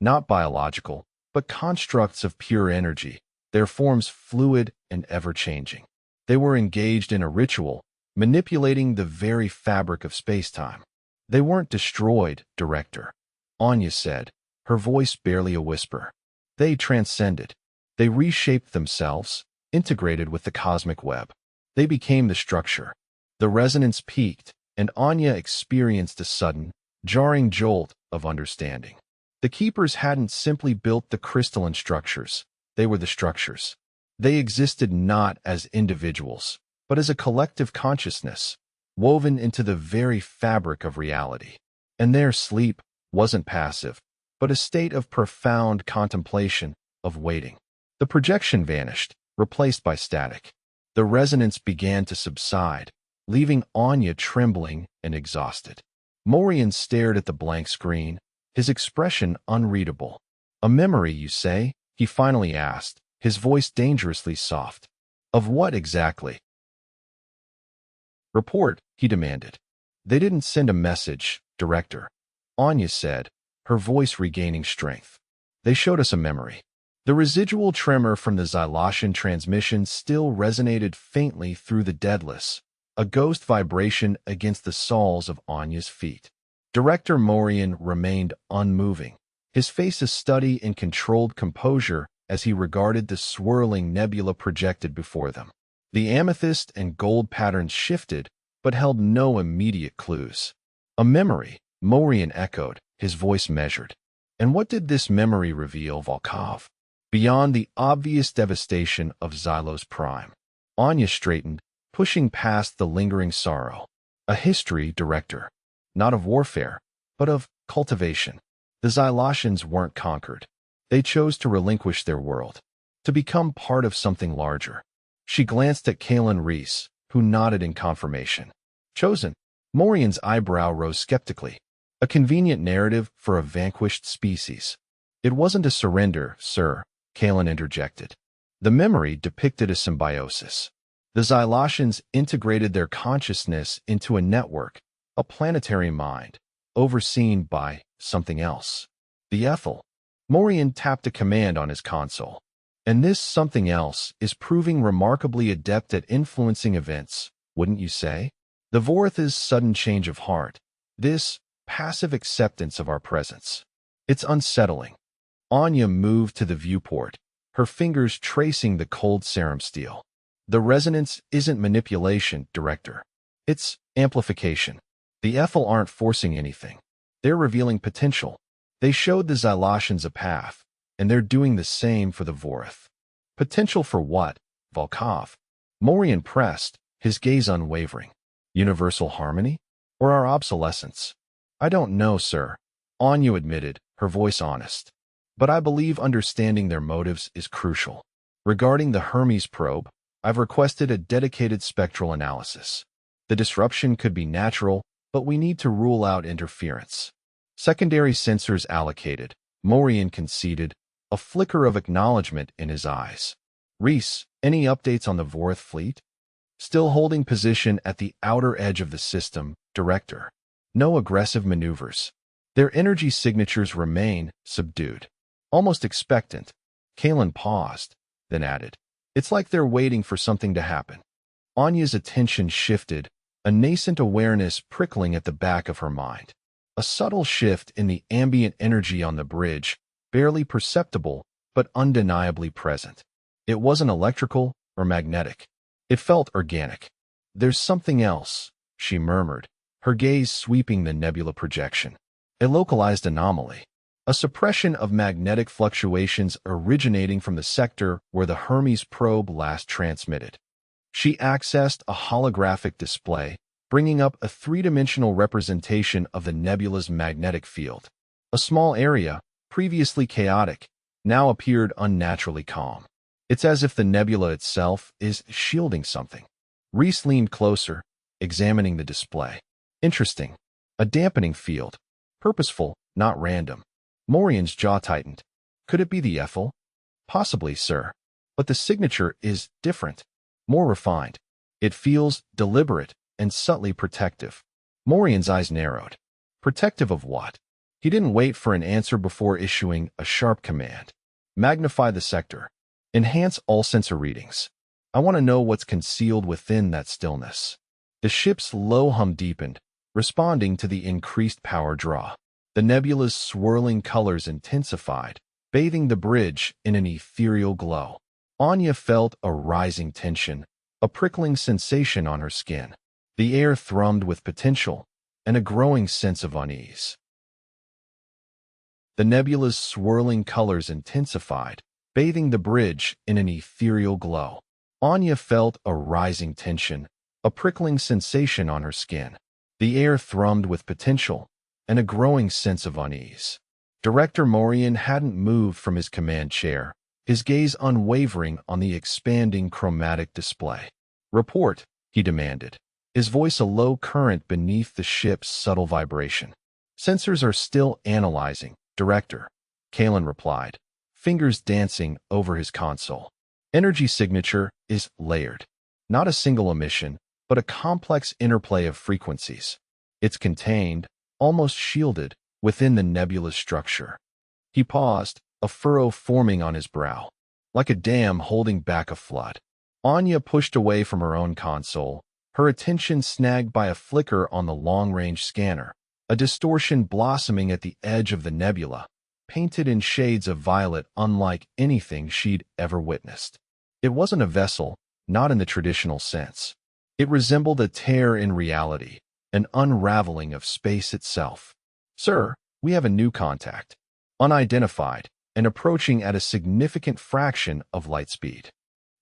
not biological, but constructs of pure energy, their forms fluid and ever-changing. They were engaged in a ritual, manipulating the very fabric of space-time. They weren't destroyed, Director, Anya said, her voice barely a whisper. They transcended. They reshaped themselves, integrated with the cosmic web. They became the structure. The resonance peaked, and Anya experienced a sudden, jarring jolt of understanding. The Keepers hadn't simply built the crystalline structures. They were the structures. They existed not as individuals, but as a collective consciousness, woven into the very fabric of reality. And their sleep wasn't passive, but a state of profound contemplation, of waiting. The projection vanished, replaced by static. The resonance began to subside, leaving Anya trembling and exhausted. Morian stared at the blank screen, his expression unreadable. A memory, you say? He finally asked, his voice dangerously soft. Of what exactly? Report, he demanded. They didn't send a message, Director, Anya said, her voice regaining strength. They showed us a memory. The residual tremor from the Xylosian transmission still resonated faintly through the Daedalus, a ghost vibration against the soles of Anya's feet. Director Morian remained unmoving, his face a study in controlled composure as he regarded the swirling nebula projected before them. The amethyst and gold patterns shifted, but held no immediate clues. A memory, Morian echoed, his voice measured. And what did this memory reveal, Volkov? Beyond the obvious devastation of Xylos Prime, Anya straightened, pushing past the lingering sorrow. A history, Director. Not of warfare, but of cultivation. The Xylosians weren't conquered. They chose to relinquish their world, to become part of something larger. She glanced at Kalen Reese, who nodded in confirmation. Chosen. Morian's eyebrow rose skeptically. A convenient narrative for a vanquished species. It wasn't a surrender, sir, Kalen interjected. The memory depicted a symbiosis. The Xylosians integrated their consciousness into a network, a planetary mind, overseen by something else. The Ethel. Morian tapped a command on his console. And this something else is proving remarkably adept at influencing events, wouldn't you say? The Vorith's sudden change of heart. This passive acceptance of our presence. It's unsettling. Anya moved to the viewport, her fingers tracing the cold serum steel. The resonance isn't manipulation, Director. It's amplification. The Ethel aren't forcing anything. They're revealing potential. They showed the Xylosians a path, and they're doing the same for the Vorith. Potential for what, Volkov? Morian pressed, his gaze unwavering. Universal harmony? Or our obsolescence? I don't know, sir, Anya admitted, her voice honest. But I believe understanding their motives is crucial. Regarding the Hermes probe, I've requested a dedicated spectral analysis. The disruption could be natural, but we need to rule out interference. Secondary sensors allocated. Morian conceded, a flicker of acknowledgement in his eyes. Reese, any updates on the Vorth fleet? Still holding position at the outer edge of the system, Director. No aggressive maneuvers. Their energy signatures remain subdued. Almost expectant. Kalen paused, then added, "It's like they're waiting for something to happen." Anya's attention shifted, a nascent awareness prickling at the back of her mind. A subtle shift in the ambient energy on the bridge, barely perceptible, but undeniably present. It wasn't electrical or magnetic. It felt organic. "There's something else," she murmured, her gaze sweeping the nebula projection. A localized anomaly. A suppression of magnetic fluctuations originating from the sector where the Hermes probe last transmitted. She accessed a holographic display, bringing up a three-dimensional representation of the nebula's magnetic field. A small area, previously chaotic, now appeared unnaturally calm. It's as if the nebula itself is shielding something. Reese leaned closer, examining the display. Interesting. A dampening field. Purposeful, not random. Morian's jaw tightened. Could it be the Ethel? Possibly, sir. But the signature is different. More refined. It feels deliberate and subtly protective. Morian's eyes narrowed. Protective of what? He didn't wait for an answer before issuing a sharp command. Magnify the sector. Enhance all sensor readings. I want to know what's concealed within that stillness. The ship's low hum deepened, responding to the increased power draw. The nebula's swirling colors intensified, bathing the bridge in an ethereal glow. Anya felt a rising tension, a prickling sensation on her skin. The air thrummed with potential and a growing sense of unease. The nebula's swirling colors intensified, bathing the bridge in an ethereal glow. Anya felt a rising tension, a prickling sensation on her skin. The air thrummed with potential and a growing sense of unease. Director Morian hadn't moved from his command chair, his gaze unwavering on the expanding chromatic display. "Report," he demanded, his voice a low current beneath the ship's subtle vibration. "Sensors are still analyzing, Director," Kalen replied, fingers dancing over his console. "Energy signature is layered. Not a single emission, but a complex interplay of frequencies. It's contained, almost shielded, within the nebula's structure." He paused, a furrow forming on his brow, like a dam holding back a flood. Anya pushed away from her own console, her attention snagged by a flicker on the long-range scanner, a distortion blossoming at the edge of the nebula, painted in shades of violet unlike anything she'd ever witnessed. It wasn't a vessel, not in the traditional sense. It resembled a tear in reality, an unraveling of space itself. "Sir, we have a new contact. Unidentified, and approaching at a significant fraction of light speed."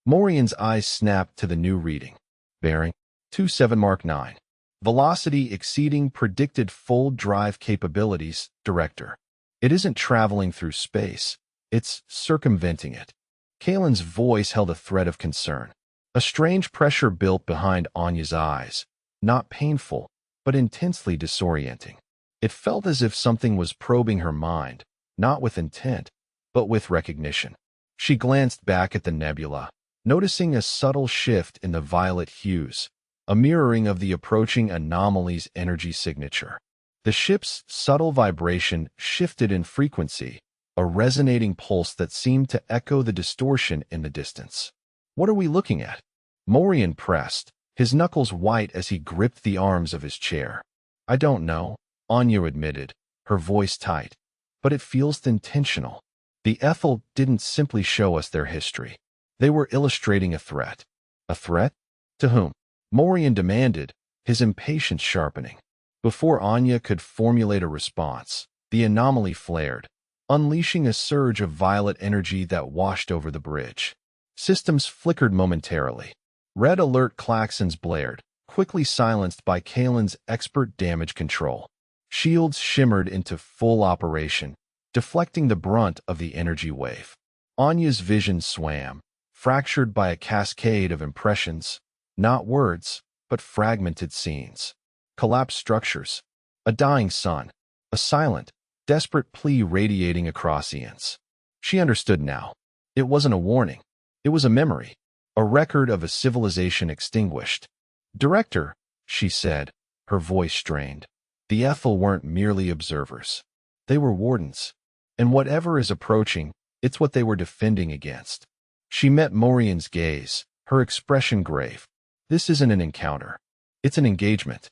Morian's eyes snapped to the new reading. Bearing 27 Mark 9. Velocity exceeding predicted full drive capabilities, Director. It isn't traveling through space. It's circumventing it. Kalen's voice held a thread of concern. A strange pressure built behind Anya's eyes, not painful, but intensely disorienting. It felt as if something was probing her mind, not with intent, but with recognition. She glanced back at the nebula, noticing a subtle shift in the violet hues, a mirroring of the approaching anomaly's energy signature. The ship's subtle vibration shifted in frequency, a resonating pulse that seemed to echo the distortion in the distance. "What are we looking at?" Morian pressed, his knuckles white as he gripped the arms of his chair. "I don't know," Anya admitted, her voice tight, "but it feels intentional. The Ethel didn't simply show us their history. They were illustrating a threat." "A threat? To whom?" Morian demanded, his impatience sharpening. Before Anya could formulate a response, the anomaly flared, unleashing a surge of violet energy that washed over the bridge. Systems flickered momentarily. Red alert klaxons blared, quickly silenced by Kalen's expert damage control. Shields shimmered into full operation, deflecting the brunt of the energy wave. Anya's vision swam, fractured by a cascade of impressions, not words, but fragmented scenes. Collapsed structures, a dying sun, a a silent, desperate plea radiating across eons. She understood now. It wasn't a warning. It was a memory, a record of a civilization extinguished. "Director," she said, her voice strained. The Ethel weren't merely observers. They were wardens. And whatever is approaching, it's what they were defending against. She met Morian's gaze, her expression grave. "This isn't an encounter. It's an engagement.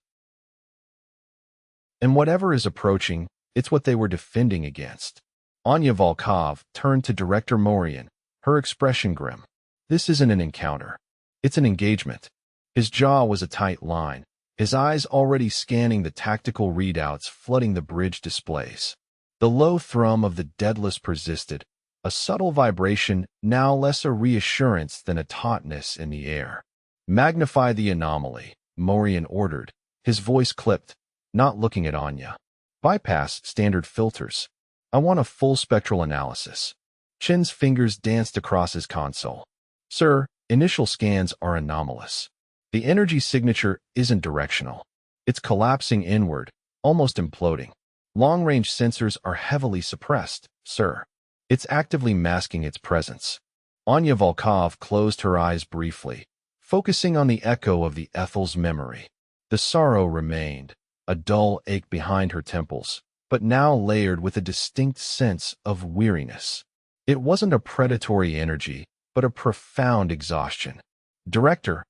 And whatever is approaching, it's what they were defending against." Anya Volkov turned to Director Morian, her expression grim. "This isn't an encounter. It's an engagement." His jaw was a tight line, his eyes already scanning the tactical readouts flooding the bridge displays. The low thrum of the Daedalus persisted, a subtle vibration now less a reassurance than a tautness in the air. "Magnify the anomaly," Morian ordered, his voice clipped, not looking at Anya. "Bypass standard filters. I want a full spectral analysis." Chin's fingers danced across his console. "Sir, initial scans are anomalous. The energy signature isn't directional. It's collapsing inward, almost imploding. Long-range sensors are heavily suppressed, sir. It's actively masking its presence." Anya Volkov closed her eyes briefly, focusing on the echo of the Ethel's memory. The sorrow remained, a dull ache behind her temples, but now layered with a distinct sense of weariness. It wasn't a predatory energy, but a profound exhaustion. "Director,"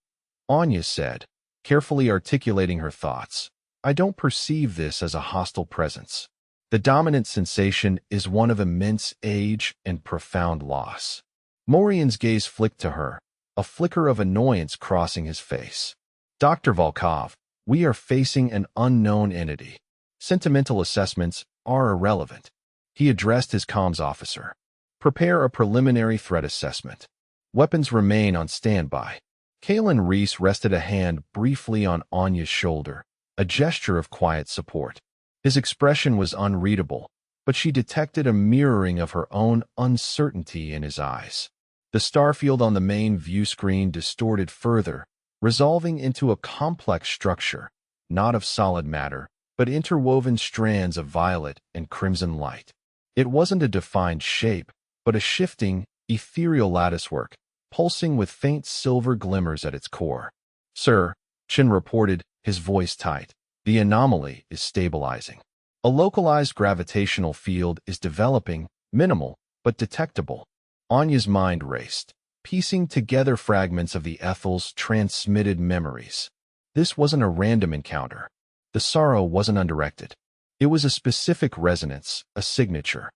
Anya said, carefully articulating her thoughts, "I don't perceive this as a hostile presence. The dominant sensation is one of immense age and profound loss." Morian's gaze flicked to her, a flicker of annoyance crossing his face. "Dr. Volkov, we are facing an unknown entity. Sentimental assessments are irrelevant." He addressed his comms officer. "Prepare a preliminary threat assessment. Weapons remain on standby." Kalen Reese rested a hand briefly on Anya's shoulder, a gesture of quiet support. His expression was unreadable, but she detected a mirroring of her own uncertainty in his eyes. The starfield on the main view screen distorted further, resolving into a complex structure, not of solid matter, but interwoven strands of violet and crimson light. It wasn't a defined shape, but a shifting, ethereal latticework, pulsing with faint silver glimmers at its core. "Sir," Chin reported, his voice tight, "the anomaly is stabilizing. A localized gravitational field is developing, minimal, but detectable." Anya's mind raced, piecing together fragments of the Ethel's transmitted memories. This wasn't a random encounter. The sorrow wasn't undirected. It was a specific resonance, a signature.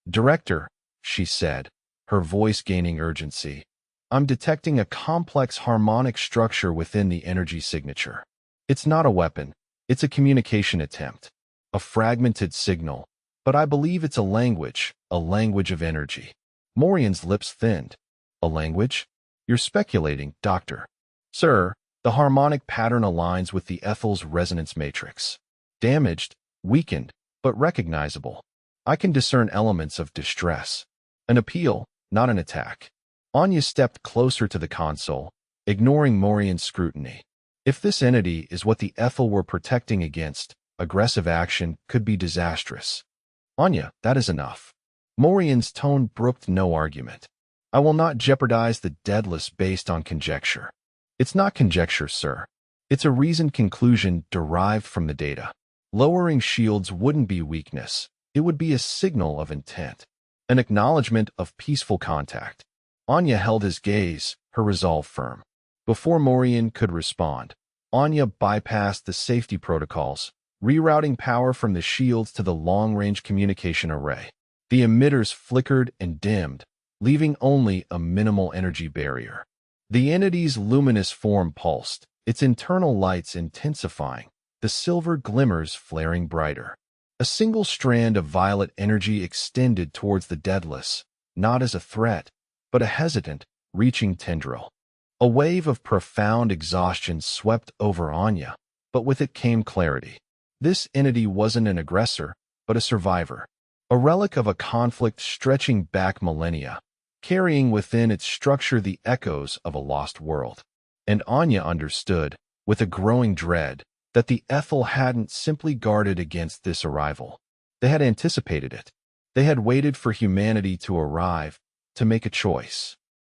"Director," she said, her voice gaining urgency, "I'm detecting a complex harmonic structure within the energy signature. It's not a weapon. It's a communication attempt, a fragmented signal, but I believe it's a language of energy." Morian's lips thinned. "A language? You're speculating, Doctor." "Sir, the harmonic pattern aligns with the Ethel's resonance matrix. Damaged, weakened, but recognizable. I can discern elements of distress. An appeal, not an attack." Anya stepped closer to the console, ignoring Morian's scrutiny. If this entity is what the Ethel were protecting against, aggressive action could be disastrous. "Anya, that is enough." Morian's tone brooked no argument. "I will not jeopardize the Daedalus based on conjecture." "It's not conjecture, sir. It's a reasoned conclusion derived from the data. Lowering shields wouldn't be weakness. It would be a signal of intent, an acknowledgement of peaceful contact." Anya held his gaze, her resolve firm. Before Morian could respond, Anya bypassed the safety protocols, rerouting power from the shields to the long-range communication array. The emitters flickered and dimmed, leaving only a minimal energy barrier. The entity's luminous form pulsed, its internal lights intensifying, the silver glimmers flaring brighter. A single strand of violet energy extended towards the Daedalus, not as a threat, but a hesitant, reaching tendril. A wave of profound exhaustion swept over Anya, but with it came clarity. This entity wasn't an aggressor, but a survivor, a relic of a conflict stretching back millennia, carrying within its structure the echoes of a lost world. And Anya understood, with a growing dread, that the Ethel hadn't simply guarded against this arrival. They had anticipated it. They had waited for humanity to arrive, to make a choice.